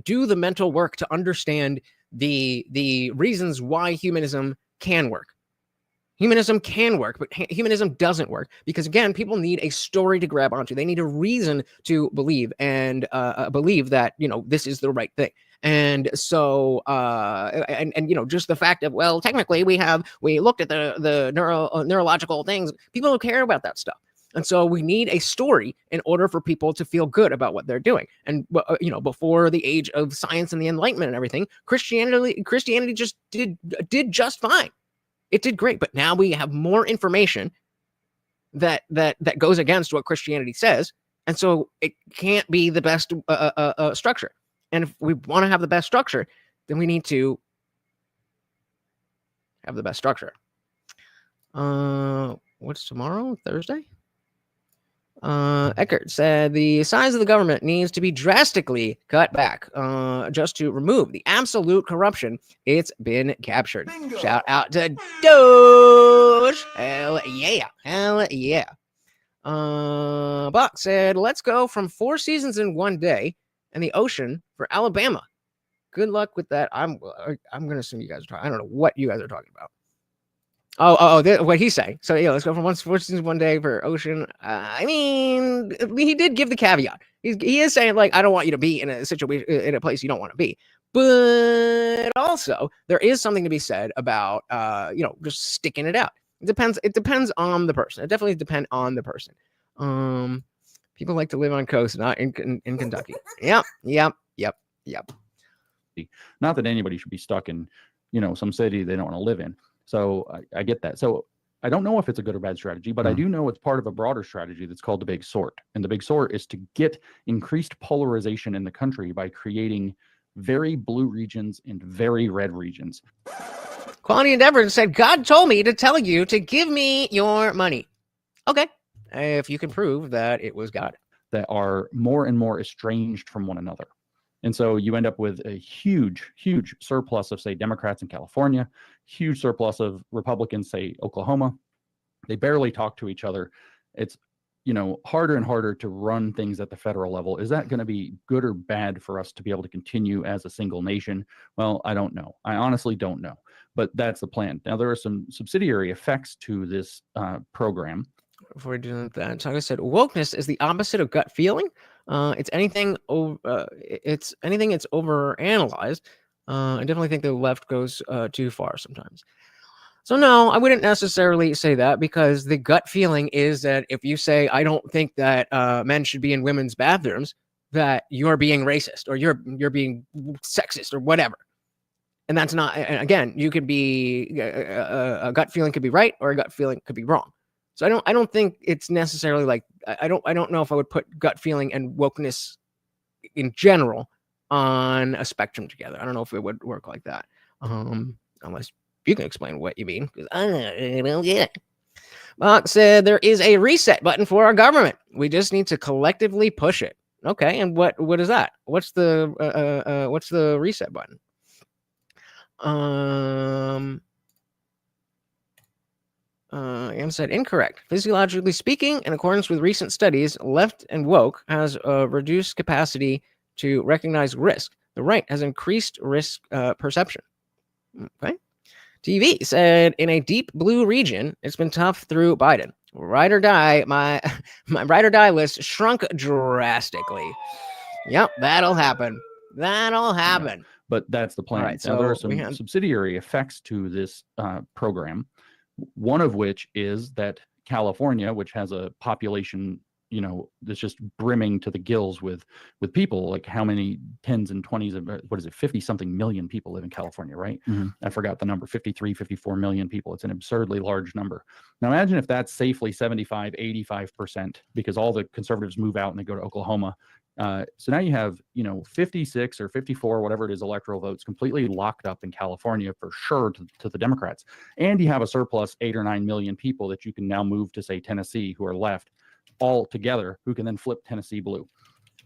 do the mental work to understand the reasons why humanism can work. Humanism can work, but humanism doesn't work because, again, people need a story to grab onto. They need a reason to believe and believe that, you know, this is the right thing. And so, you know, just the fact of, well, technically we looked at the neurological things. People don't care about that stuff. And so we need a story in order for people to feel good about what they're doing. And, you know, before the age of science and the Enlightenment and everything, Christianity just did just fine. It did great, but now we have more information that goes against what Christianity says, and so it can't be the best structure. And if we want to have the best structure, then we need to have the best structure. What's tomorrow? Thursday? Eckert said the size of the government needs to be drastically cut back just to remove the absolute corruption. It's been captured. Bingo. Shout out to Doge. Hell yeah. Hell yeah. Buck said, let's go from 4 seasons in one day and the ocean for Alabama. Good luck with that. I'm going to assume you guys are talking. I don't know what you guys are talking about. What he's saying. So yeah, let's go from 4 seasons one day for ocean. I mean, he did give the caveat. He is saying like, I don't want you to be in a situation in a place you don't want to be. But also, there is something to be said about just sticking it out. It depends on the person. It definitely depends on the person. People like to live on coast, not in Kentucky. Yep. Not that anybody should be stuck in, some city they don't want to live in. So I get that. So I don't know if it's a good or bad strategy, but I do know it's part of a broader strategy that's called the big sort. And the big sort is to get increased polarization in the country by creating very blue regions and very red regions. Quality Endeavor said, God told me to tell you to give me your money. Okay. If you can prove that it was God. That are more and more estranged from one another. And so you end up with a huge, huge surplus of, say, Democrats in California, huge surplus of Republicans, say, Oklahoma. They barely talk to each other. It's, harder and harder to run things at the federal level. Is that going to be good or bad for us to be able to continue as a single nation? Well, I don't know. I honestly don't know. But that's the plan. Now, there are some subsidiary effects to this program. Before we do that, so I said wokeness is the opposite of gut feeling. It's anything it's overanalyzed. I definitely think the left goes too far sometimes. So no, I wouldn't necessarily say that, because the gut feeling is that if you say I don't think that men should be in women's bathrooms, that you're being racist or you're being sexist or whatever. And that's not. And again, you could be a gut feeling could be right or a gut feeling could be wrong. So I don't think it's necessarily like I don't know if I would put gut feeling and wokeness in general on a spectrum together. I don't know if it would work like that. Unless you can explain what you mean, because I don't get it. Mark said there is a reset button for our government. We just need to collectively push it. Okay, and what is that? What's the reset button? Ian said incorrect. Physiologically speaking, in accordance with recent studies, left and woke has a reduced capacity to recognize risk. The right has increased risk perception. Okay. TV said in a deep blue region, it's been tough through Biden. Ride or die, my ride or die list shrunk drastically. Yep, that'll happen. That'll happen. Yeah, but that's the plan. All right, now, so there are some subsidiary effects to this program. One of which is that California, which has a population, that's just brimming to the gills with people, like how many tens and 20s of 50 something million people live in California, right? Mm-hmm. I forgot the number, 53, 54 million people. It's an absurdly large number. Now imagine if that's safely 75, 85%, because all the conservatives move out and they go to Oklahoma. So now you have, 56 or 54, whatever it is, electoral votes completely locked up in California for sure to the Democrats. And you have a surplus 8 or 9 million people that you can now move to, say, Tennessee, who are left all together, who can then flip Tennessee blue.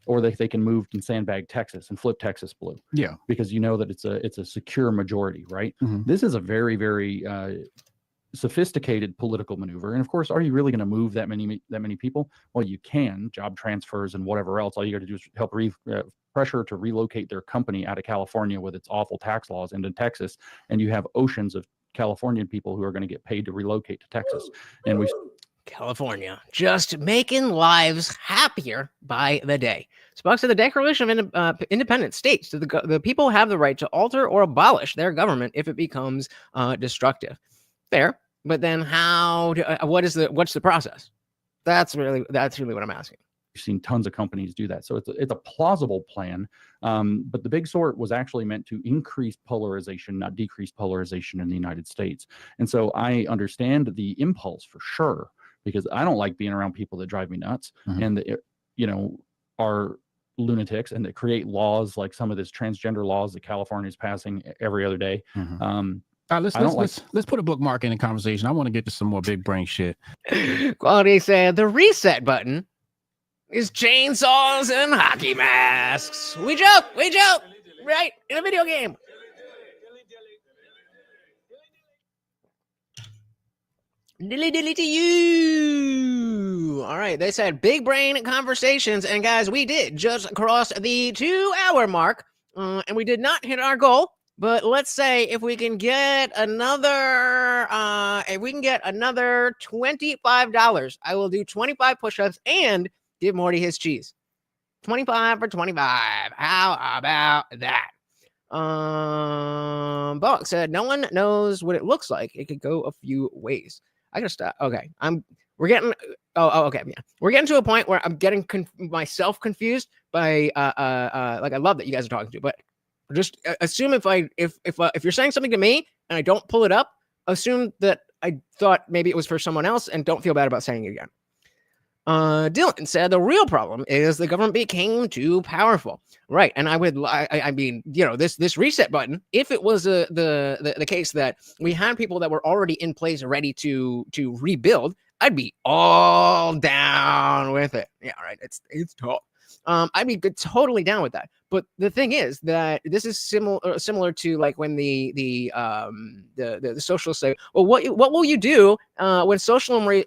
Or they can move and sandbag Texas and flip Texas blue. Yeah. Because that it's a secure majority, right? Mm-hmm. This is a very, very sophisticated political maneuver. And of course, are you really going to move that many people? Well, you can, job transfers and whatever else. All you got to do is help pressure to relocate their company out of California with its awful tax laws into Texas. And you have oceans of Californian people who are going to get paid to relocate to Texas. And California just making lives happier by the day. Spock said the Declaration of Independence states that the people have the right to alter or abolish their government if it becomes destructive. Fair. But then what's the process? That's really what I'm asking. We've seen tons of companies do that. So it's a plausible plan. But the big sort was actually meant to increase polarization, not decrease polarization in the United States. And so I understand the impulse for sure, because I don't like being around people that drive me nuts and that, are lunatics and that create laws like some of this transgender laws that California is passing every other day. Let's put a bookmark in the conversation. I want to get to some more big brain shit. Quality said the reset button These chainsaws and hockey masks. We joke, right? In a video game. Dilly dilly to you. All right, they said big brain conversations. And guys, we did just cross the 2-hour mark. And we did not hit our goal. But let's say if we can get another $25, I will do 25 push-ups and give Morty his cheese. 25 for 25. How about that? Bullock said no one knows what it looks like. It could go a few ways. I gotta stop. Okay, we're getting. Okay, yeah. We're getting to a point where I'm getting myself confused by like I love that you guys are talking to, but just assume if you're saying something to me and I don't pull it up, assume that I thought maybe it was for someone else and don't feel bad about saying it again. Dylan said the real problem is the government became too powerful. Right. And I mean, this reset button, if it was the case that we had people that were already in place ready to rebuild, I'd be all down with it. Yeah, right. It's tough. I'd be totally down with that. But the thing is that this is similar to like when the socialists say, well, what will you do when socialism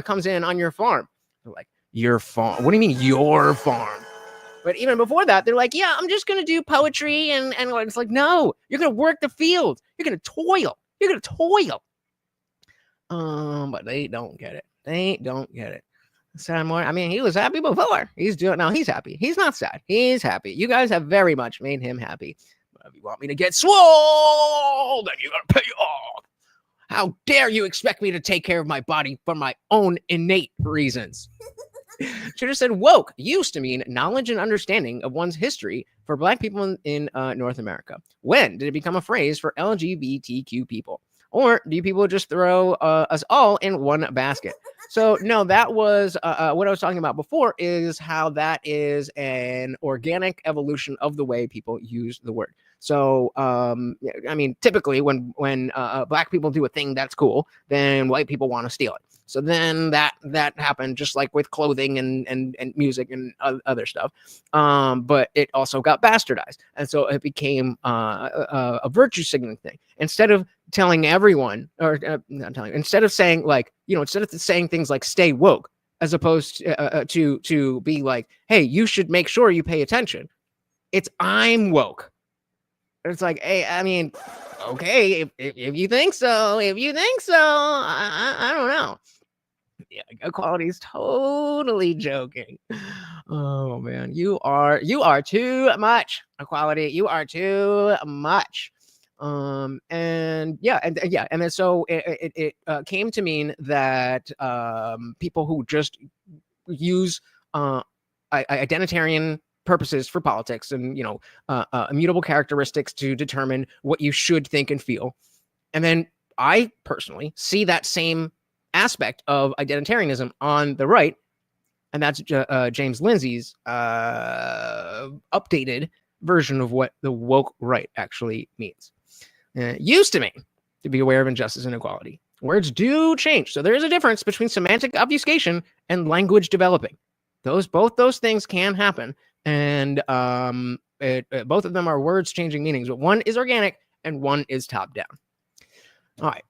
comes in on your farm? They're like, your farm? What do you mean your farm? But even before that, they're like, yeah, I'm just going to do poetry. And it's like, no, you're going to work the field. You're going to toil. But they don't get it. Sad more. I mean, he was happy before. He's happy. He's not sad. He's happy. You guys have very much made him happy. But if you want me to get swole, then you got to pay off. How dare you expect me to take care of my body for my own innate reasons? Should have said woke used to mean knowledge and understanding of one's history for Black people in North America. When did it become a phrase for LGBTQ people? Or do people just throw us all in one basket? So no, that was what I was talking about before, is how that is an organic evolution of the way people use the word. So, I mean, typically when Black people do a thing that's cool, then white people want to steal it. So then that happened, just like with clothing and music and other stuff. But it also got bastardized. And so it became a virtue signaling thing. Instead of telling everyone, or instead of saying like, instead of saying things like stay woke, as opposed to be like, hey, you should make sure you pay attention. It's I'm woke. It's like, hey, I mean, okay, if you think so, I don't know. Yeah, Equality is totally joking. Oh man, you are too much, Equality. You are too much. And then so it came to mean that people who just use identitarian purposes for politics and immutable characteristics to determine what you should think and feel. And then I personally see that same aspect of identitarianism on the right, and that's James Lindsay's updated version of what the woke right actually means. It used to mean to be aware of injustice and inequality. Words do change, so there is a difference between semantic obfuscation and language developing. Both those things can happen. And both of them are words changing meanings, but one is organic and one is top down. All right.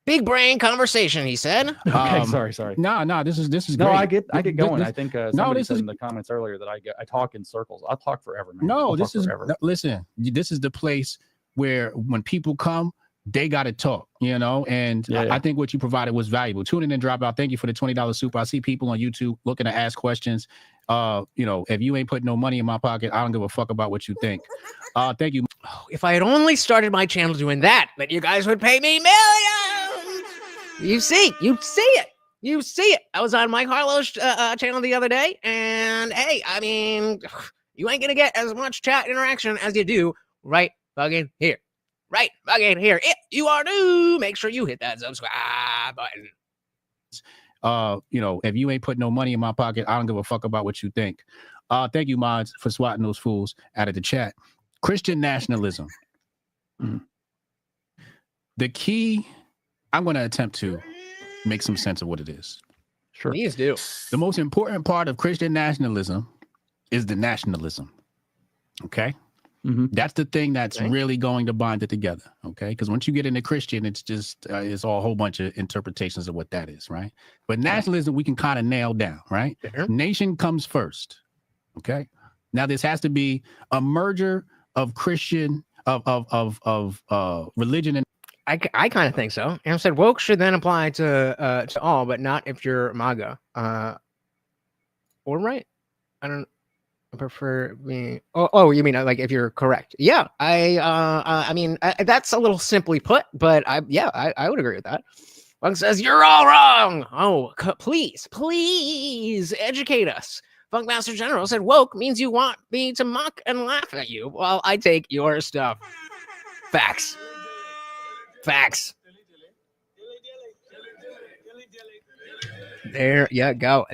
Big brain conversation, he said. Okay, sorry. No, this is no, great. I get going. I think somebody said in the comments earlier that I talk in circles. I'll talk forever, man. Listen, this is the place where when people come, they got to talk, and I think what you provided was valuable. Tune in and drop out. Thank you for the $20 super. I see people on YouTube looking to ask questions. If you ain't putting no money in my pocket, I don't give a fuck about what you think. Thank you. If I had only started my channel doing that, then you guys would pay me millions. You see it. I was on Mike Harlow's channel the other day, and hey, I mean, you ain't gonna get as much chat interaction as you do right fucking here. If you are new, make sure you hit that subscribe button. If you ain't putting no money in my pocket, I don't give a fuck about what you think. Thank you, mods, for swatting those fools out of the chat. Christian nationalism. The key, I'm going to attempt to make some sense of what it is. Sure. Please do. The most important part of Christian nationalism is the nationalism. Okay. Mm-hmm. That's the thing that's Okay. really going to bind it together. Okay. Because once you get into Christian, it's just, it's all a whole bunch of interpretations of what that is. Right. But nationalism, we can kind of nail down. Right. Sure. Nation comes first. Okay. Now, this has to be a merger of Christian, of religion and I kind of think so. And said woke should then apply to all, but not if you're MAGA. Or right? I don't. I prefer being. Oh, you mean like if you're correct? Yeah, I mean that's a little simply put, but I would agree with that. Funk says you're all wrong. Oh, please educate us. Funkmaster General said woke means you want me to mock and laugh at you while I take your stuff. Facts. There you go.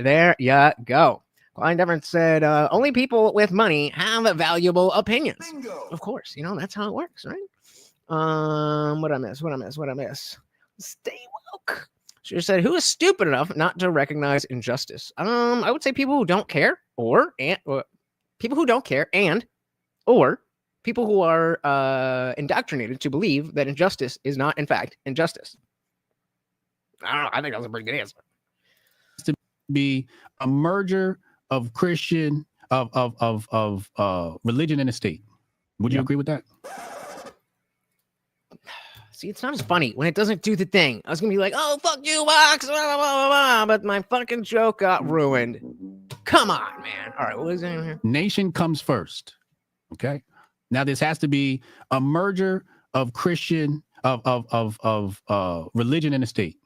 Klein Devon said, only people with money have valuable opinions. Bingo. Of course, that's how it works, right? What I miss? Stay woke. She said, who is stupid enough not to recognize injustice? I would say people who don't care, or people who don't care, or people who are indoctrinated to believe that injustice is not, in fact, injustice. I don't know. I think that's a pretty good answer. To be a merger of Christian, of religion and the state. Would you agree with that? See, it's not as funny when it doesn't do the thing. I was gonna be like, "Oh, fuck you, Box," blah, blah, blah, blah, but my fucking joke got ruined. Come on, man. All right, what was in here? Nation comes first. Okay. Now this has to be a merger of Christian, of religion and the state.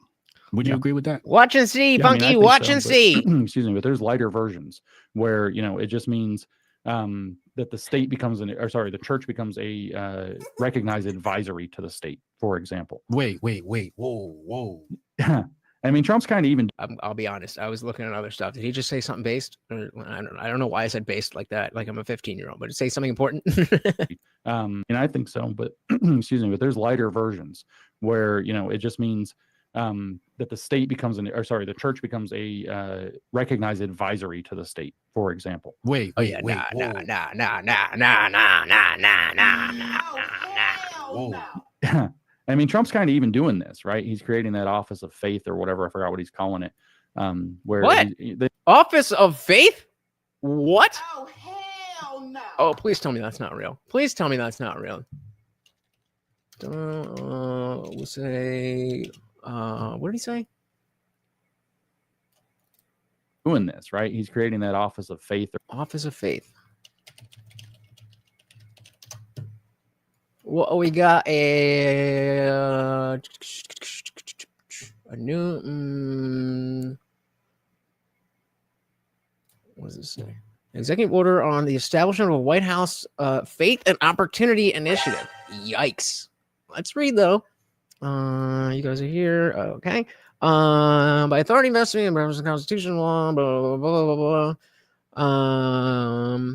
Would you agree with that? Watch and see, Yeah, Funky. Watch and see. Excuse me, but there's lighter versions where it just means that the state becomes the church becomes a recognized advisory to the state, for example. Wait. Whoa. I mean, Trump's kind of even. I'll be honest. I was looking at other stuff. Did he just say something based? I don't know why I said based like that. Like I'm a 15-year-old, but did he say something important? And I think so, but excuse me, but there's lighter versions where it just means that the state becomes the church becomes a recognized advisory to the state, for example. Wait. Nah. Whoa. I mean, Trump's kind of even doing this, right? He's creating that office of faith or whatever. I forgot what he's calling it. Where what? Office of faith? What? Oh, hell no. Oh, please tell me that's not real. Please tell me that's not real. We'll say, what did he say? Doing this, right? He's creating that office of faith. Office of faith. Well, we got a new. What does this say? Executive order on the establishment of a White House Faith and Opportunity Initiative. Yikes! Let's read though. You guys are here, okay? By authority vested in the Constitution law, blah blah blah blah.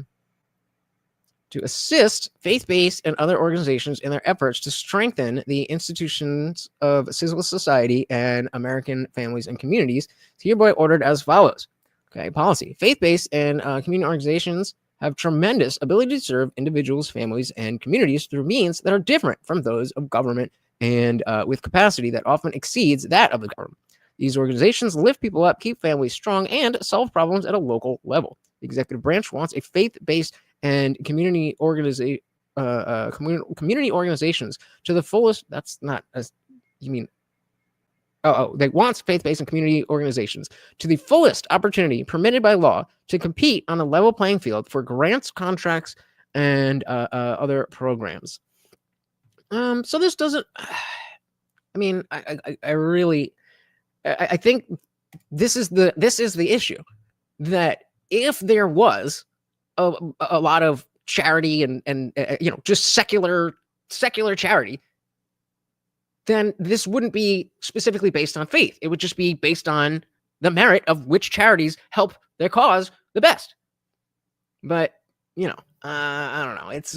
To assist faith-based and other organizations in their efforts to strengthen the institutions of civil society and American families and communities, it's hereby ordered as follows. Okay, policy. Faith-based and community organizations have tremendous ability to serve individuals, families, and communities through means that are different from those of government and with capacity that often exceeds that of the government. These organizations lift people up, keep families strong, and solve problems at a local level. The executive branch wants a faith-based and community organizations to the fullest. That's not as you mean. They want faith-based and community organizations to the fullest opportunity permitted by law to compete on a level playing field for grants, contracts, and other programs. So this doesn't. I mean, I think this is the issue, that if there was a lot of charity and just secular charity, then this wouldn't be specifically based on faith. It would just be based on the merit of which charities help their cause the best. But I don't know. It's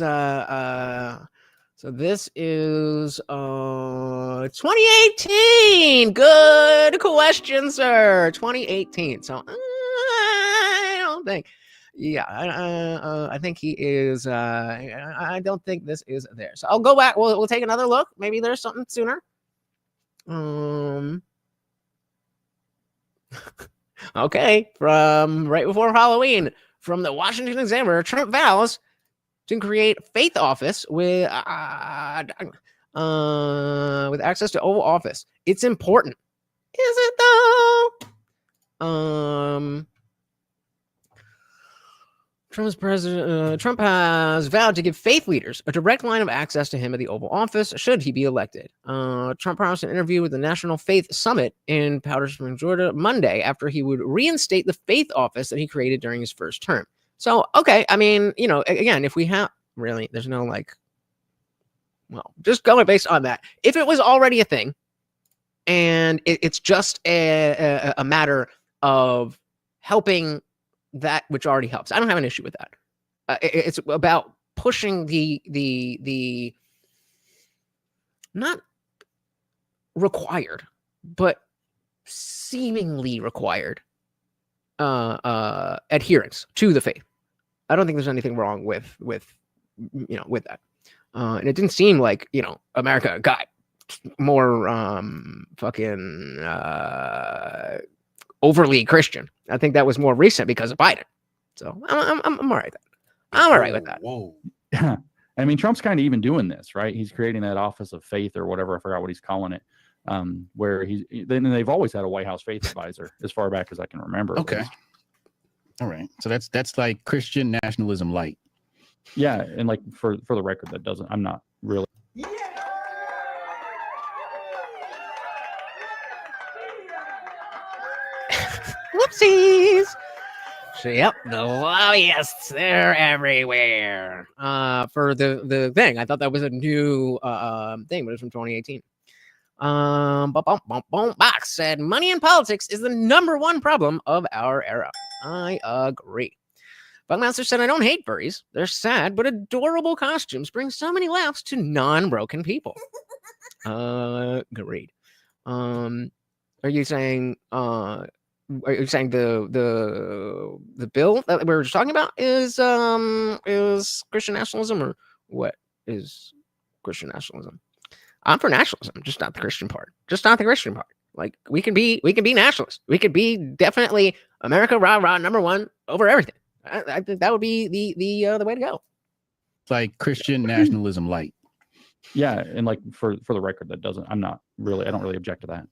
So this is 2018. Good question, sir. 2018. So I don't think. Yeah, I think he is. I don't think this is there. So I'll go back. We'll take another look. Maybe there's something sooner. Okay, from right before Halloween, from the Washington Examiner, Trump vows to create faith office with access to Oval Office. It's important. Is it though? Trump has vowed to give faith leaders a direct line of access to him at the Oval Office should he be elected. Trump promised an interview with the National Faith Summit in Powder Springs, Georgia, Monday after he would reinstate the faith office that he created during his first term. So, okay, I mean, you know, again, if we have really, there's no like, well, just going based on that. If it was already a thing and it's just a matter of helping that which already helps, I don't have an issue with that. It's about pushing the not required, but seemingly required adherence to the faith. I don't think there's anything wrong with that. And it didn't seem like, you know, America got more fucking overly Christian. I think that was more recent because of Biden. So I'm all right with that. I'm all right with that. Whoa. Yeah. I mean, Trump's kind of even doing this, right? He's creating that office of faith or whatever. I forgot what he's calling it. Where they've always had a White House faith advisor as far back as I can remember. Okay. All right. So that's like Christian nationalism light. Yeah. And like for the record, I'm not really. Whoopsies. So, yep, the lobbyists, they're everywhere. For the thing, I thought that was a new thing, but it's from 2018. Box said, money in politics is the #1 problem of our era. I agree. Buckmaster said, I don't hate furries. They're sad, but adorable costumes bring so many laughs to non-broken people. Agreed. Are you saying the bill that we were just talking about is Christian nationalism, or what is Christian nationalism? I'm for nationalism, just not the Christian part. Just not the Christian part. Like we can be nationalists. We could be definitely America rah rah #1 over everything. I think that would be the way to go. It's like Christian nationalism light. Yeah, and like for the record, I don't really object to that.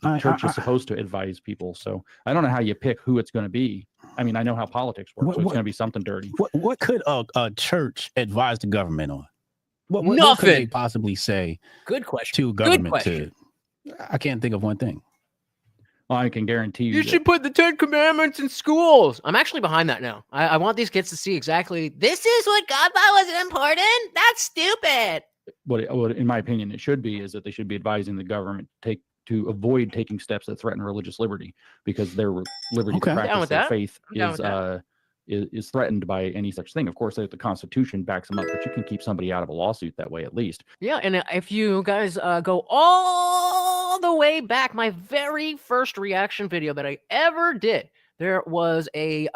The church is supposed to advise people, so I don't know how you pick who it's going to be. I mean, I know how politics works, so it's going to be something dirty. What could a church advise the government on? What Nothing. could they possibly say? Good question. To government. I can't think of one thing. Well, I can guarantee you. You should put the 10 Commandments in schools. I'm actually behind that now. I want these kids to see exactly, this is what God thought was important? That's stupid. What, in my opinion, it should be is that they should be advising the government to avoid taking steps that threaten religious liberty, because their liberty to practice their faith is threatened by any such thing. Of course, the Constitution backs them up, but you can keep somebody out of a lawsuit that way, at least. Yeah, and if you guys go all the way back, my very first reaction video that I ever did, there was a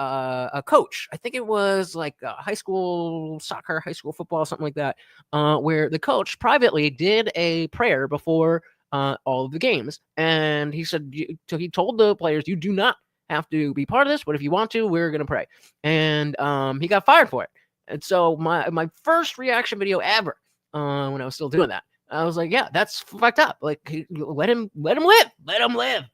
coach. I think it was like high school soccer, high school football, something like that, where the coach privately did a prayer before all of the games. And he said, so he told the players, you do not have to be part of this, but if you want to, we're going to pray. And he got fired for it. And so my first reaction video ever, when I was still doing that, I was like, yeah, that's fucked up. Like, let him live.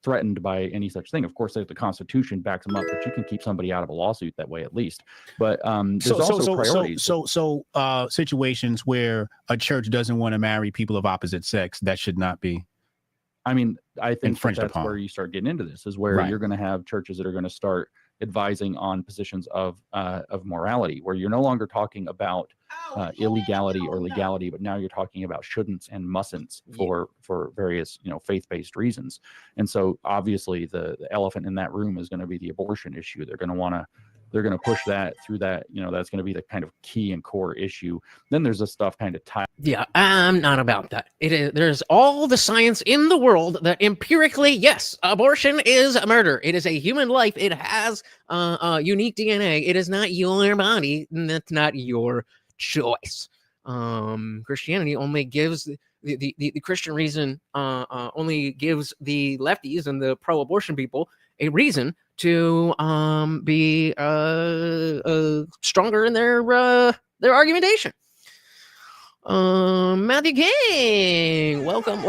Threatened by any such thing. Of course, the Constitution backs them up, but you can keep somebody out of a lawsuit that way, at least. But there's also priorities. So situations where a church doesn't want to marry people of opposite sex, that should not be. I mean, I think that's upon. where you start getting into this, is where you're going to have churches that are going to start advising on positions of morality, where you're no longer talking about illegality or legality, but now you're talking about shouldn'ts and mustn'ts for various faith-based reasons. And so obviously the elephant in that room is going to be the abortion issue. They're going to want to they're going to push that through that. That's going to be the kind of key and core issue. Then there's the stuff kind of tied. Yeah, I'm not about that. There's all the science in the world that empirically, yes, abortion is a murder. It is a human life. It has unique DNA. It is not your body. And that's not your choice. Christianity only gives the Christian reason only gives the lefties and the pro-abortion people a reason to be stronger in their argumentation. Matthew King, welcome.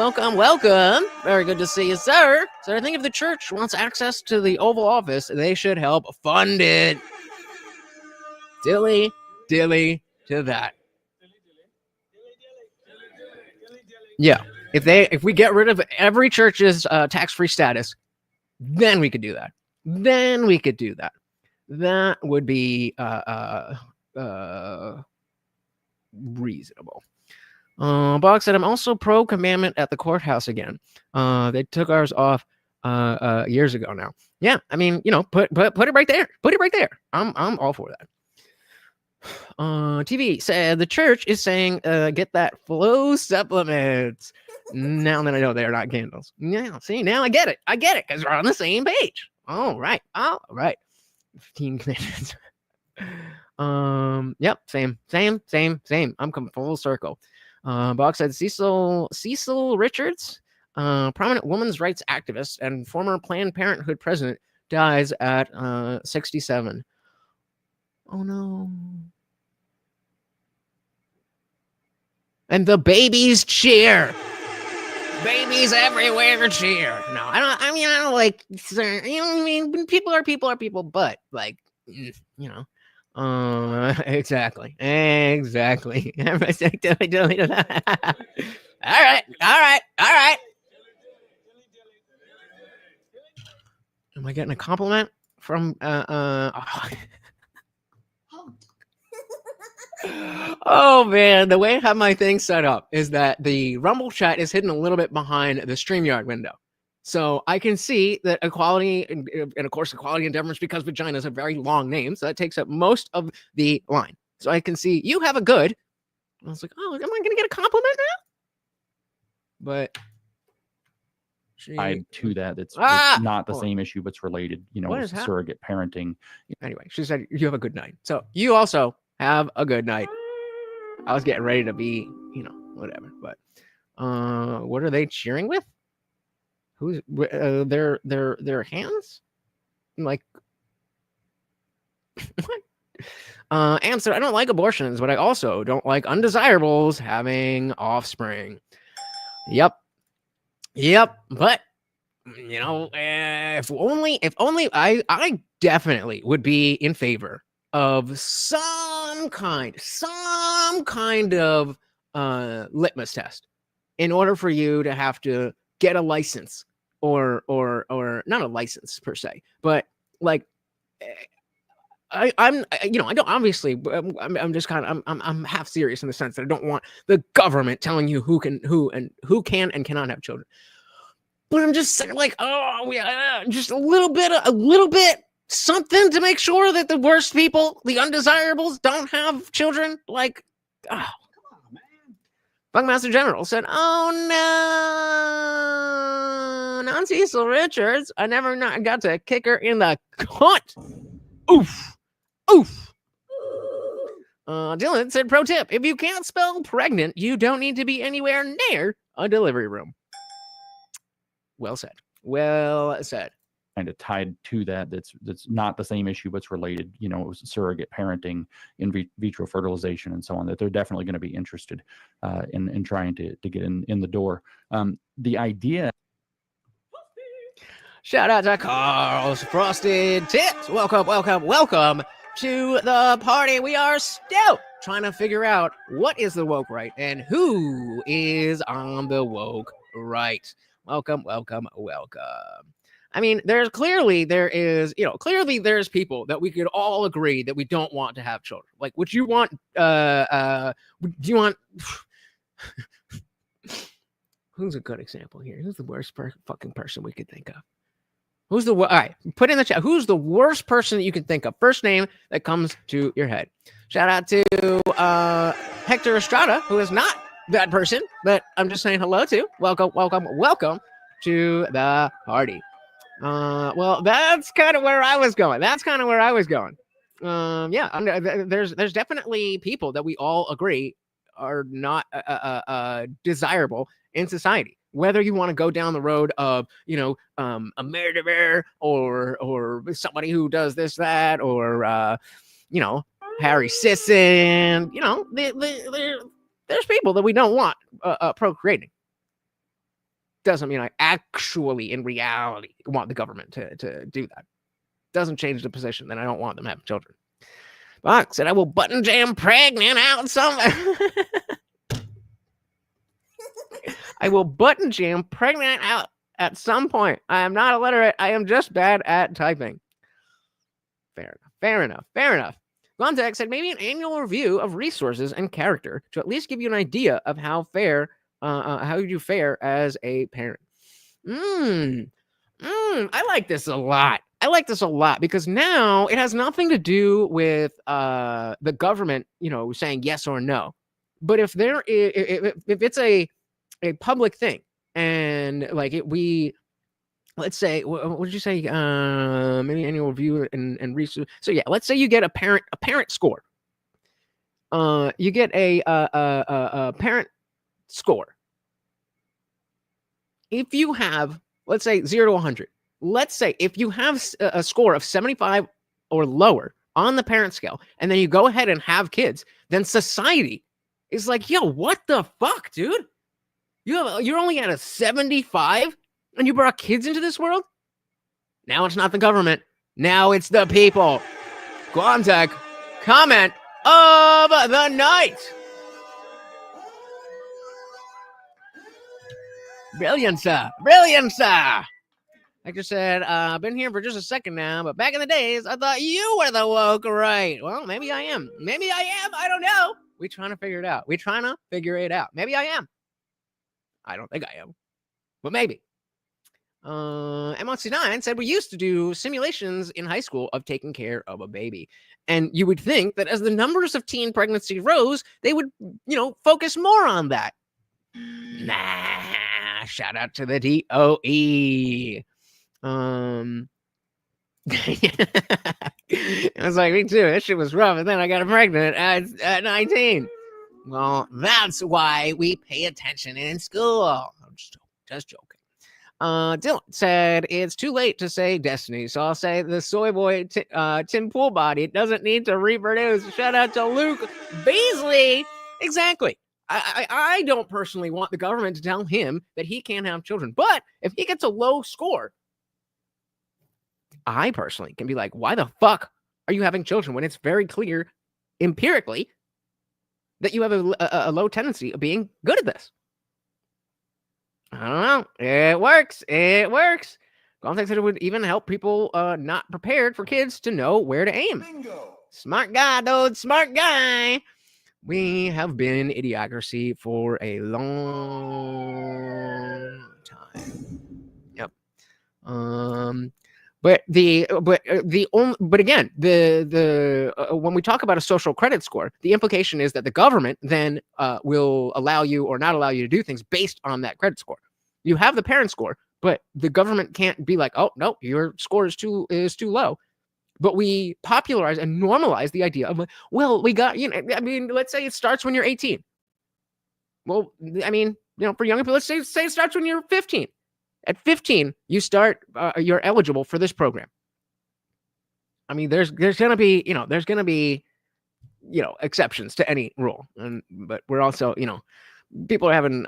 Very good to see you, sir. So I think if the church wants access to the Oval Office, they should help fund it. Dilly to that. Yeah, if we get rid of every church's tax-free status, then we could do that. That would be reasonable. Box said, I'm also pro commandment at the courthouse again. They took ours off years ago now. Yeah, I mean, put it right there. I'm all for that. TV said the church is saying get that flow supplements. Now that I know they're not candles. Yeah, see, now I get it because we're on the same page. All right. 15 minutes. Yep, same. I'm coming full circle. Box said Cecil Richards, prominent women's rights activist and former Planned Parenthood president, dies at 67. Oh no. And the babies cheer. Babies everywhere cheer. No, I don't like, people are people, but like, exactly. All right. Am I getting a compliment from Oh man, the way I have my thing set up is that the Rumble chat is hidden a little bit behind the StreamYard window. So I can see that equality, and of course equality and difference, because vagina is a very long name, so that takes up most of the line. So I can see you have a good. I was like, oh, am I going to get a compliment now? But tied to that, that's not the same issue, but it's related. Surrogate parenting. Anyway, she said you have a good night. So you also have a good night. I was getting ready to be, whatever. But what are they cheering with? Who's their hands? Like what? Answer, I don't like abortions, but I also don't like undesirables having offspring. Yep. But if only I definitely would be in favor of some kind of litmus test in order for you to have to get a license or not a license per se, but like I'm half serious in the sense that I don't want the government telling you who can and cannot have children. But I'm just saying, like, just a little bit something to make sure that the worst people, the undesirables, don't have children. Like, come on, man. Buckmaster General said, "Oh no, not Cecil Richards. I never got to kick her in the cunt." Oof. Dylan said, pro tip, if you can't spell pregnant, you don't need to be anywhere near a delivery room. Well said. Kind of tied to that, that's not the same issue, but it's related. Surrogate parenting, in vitro fertilization, and so on. That they're definitely going to be interested in trying to get in the door. The idea. Shout out to Carl's Frosted Tips. Welcome to the party. We are still trying to figure out what is the woke right and who is on the woke right. Welcome. I mean, there's people that we could all agree that we don't want to have children. Like, would you want, do you want, who's a good example here? Who's the worst fucking person we could think of? All right, put in the chat. Who's the worst person that you can think of? First name that comes to your head. Shout out to Hector Estrada, who is not that person, but I'm just saying hello to. Welcome to the party. Well, that's kind of where I was going. There's definitely people that we all agree are not desirable in society. Whether you want to go down the road of, a murderer or somebody who does this, that, or, Harry Sisson, there's people that we don't want procreating. Doesn't mean I actually, in reality, want the government to do that. Doesn't change the position that I don't want them having children. Buck said I will button jam pregnant out some. I will button jam pregnant out at some point. I am not illiterate. I am just bad at typing. Fair enough. Gontek said maybe an annual review of resources and character to at least give you an idea of how you fare as a parent. I like this a lot. Because now it has nothing to do with the government, saying yes or no. But if it's a public thing, and let's say, what did you say? Maybe annual review and research. So yeah, let's say you get a parent score. You get a parent score. If you have, let's say 0 to 100. Let's say if you have a score of 75 or lower on the parent scale, and then you go ahead and have kids, then society is like, yo, what the fuck, dude? You're only at a 75 and you brought kids into this world? Now it's not the government. Now it's the people. Guamtech, comment of the night. Brilliant, sir. Like I said, I've been here for just a second now, but back in the days, I thought you were the woke right. Well, maybe I am. I don't know. We're trying to figure it out. Maybe I am. I don't think I am, but maybe. M69 said we used to do simulations in high school of taking care of a baby. And you would think that as the numbers of teen pregnancy rose, they would, focus more on that. Nah, shout out to the DOE. I was like, me too. That shit was rough. And then I got pregnant at 19. Well, that's why we pay attention in school. I'm just joking. Dylan said it's too late to say destiny, so I'll say the soy boy tin pool body doesn't need to reproduce. Shout out to Luke Beasley. Exactly. I don't personally want the government to tell him that he can't have children, but if he gets a low score, I personally can be like, why the fuck are you having children when it's very clear empirically that you have a low tendency of being good at this? I don't know. It works. Context said it would even help people not prepared for kids to know where to aim. Bingo. Smart guy, dude. Smart guy. We have been idiocracy for a long time. Yep. But again, when we talk about a social credit score, the implication is that the government then will allow you or not allow you to do things based on that credit score. You have the parent score, but the government can't be like, oh no, your score is too low. But we popularize and normalize the idea of, well, we got, let's say it starts when you're 18. Well, for young people, let's say it starts when you're 15. At 15, you start, you're eligible for this program. There's going to be, exceptions to any rule. But we're also, people are having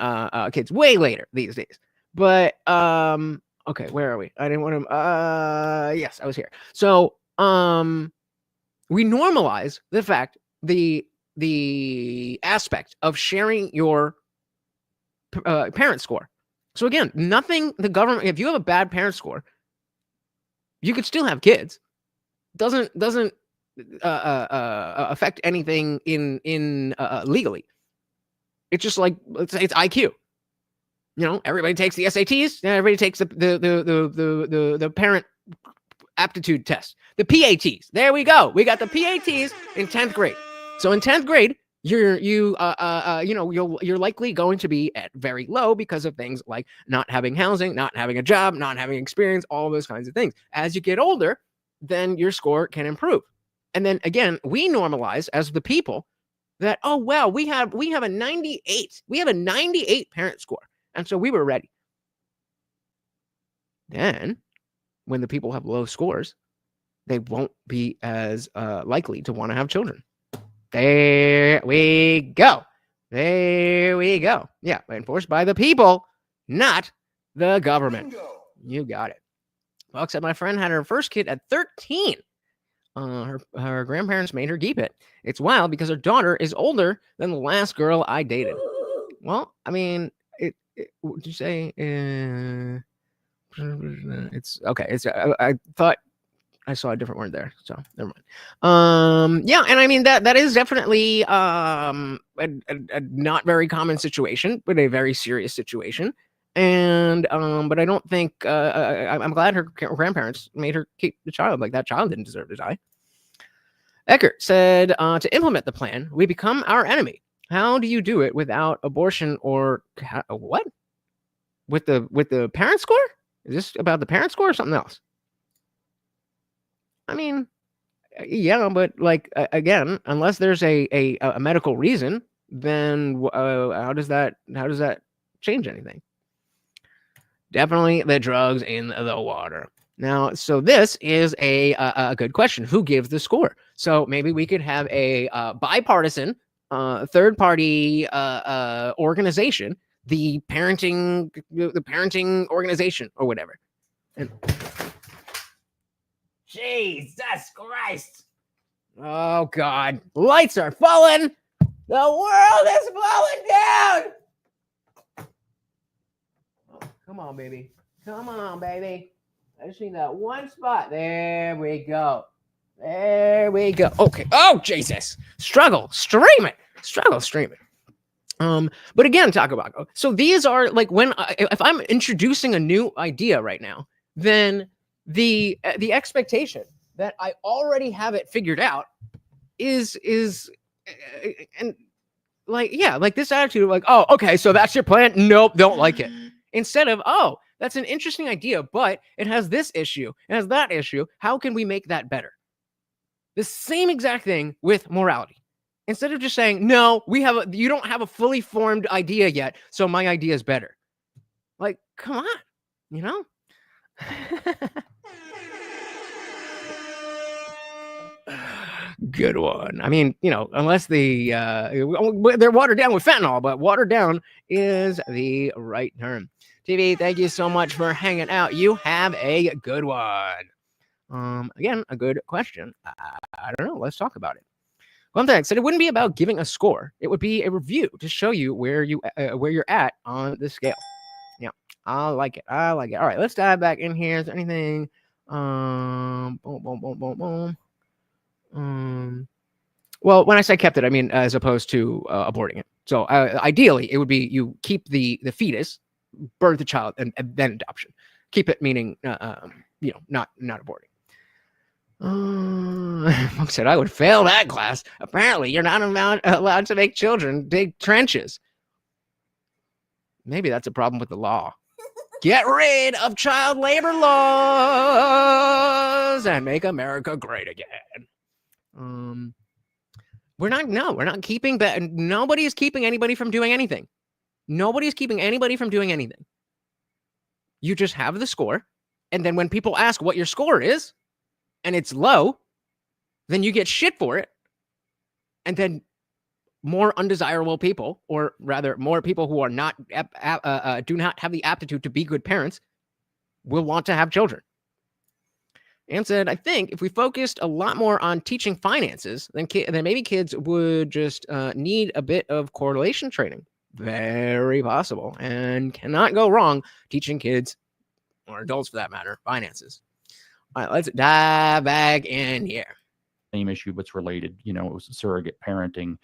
kids way later these days. But, okay, where are we? I didn't want to, yes, I was here. So, we normalize the fact, the aspect of sharing your parent score. So again, nothing the government, if you have a bad parent score, you could still have kids. Doesn't affect anything in legally. It's just like, let's say it's IQ. everybody takes the SATs. Everybody takes the parent aptitude test, the PATs. There we go. We got the PATs in 10th grade. So in 10th grade, you're likely going to be at very low because of things like not having housing, not having a job, not having experience, all those kinds of things. As you get older, then your score can improve. And then again, we normalize as the people that, oh, well, we have a 98. We have a 98 parent score. And so we were ready. Then when the people have low scores, they won't be as likely to want to have children. There we go. There we go. Yeah, enforced by the people, not the government. You got it. Well, except my friend had her first kid at 13. Her grandparents made her keep it. It's wild because her daughter is older than the last girl I dated. Well, I mean, what did you say? It's okay. It's I thought I saw a different word there, so never mind. Yeah, and I mean that is definitely a not very common situation, but a very serious situation. And but I don't think I'm glad her grandparents made her keep the child. Like, that child didn't deserve to die. Eckert said, to implement the plan, we become our enemy. How do you do it without abortion or what? With the parent score? Is this about the parent score or something else? I mean, yeah, but like again, unless there's a medical reason, then how does that change anything? Definitely the drugs in the water. Now, so this is a good question. Who gives the score? So maybe we could have a bipartisan third-party organization, the parenting organization or whatever. And Jesus Christ! Oh God! Lights are falling. The world is falling down. Come on, baby. Come on, baby. I just need that one spot. There we go. There we go. Okay. Oh, Jesus. Struggle. Stream it. But again, talk about. So these are like if I'm introducing a new idea right now, then the expectation that I already have it figured out is and like, yeah, like this attitude of like, oh, okay, so that's your plan. Nope, don't like it. Instead of, oh, that's an interesting idea, but it has this issue, it has that issue. How can we make that better? The same exact thing with morality. Instead of just saying, no, you don't have a fully formed idea yet, so my idea is better. Like, come on, Good one. I mean, unless they're watered down with fentanyl, but watered down is the right term. TV, thank you so much for hanging out. You have a good one. Again, a good question. I don't know. Let's talk about it. One thing said, it wouldn't be about giving a score. It would be a review to show you where you're at on the scale. Yeah, I like it. All right, let's dive back in here. Is there anything? Boom. Well, when I say kept it, I mean as opposed to aborting it. So ideally, it would be you keep the fetus, birth the child, and then adoption. Keep it meaning not aborting. Monk said I would fail that class. Apparently, you're not allowed to make children dig trenches. Maybe that's a problem with the law. Get rid of child labor laws and make America great again. We're not keeping that. Nobody is keeping anybody from doing anything. Nobody's keeping anybody from doing anything. You just have the score. And then when people ask what your score is and it's low, then you get shit for it. And then more undesirable people, or rather more people who are not do not have the aptitude to be good parents, will want to have children. And said, I think if we focused a lot more on teaching finances, then maybe kids would just need a bit of correlation training. Very possible, and cannot go wrong teaching kids, or adults for that matter, finances. All right, let's dive back in here. same issue, but it's related. You know, it was surrogate parenting.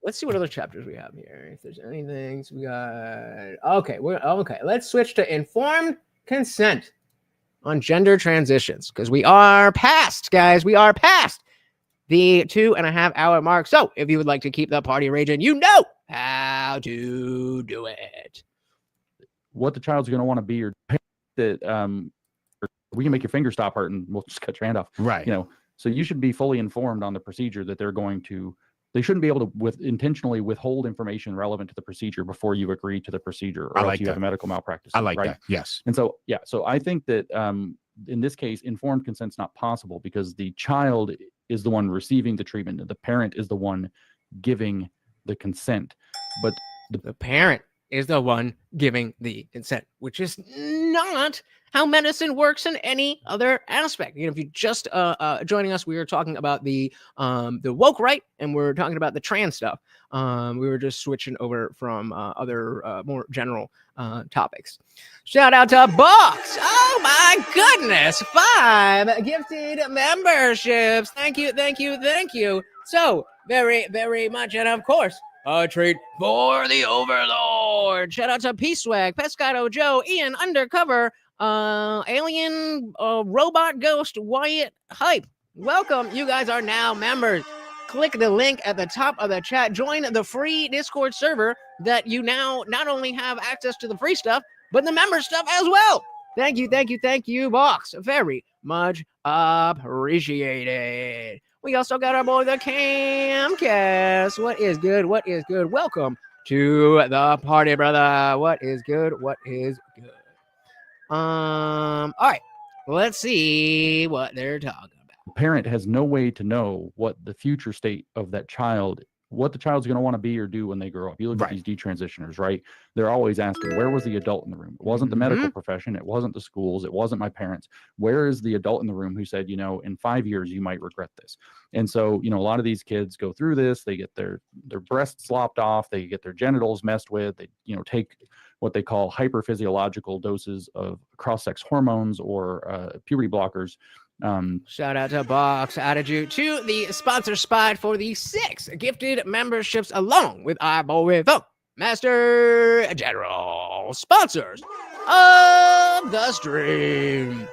Let's see what other chapters we have here. If there's anything, so we got okay. Okay. Let's switch to informed consent on gender transitions because we are past, guys. We are past the 2.5 hour mark. So if you would like to keep the party raging, you know how to do it. What the child's going to want to be, or that we can make your finger stop hurting. We'll just cut your hand off. Right. You know, so you should be fully informed on the procedure that they shouldn't be able to intentionally withhold information relevant to the procedure before you agree to the procedure, or else you have a medical malpractice. I like right? that. Yes. And so, yeah, so I think that in this case, informed consent's not possible because the child is the one receiving the treatment, and the parent is the one giving the consent. But the parent is the one giving the consent, which is not how medicine works in any other aspect. You know, if you just joining us, we were talking about the woke right, and we're talking about the trans stuff. We were just switching over from other more general topics. Shout out to Box. Oh my goodness, 5 gifted memberships. Thank you, thank you, thank you. So very, very much, and of course, a treat for the overlord. Shout out to P-Swag, Pescado Joe, Ian Undercover, Alien Robot Ghost, Wyatt Hype. Welcome. You guys are now members. Click the link at the top of the chat. Join the free Discord server that you now not only have access to the free stuff, but the member stuff as well. Thank you, thank you, thank you, Box. Very much appreciated. We also got our boy, the Camcast. What is good? What is good? Welcome to the party, brother. What is good? What is good? All right. Let's see what they're talking about. the parent has no way to know what the future state of that child, what the child's going to want to be or do when they grow up. You look at these detransitioners, right? They're always asking, where was the adult in the room? It wasn't the medical profession. It wasn't the schools. It wasn't my parents. Where is the adult in the room who said, you know, in 5 years, you might regret this? And so, you know, a lot of these kids go through this. They get their breasts slopped off. They get their genitals messed with. They, you know, take what they call hyperphysiological doses of cross-sex hormones or puberty blockers. Shout out to Box. Added you to the sponsor spot for the 6 gifted memberships along with our boy the Master General, sponsors of the stream.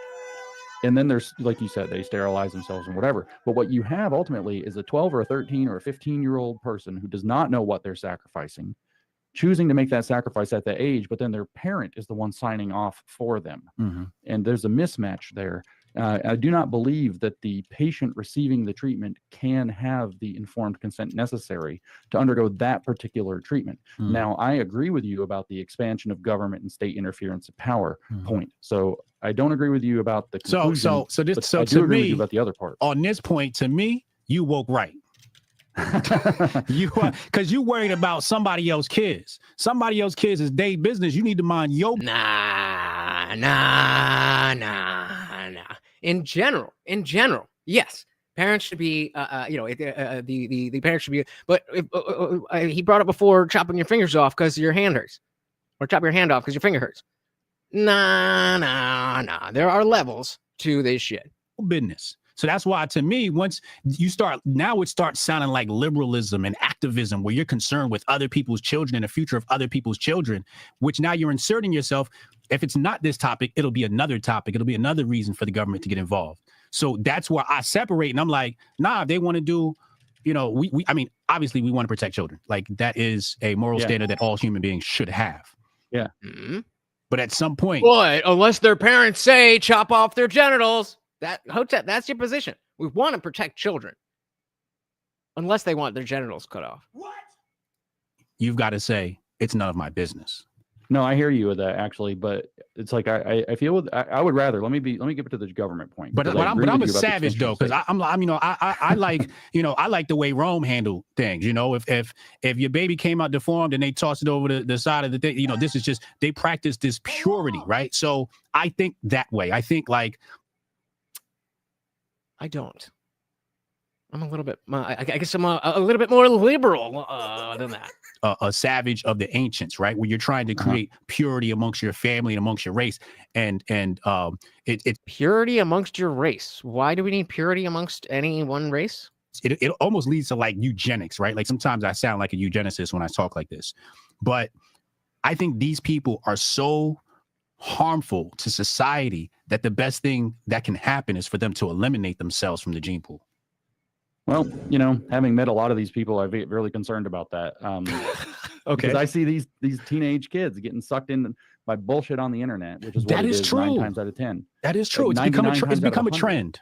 And then there's, like you said, they sterilize themselves and whatever. But what you have ultimately is a 12 or a 13 or a 15-year-old person who does not know what they're sacrificing, choosing to make that sacrifice at that age, but then their parent is the one signing off for them. And there's a mismatch there. I do not believe that the patient receiving the treatment can have the informed consent necessary to undergo that particular treatment. Now, I agree with you about the expansion of government and state interference of power point. So I don't agree with you about the conclusion. So I do agree with you about the other part. On this point, to me, you woke right. Because you worried about somebody else's kids. Somebody else's kids is their business. You need to mind your Nah. In general, yes, parents should be, the parents should be. But if, he brought up before chopping your fingers off because your hand hurts, or chop your hand off because your finger hurts. Nah. There are levels to this shit. business. So that's why, to me, once you start, now it starts sounding like liberalism and activism, where you're concerned with other people's children and the future of other people's children, which now you're inserting yourself. If it's not this topic, it'll be another topic. It'll be another reason for the government to get involved. So that's where I separate. And I'm like, nah, if they want to do, I mean, obviously we want to protect children. Like, that is a moral standard that all human beings should have. Yeah. But at some point, but unless their parents say chop off their genitals, Hotep, that's your position. We want to protect children unless they want their genitals cut off. What? You've got to say, it's none of my business. No, I hear you with that, actually, but it's like I feel I would rather let me get to the government point. But I'm a savage though, because I like I like the way Rome handled things. If your baby came out deformed and they tossed it over the side of the thing, this is just, they practice this purity, right? So I think that way. I think like, I don't. I'm a little bit. I guess I'm a little bit more liberal than that. A savage of the ancients, right? Where you're trying to create purity amongst your family and amongst your race, and it's purity amongst your race. Why do we need purity amongst any one race? it almost leads to like eugenics, right? Like sometimes I sound like a eugenicist when I talk like this, but I think these people are so harmful to society that the best thing that can happen is for them to eliminate themselves from the gene pool. Well, having met a lot of these people, I'm really concerned about that. Okay. Because I see these teenage kids getting sucked in by bullshit on the internet, which is what That it is is true. 9 times out of 10. That is true. Like It's become 99 times out of a 100. trend.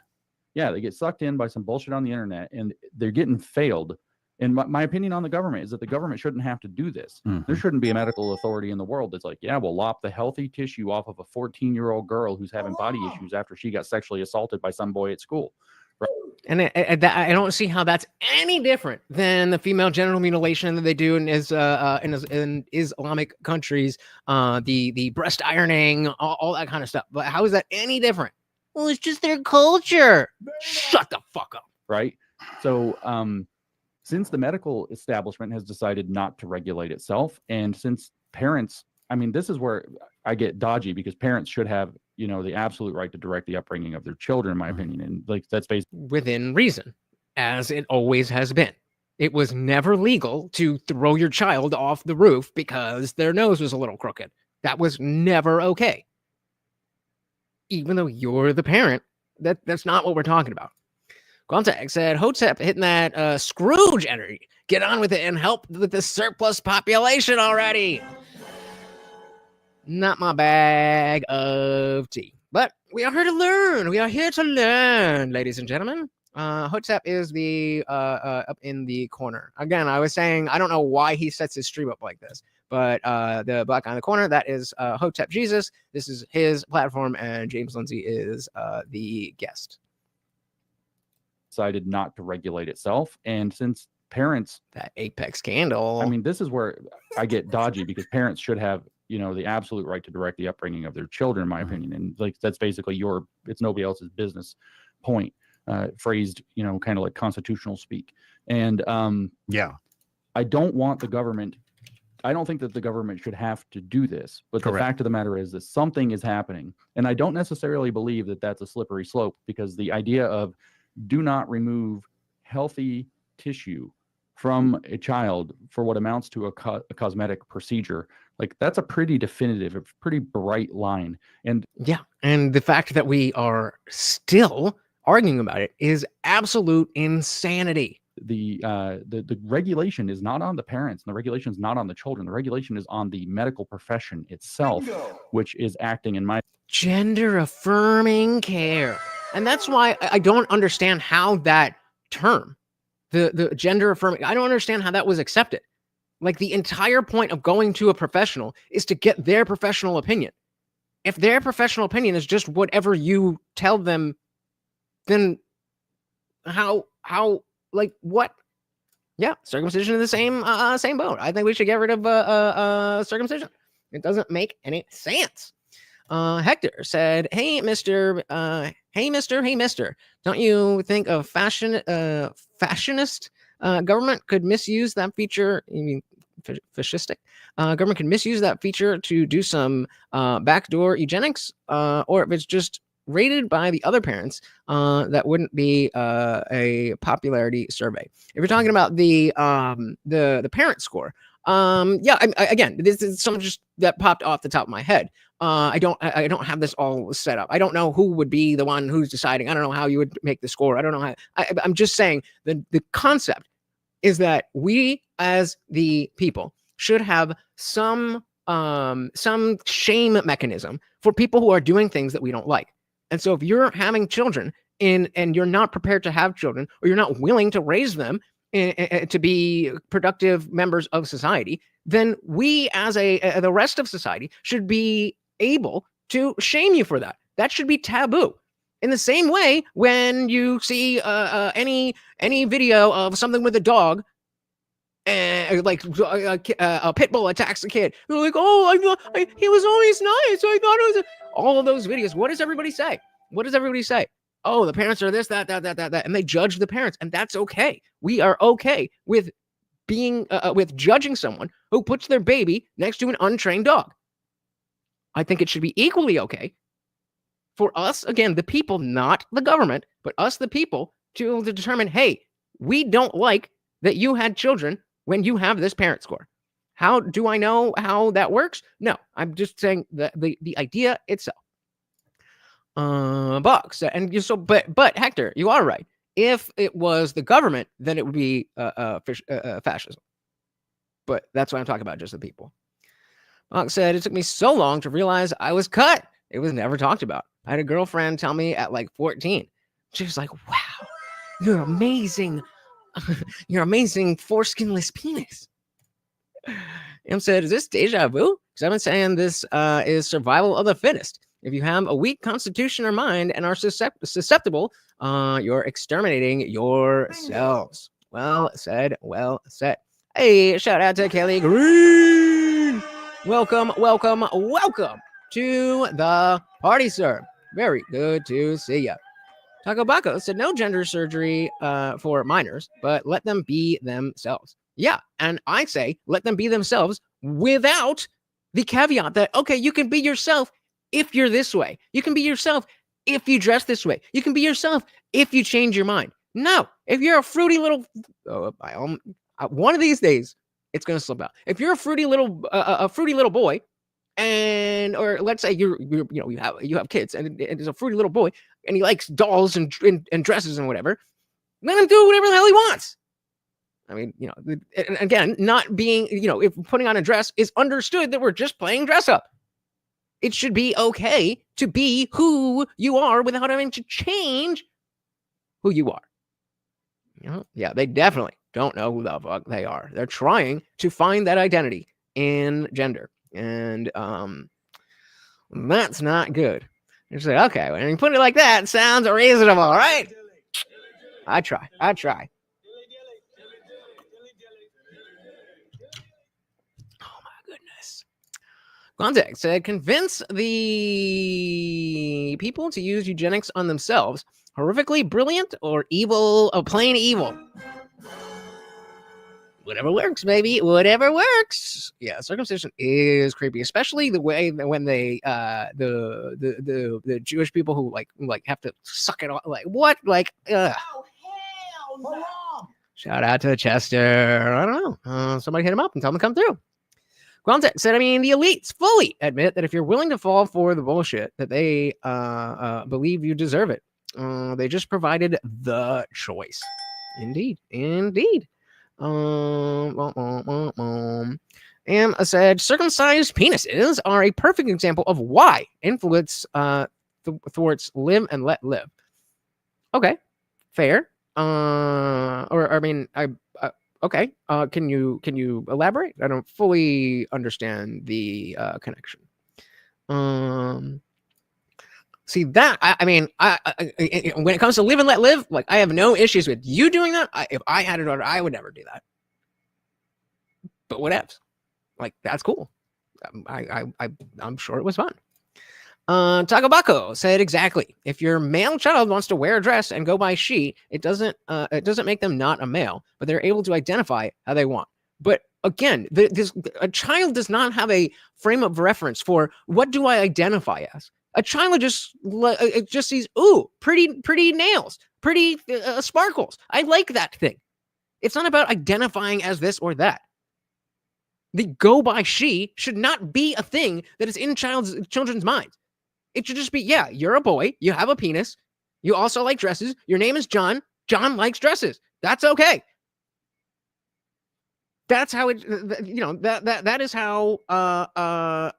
Yeah, they get sucked in by some bullshit on the internet, and they're getting failed. And my opinion on the government is that the government shouldn't have to do this. Mhm. There shouldn't be a medical authority in the world that's like, yeah, we'll lop the healthy tissue off of a 14-year-old girl who's having body issues after she got sexually assaulted by some boy at school. And I don't see how that's any different than the female genital mutilation that they do in Islamic countries, the breast ironing, all that kind of stuff. But how is that any different? Well, it's just their culture. Shut the fuck up. Right? So, since the medical establishment has decided not to regulate itself, and since parents, I mean, this is where I get dodgy, because parents should have, the absolute right to direct the upbringing of their children, in my opinion. And like, that's based Within reason, as it always has been. It was never legal to throw your child off the roof because their nose was a little crooked. That was never okay. Even though you're the parent, that's not what we're talking about. Quantek said, Hotep hitting that Scrooge energy. Get on with it and help with the surplus population already. Not my bag of tea. But we are here to learn. We are here to learn, ladies and gentlemen. Hotep is the up in the corner. Again, I was saying, I don't know why he sets his stream up like this. But the black guy in the corner, that is Hotep Jesus. This is his platform, and James Lindsay is the guest. Decided not to regulate itself. And since parents, that Apex candle, I mean, this is where I get dodgy, because parents should have, the absolute right to direct the upbringing of their children, in my opinion. And like, that's basically it's nobody else's business point, phrased, kind of like constitutional speak. And yeah, I don't want the government. I don't think that the government should have to do this, but Correct. The fact of the matter is that something is happening. And I don't necessarily believe that that's a slippery slope, because the idea of do not remove healthy tissue from a child for what amounts to a cosmetic procedure, like, that's a pretty definitive, a pretty bright line. And yeah, and the fact that we are still arguing about it is absolute insanity. The regulation is not on the parents, and the regulation is not on the children. The regulation is on the medical profession itself, which is acting in my gender affirming care. And that's why I don't understand how that term, the gender affirming, I don't understand how that was accepted. Like, the entire point of going to a professional is to get their professional opinion. If their professional opinion is just whatever you tell them, then how, like, what? Yeah, circumcision in the same boat. I think we should get rid of circumcision. It doesn't make any sense. Hector said, hey, mister, don't you think a fascist government could misuse that feature? You mean fascistic? Government can misuse that feature to do some backdoor eugenics, or if it's just rated by the other parents, that wouldn't be a popularity survey. If you're talking about the parent score, yeah, again, this is something just that popped off the top of my head. I don't have this all set up. I don't know who would be the one who's deciding. I don't know how you would make the score. I don't know how. I'm just saying the concept is that we as the people should have some shame mechanism for people who are doing things that we don't like. And so if you're having children and you're not prepared to have children, or you're not willing to raise them to be productive members of society, then we as the rest of society should be able to shame you for that. That should be taboo. In the same way, when you see any video of something with a dog, like a pit bull attacks a kid, they're like, oh, he was always nice. I thought it was all of those videos. What does everybody say? What does everybody say? Oh, the parents are this, that, and they judge the parents, and that's okay. We are okay with being with judging someone who puts their baby next to an untrained dog. I think it should be equally okay for us, again, the people, not the government, but us, the people, to determine, hey, we don't like that you had children when you have this parent score. How do I know how that works? No, I'm just saying the idea itself. Box and you but Hector, you are right. If it was the government, then it would be fascism. But that's what I'm talking about, just the people. Box said, it took me so long to realize I was cut. It was never talked about. I had a girlfriend tell me at like 14. She was like, wow, you're amazing. You're amazing foreskinless penis. Said, is this deja vu? Because I've been saying this is survival of the fittest. If you have a weak constitution or mind and are susceptible, you're exterminating yourselves. Well said, well said. Hey, shout out to Kelly Green. Welcome, welcome, welcome to the party, sir. Very good to see you. Taco Baco said no gender surgery for minors, but let them be themselves. Yeah, and I say let them be themselves without the caveat that, okay, you can be yourself if you're this way. You can be yourself if you dress this way. You can be yourself if you change your mind. No, if you're a fruity little, one of these days, it's going to slip out. If you're a fruity little boy, and or let's say you have kids and there's a fruity little boy and he likes dolls and dresses and whatever, let him do whatever the hell he wants. I mean, and again, not being, if putting on a dress is understood that we're just playing dress up. It should be okay to be who you are without having to change who you are. Yeah, they definitely don't know who the fuck they are. They're trying to find that identity in gender. And that's not good. You say, okay, when you put it like that, it sounds reasonable, right? I try. Oh my goodness. Contact said, convince the people to use eugenics on themselves. Horrifically brilliant or evil, plain evil. Whatever works, baby. Whatever works. Yeah, circumcision is creepy, especially the way that when they the Jewish people who like have to suck it off. Like what? Like oh hell no. Shout out to Chester. I don't know. Somebody hit him up and tell him to come through. Quantek said, I mean, the elites fully admit that if you're willing to fall for the bullshit, that they believe you deserve it. They just provided the choice. Indeed. Said circumcised penises are a perfect example of why influence thwarts live and let live. Okay, fair. Okay. Can you elaborate? I don't fully understand the connection. See that I mean, when it comes to live and let live, like I have no issues with you doing that. If I had a daughter, I would never do that. But whatevs, like that's cool. I'm sure it was fun. Tagabako said exactly. If your male child wants to wear a dress and go by she, it doesn't make them not a male, but they're able to identify how they want. But again, a child does not have a frame of reference for what do I identify as. A child just sees, ooh, pretty nails, pretty sparkles. I like that thing. It's not about identifying as this or that. The go by she should not be a thing that is in children's minds. It should just be, yeah, you're a boy, you have a penis, you also like dresses, your name is John, John likes dresses. That's okay. That's how it, that is how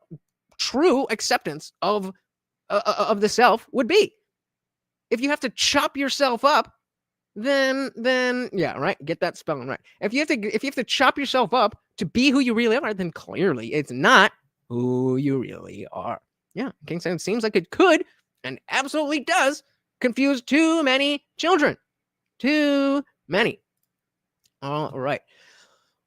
true acceptance of the self would be. If you have to chop yourself up, then yeah, right. Get that spelling right. If you have to chop yourself up to be who you really are, then clearly it's not who you really are. Yeah, King said it seems like it could and absolutely does confuse too many children. Too many. All right.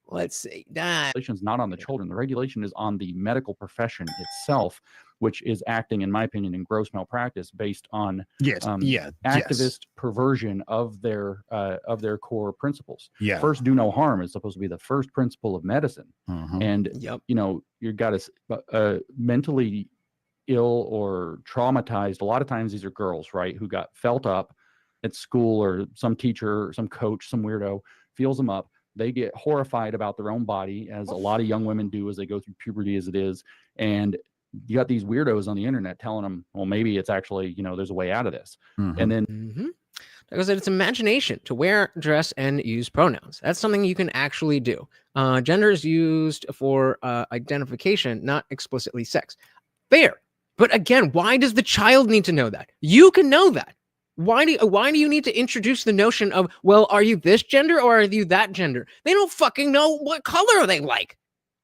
Let's see. That regulation is not on the children. The regulation is on the medical profession itself, which is acting, in my opinion, in gross malpractice based on activist perversion of their core principles. Yeah. First, do no harm is supposed to be the first principle of medicine, and you've got to mentally ill or traumatized. A lot of times, these are girls, right, who got felt up. at school, or some teacher, or some coach, some weirdo feels them up. They get horrified about their own body, as a lot of young women do as they go through puberty as it is. And you got these weirdos on the internet telling them, well, maybe it's actually, there's a way out of this. And then because it's imagination to wear, dress, and use pronouns. That's something you can actually do. Gender is used for identification, not explicitly sex. Fair. But again, why does the child need to know that? You can know that. Why do you need to introduce the notion of, well, are you this gender or are you that gender? They don't fucking know what color they like.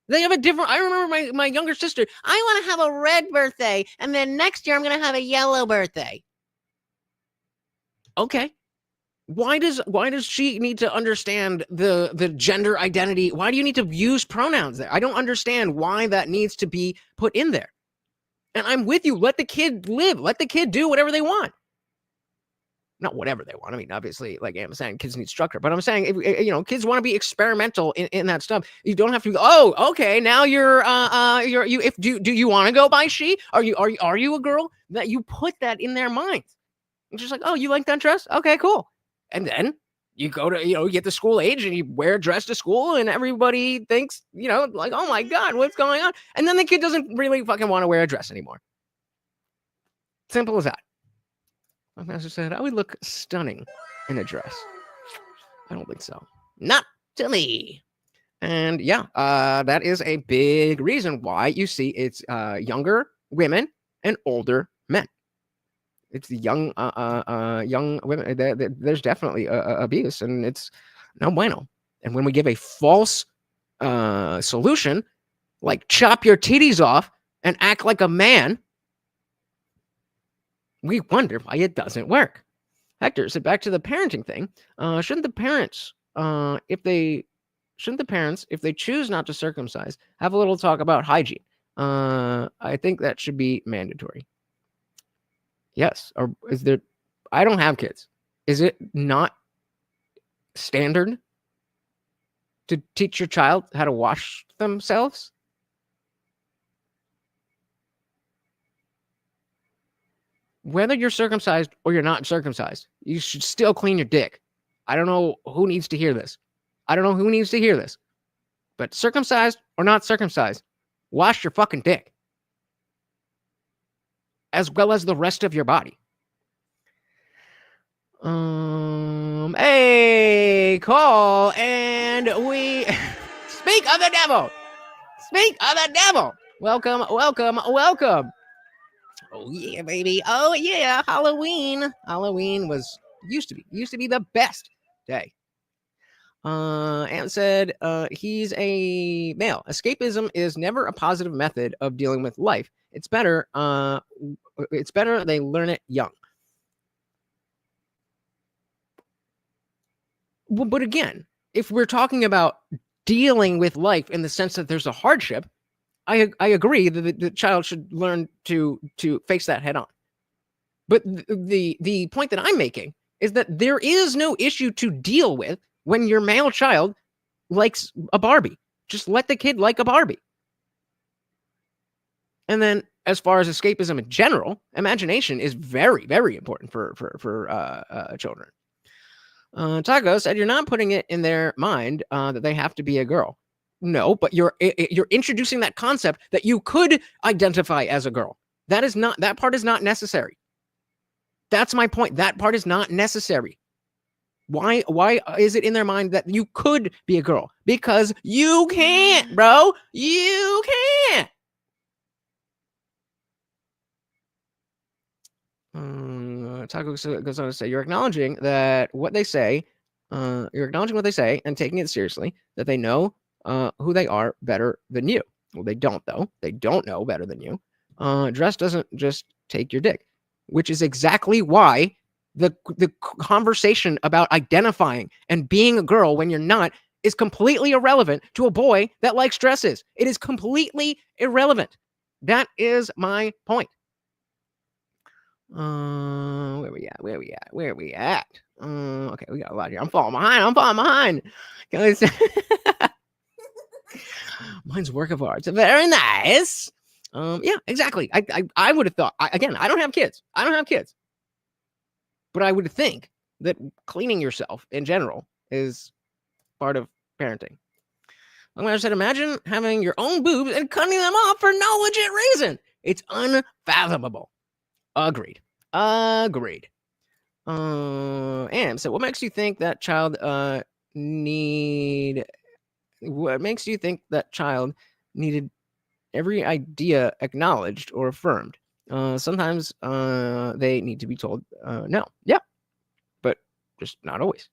They have a different. I remember my younger sister. I want to have a red birthday, and then next year I'm going to have a yellow birthday. Okay. Why does she need to understand the gender identity? Why do you need to use pronouns there? I don't understand why that needs to be put in there. And I'm with you. Let the kid live. Let the kid do whatever they want. Not whatever they want. I mean, obviously, like I'm saying, kids need structure. But I'm saying, if, kids want to be experimental in that stuff. You don't have to go, oh, okay, now you're do you want to go by she? Are you a girl? That you put that in their minds. It's just like, oh, you like that dress? Okay, cool. And then you go to, you get to school age and you wear a dress to school and everybody thinks, like, oh my God, what's going on? And then the kid doesn't really fucking want to wear a dress anymore. Simple as that. My master said, I would look stunning in a dress. I don't think so. Not to me. And yeah, that is a big reason why you see it's younger women and older men. It's the young women. There's definitely abuse, and it's no bueno. And when we give a false solution, like chop your titties off and act like a man, we wonder why it doesn't work. Hector said, back to the parenting thing. Shouldn't the parents, if they choose not to circumcise, have a little talk about hygiene? I think that should be mandatory. Yes. Or is there? I don't have kids. Is it not standard to teach your child how to wash themselves? Whether you're circumcised or you're not circumcised, you should still clean your dick. I don't know who needs to hear this. But circumcised or not circumcised, wash your fucking dick. As well as the rest of your body. Hey, call, and we speak of the devil. Welcome. Oh yeah, baby. Oh yeah, Halloween. Halloween used to be the best day. Ant said he's a male. Escapism is never a positive method of dealing with life. It's better they learn it young. Well, but again, if we're talking about dealing with life in the sense that there's a hardship, I agree that the child should learn to face that head on. But the point that I'm making is that there is no issue to deal with when your male child likes a Barbie. Just let the kid like a Barbie. And then as far as escapism in general, imagination is very, very important for children. Taco said, you're not putting it in their mind that they have to be a girl. No, but you're introducing that concept that you could identify as a girl. That part is not necessary. That's my point. That part is not necessary. Why is it in their mind that you could be a girl? Because you can't, bro. You can't. Taco goes on to say, you're acknowledging what they say and taking it seriously, that they know who they are better than you. Well, they don't, though. They don't know better than you. Dress doesn't just take your dick, which is exactly why the conversation about identifying and being a girl when you're not is completely irrelevant to a boy that likes dresses. It is completely irrelevant. That is my point. Where we at? Okay, we got a lot here. I'm falling behind. Guys. Mine's work of art. Very nice. Yeah, exactly. I would have thought, I don't have kids. But I would think that cleaning yourself in general is part of parenting. I said, imagine having your own boobs and cutting them off for no legit reason. It's unfathomable. Agreed. And so what makes you think that child needed every idea acknowledged or affirmed? Sometimes they need to be told no. Yeah, but just not always.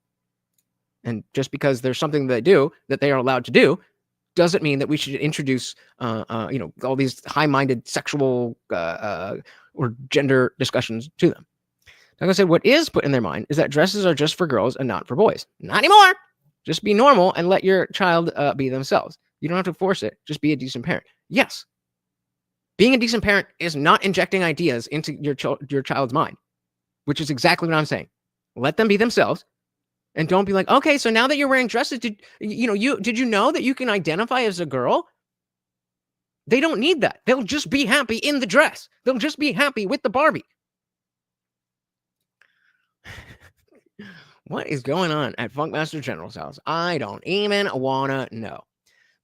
And just because there's something they do that they are allowed to do doesn't mean that we should introduce all these high-minded sexual or gender discussions to them. Like I said, what is put in their mind is that dresses are just for girls and not for boys. Not anymore. Just be normal and let your child be themselves. You don't have to force it. Just be a decent parent. Yes. Being a decent parent is not injecting ideas into your child's mind, which is exactly what I'm saying. Let them be themselves, and don't be like, okay, so now that you're wearing dresses, did you know that you can identify as a girl? They don't need that. They'll just be happy in the dress. They'll just be happy with the Barbie. What is going on at Funkmaster General's house? I don't even wanna know.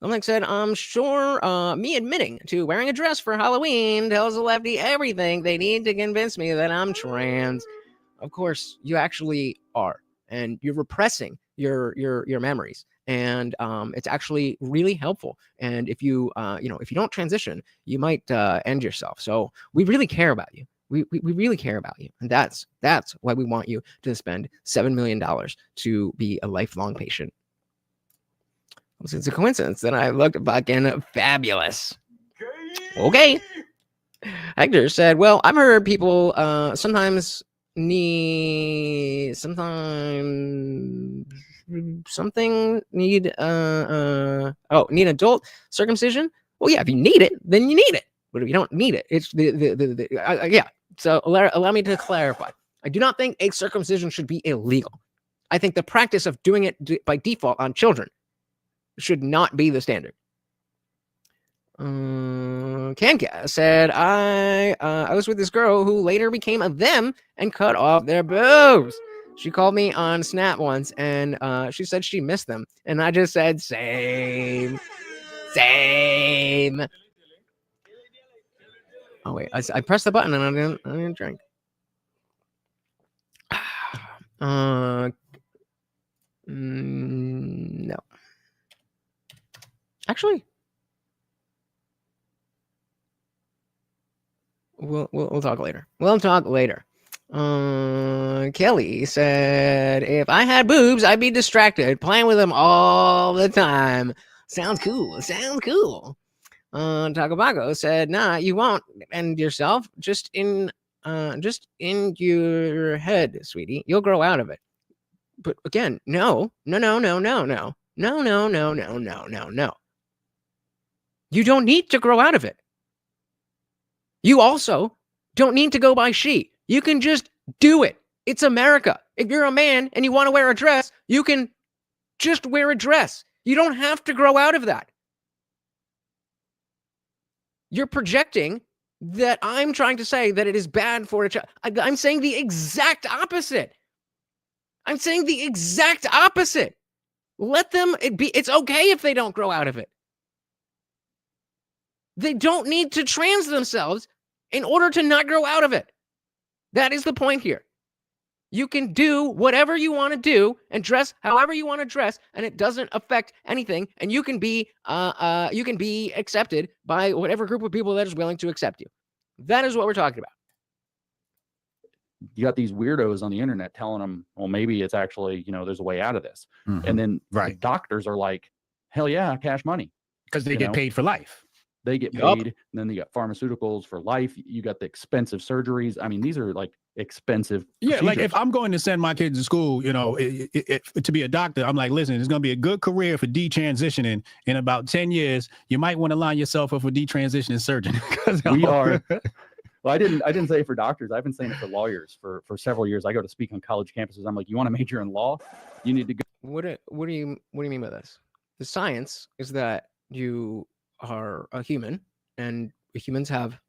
Like said, I'm sure me admitting to wearing a dress for Halloween tells a lefty everything they need to convince me that I'm trans. Of course, you actually are, and you're repressing your memories, and it's actually really helpful. And if you if you don't transition, you might end yourself. So we really care about you. We really care about you, and that's why we want you to spend $7 million to be a lifelong patient. It's a coincidence that I looked fucking fabulous. Okay. Hector said, well, I've heard people sometimes need adult circumcision. Well, yeah, if you need it, then you need it. But if you don't need it, it's yeah. So allow me to clarify. I do not think a circumcision should be illegal. I think the practice of doing it by default on children should not be the standard. Kanka said, I was with this girl who later became a them and cut off their boobs. She called me on Snap once, and she said she missed them. And I just said, same. Oh, wait. I pressed the button, and I didn't drink. No. Actually, we'll talk later. Kelly said, if I had boobs, I'd be distracted, playing with them all the time. Sounds cool. Takabago said, nah, you won't end yourself. Just in your head, sweetie. You'll grow out of it. But again, no. You don't need to grow out of it. You also don't need to go by she. You can just do it. It's America. If you're a man and you want to wear a dress, you can just wear a dress. You don't have to grow out of that. You're projecting that I'm trying to say that it is bad for a child. I'm saying the exact opposite. Let them be. It's okay if they don't grow out of it. They don't need to trans themselves in order to not grow out of it. That is the point here. You can do whatever you want to do and dress however you want to dress, and it doesn't affect anything. And you can be accepted by whatever group of people that is willing to accept you. That is what we're talking about. You got these weirdos on the internet telling them, well, maybe it's actually, there's a way out of this. Mm-hmm. And then the doctors are like, hell yeah, cash money. Because they get paid for life. They get paid, and then you got pharmaceuticals for life. You got the expensive surgeries. I mean, these are like expensive. Yeah, like if I'm going to send my kids to school, to be a doctor, I'm like, listen, it's going to be a good career for detransitioning. In about 10 years, you might want to line yourself up for detransitioning surgeon. We are. Well, I didn't say it for doctors. I've been saying it for lawyers for several years. I go to speak on college campuses. I'm like, you want to major in law? You need to go. What do you mean by this? The science is that you are a human, and humans have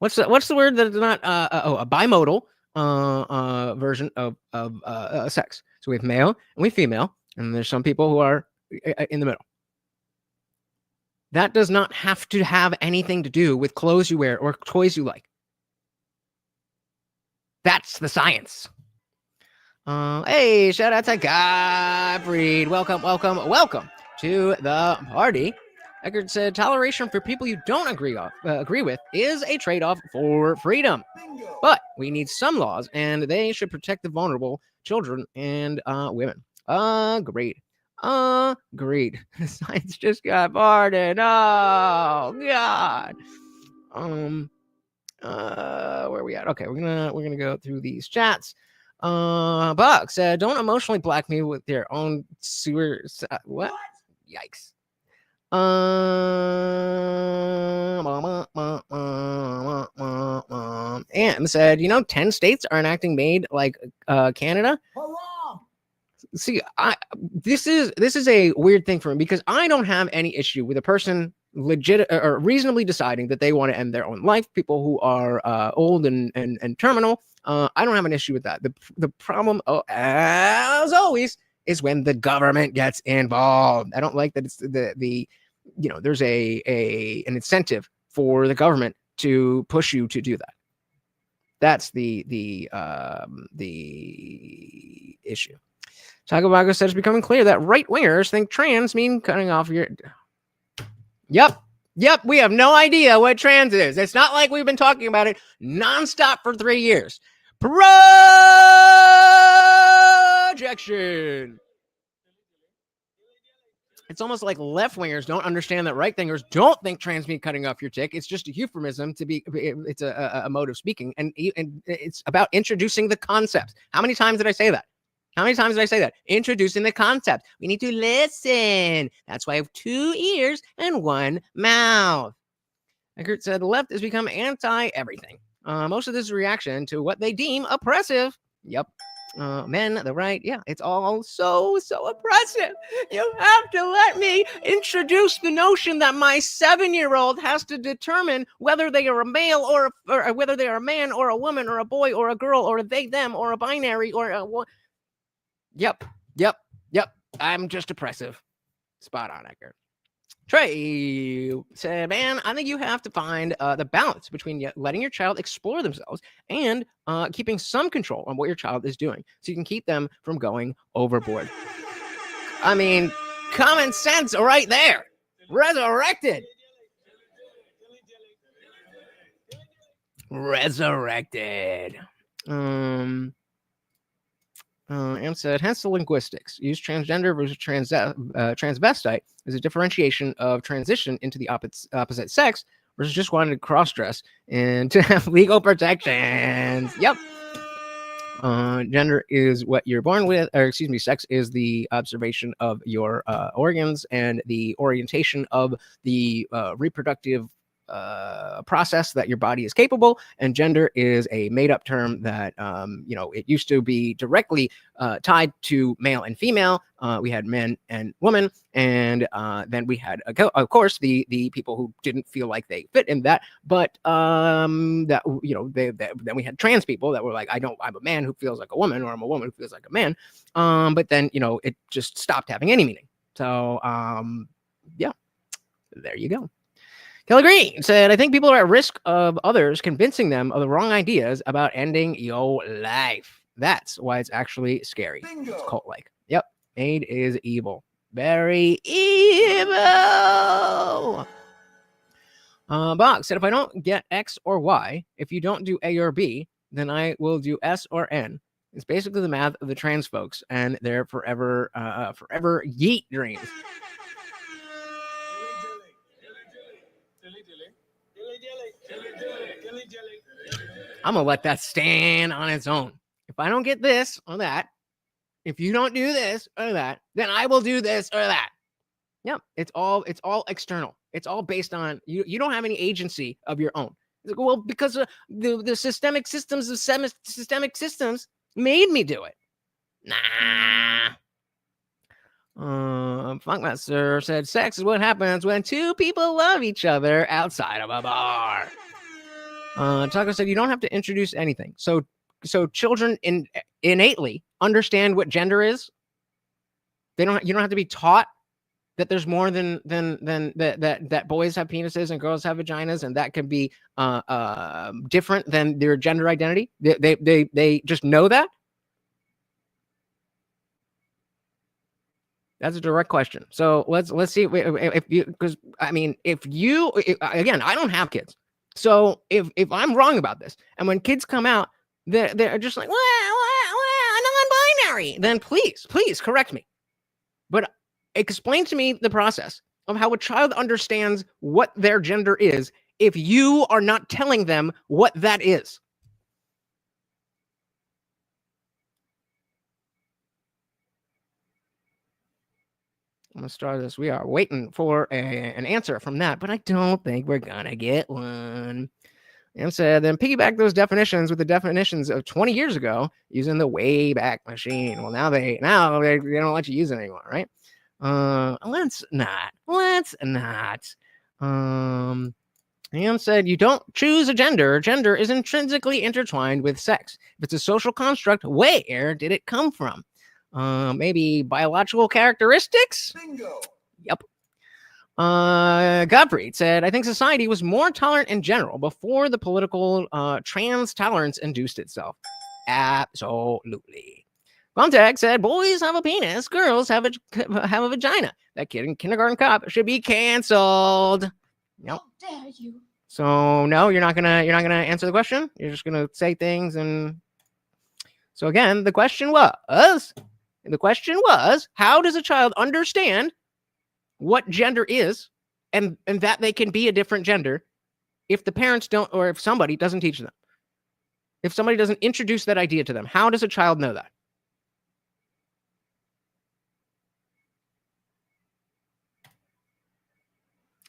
what's the word that is not a bimodal version of sex. So we have male and we have female, and there's some people who are in the middle. That does not have to have anything to do with clothes you wear or toys you like. That's the science. Hey, shout out to Godfried. Welcome to the party. Eckert said, toleration for people you don't agree with is a trade-off for freedom. But we need some laws, and they should protect the vulnerable, children and women. Agreed. Science just got pardoned. Oh God. Where are we at? Okay, we're gonna go through these chats. Buck said, don't emotionally black me with your own sewer. What? Yikes. And said, 10 states are enacting MAID like Canada. See, this is a weird thing for me because I don't have any issue with a person legit or reasonably deciding that they want to end their own life. People who are old and terminal, I don't have an issue with that. The problem, as always, is when the government gets involved. I don't like that it's there's an incentive for the government to push you to do that. That's the issue. Taco Bago said it's becoming clear that right-wingers think trans mean cutting off your... Yep, we have no idea what trans is. It's not like we've been talking about it nonstop for 3 years. Projection. It's almost like left-wingers don't understand that right-wingers don't think trans mean cutting off your dick. It's just a euphemism it's a mode of speaking, and it's about introducing the concepts. How many times did I say that? Introducing the concept. We need to listen. That's why I have 2 ears and 1 mouth. Eckert said the left has become anti-everything. Most of this is reaction to what they deem oppressive. Yep. Men, the right, yeah, it's all so oppressive. You have to let me introduce the notion that my 7-year-old has to determine whether they are a male or whether they are a man or a woman or a boy or a girl or a they, them or a binary or a... Yep. I'm just oppressive. Spot on, Eckert. Trey said, man, I think you have to find the balance between letting your child explore themselves and keeping some control on what your child is doing so you can keep them from going overboard. I mean, common sense right there. Resurrected. And said, hence the linguistics. Use transgender versus transvestite as a differentiation of transition into the opposite sex versus just wanting to cross-dress and to have legal protections. Yep. Gender is what you're born with, sex is the observation of your organs and the orientation of the reproductive process that your body is capable, and gender is a made-up term that it used to be directly tied to male and female. We had men and women, and then we had of course the people who didn't feel like they fit in that, but then we had trans people that were like, I'm a man who feels like a woman, or I'm a woman who feels like a man, but then it just stopped having any meaning. So yeah, there you go. Kelly Green said, I think people are at risk of others convincing them of the wrong ideas about ending your life. That's why it's actually scary. Bingo. It's cult-like. Yep. MAID is evil. Very evil. Box said, if I don't get X or Y, if you don't do A or B, then I will do S or N. It's basically the math of the trans folks and their forever yeet dreams. I'm gonna let that stand on its own. If I don't get this or that, if you don't do this or that, then I will do this or that. Yep, it's all external. It's all based on you. You don't have any agency of your own. Well, because the systemic systems of systemic systems made me do it. Nah. Funkmaster said, sex is what happens when 2 people love each other outside of a bar. Taco said, you don't have to introduce anything. So children innately understand what gender is. You don't have to be taught that there's more than that boys have penises and girls have vaginas, and that can be different than their gender identity. They just know that. That's a direct question. So let's see if you, because I mean, again, I don't have kids, so if I'm wrong about this, and when kids come out, they're just like, non-binary, then please correct me. But explain to me the process of how a child understands what their gender is if you are not telling them what that is. I'm going to start this. We are waiting for an answer from that, but I don't think we're going to get one. And said, then piggyback those definitions with the definitions of 20 years ago using the Wayback Machine. Well, now they don't let you use it anymore, right? Let's not. And said, you don't choose a gender. Gender is intrinsically intertwined with sex. If it's a social construct, where did it come from? Maybe biological characteristics? Bingo. Yep. Gottfried said, I think society was more tolerant in general before the political trans tolerance induced itself. Absolutely. Contact said, boys have a penis, girls have a vagina. That kid in Kindergarten Cop should be canceled. Nope. How dare you? So no, you're not gonna answer the question. You're just gonna say things. And so again, the question was, how does a child understand what gender is, and that they can be a different gender if the parents don't, or if somebody doesn't teach them, if somebody doesn't introduce that idea to them? How does a child know that?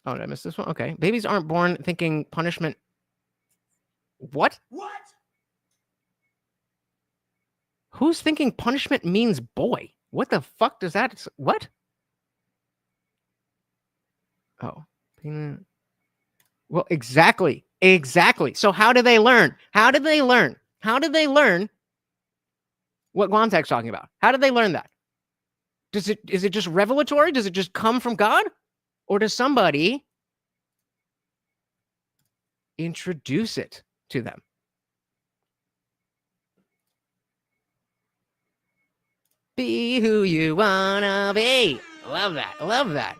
Oh, did I miss this one? Okay. Babies aren't born thinking punishment. What? Who's thinking punishment means boy? What the fuck does that? What? Oh. Well, exactly. So how do they learn? How did they learn what Guantak's talking about? How did they learn that? Is it just revelatory? Does it just come from God? Or does somebody introduce it to them? Be who you wanna be. Love that.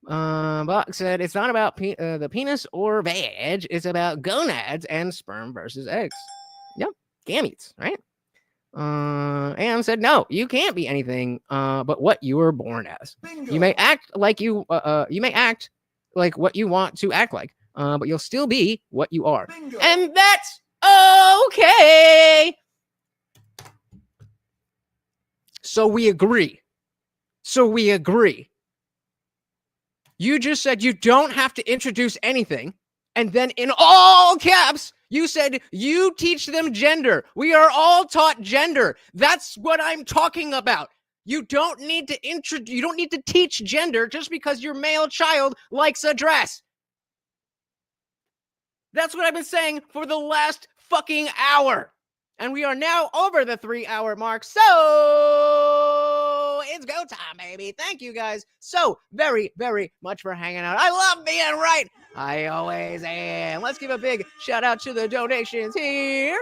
Buck said it's not about the penis or vag. It's about gonads and sperm versus eggs. Yep, gametes, right? And said no, you can't be anything but what you were born as. Bingo. You may act like what you want to act like, but you'll still be what you are. Bingo. And that's okay. So we agree. You just said you don't have to introduce anything. And then in all caps, you said you teach them gender. We are all taught gender. That's what I'm talking about. You don't need to teach gender just because your male child likes a dress. That's what I've been saying for the last fucking hour. And we are now over the 3-hour mark. So it's go time, baby. Thank you guys so very, very much for hanging out. I love being right. I always am. Let's give a big shout out to the donations here.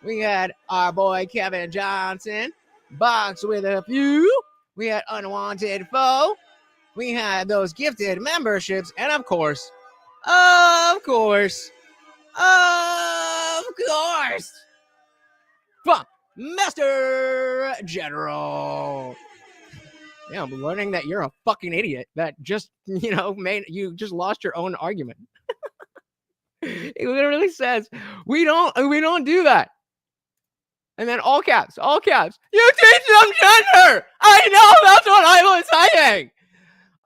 We had our boy Kevin Johnson, Box with a few. We had Unwanted Foe. We had those gifted memberships. And of course, from Master General. Yeah, I'm learning that you're a fucking idiot that just, you just lost your own argument. It literally says, we don't do that. And then all caps, you teach them gender. I know, that's what I was saying.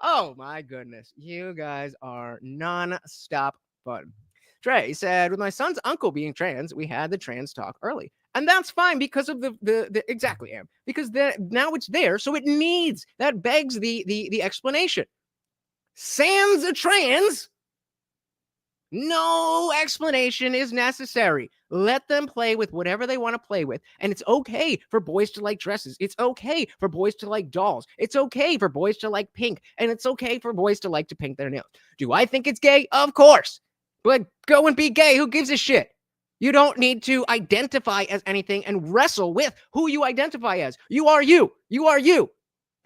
Oh my goodness. You guys are non-stop fun. Trey said, with my son's uncle being trans, we had the trans talk early. And that's fine because of the exactly, Am. Because now it's there, so that begs the explanation. Sans a trans, No explanation is necessary. Let them play with whatever they want to play with. And it's okay for boys to like dresses. It's okay for boys to like dolls. It's okay for boys to like pink. And it's okay for boys to like to paint their nails. Do I think it's gay? Of course. But go and be gay. Who gives a shit? You don't need to identify as anything and wrestle with who you identify as. You are you. You are you.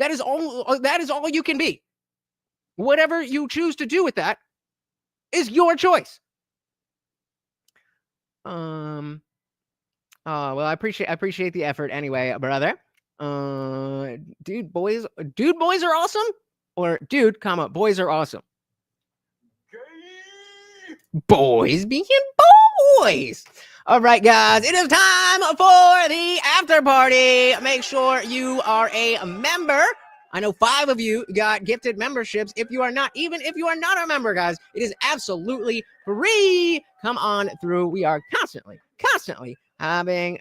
That is all you can be. Whatever you choose to do with that is your choice. Well, I appreciate the effort anyway, brother. Dude, boys are awesome, or dude, boys are awesome. Boys being boys. All right, guys, it is time for the after party. Make sure you are a member. I know 5 of you got gifted memberships. If you are not a member, guys, it is absolutely free. Come on through. We are constantly having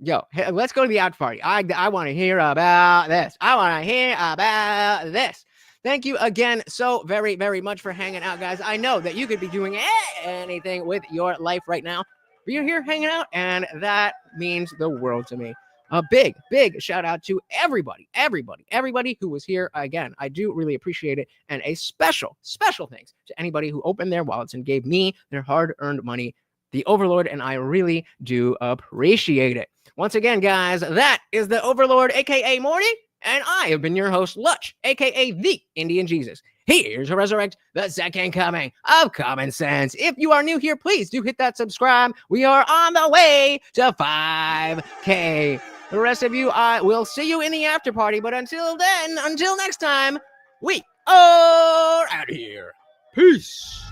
Yo, hey, let's go to the after party. I want to hear about this. Thank you again so very, very much for hanging out, guys. I know that you could be doing anything with your life right now, but you're here hanging out, and that means the world to me. A big shout out to everybody who was here. Again, I do really appreciate it. And a special thanks to anybody who opened their wallets and gave me their hard-earned money. The Overlord and I really do appreciate it. Once again, guys, that is the Overlord, aka Morty, and I have been your host, Lutch, aka the Indian Jesus. Here to resurrect the second coming of common sense. If you are new here, please do hit that subscribe. We are on the way to 5K. The rest of you, I will see you in the after party. But until then, until next time, we are out of here. Peace.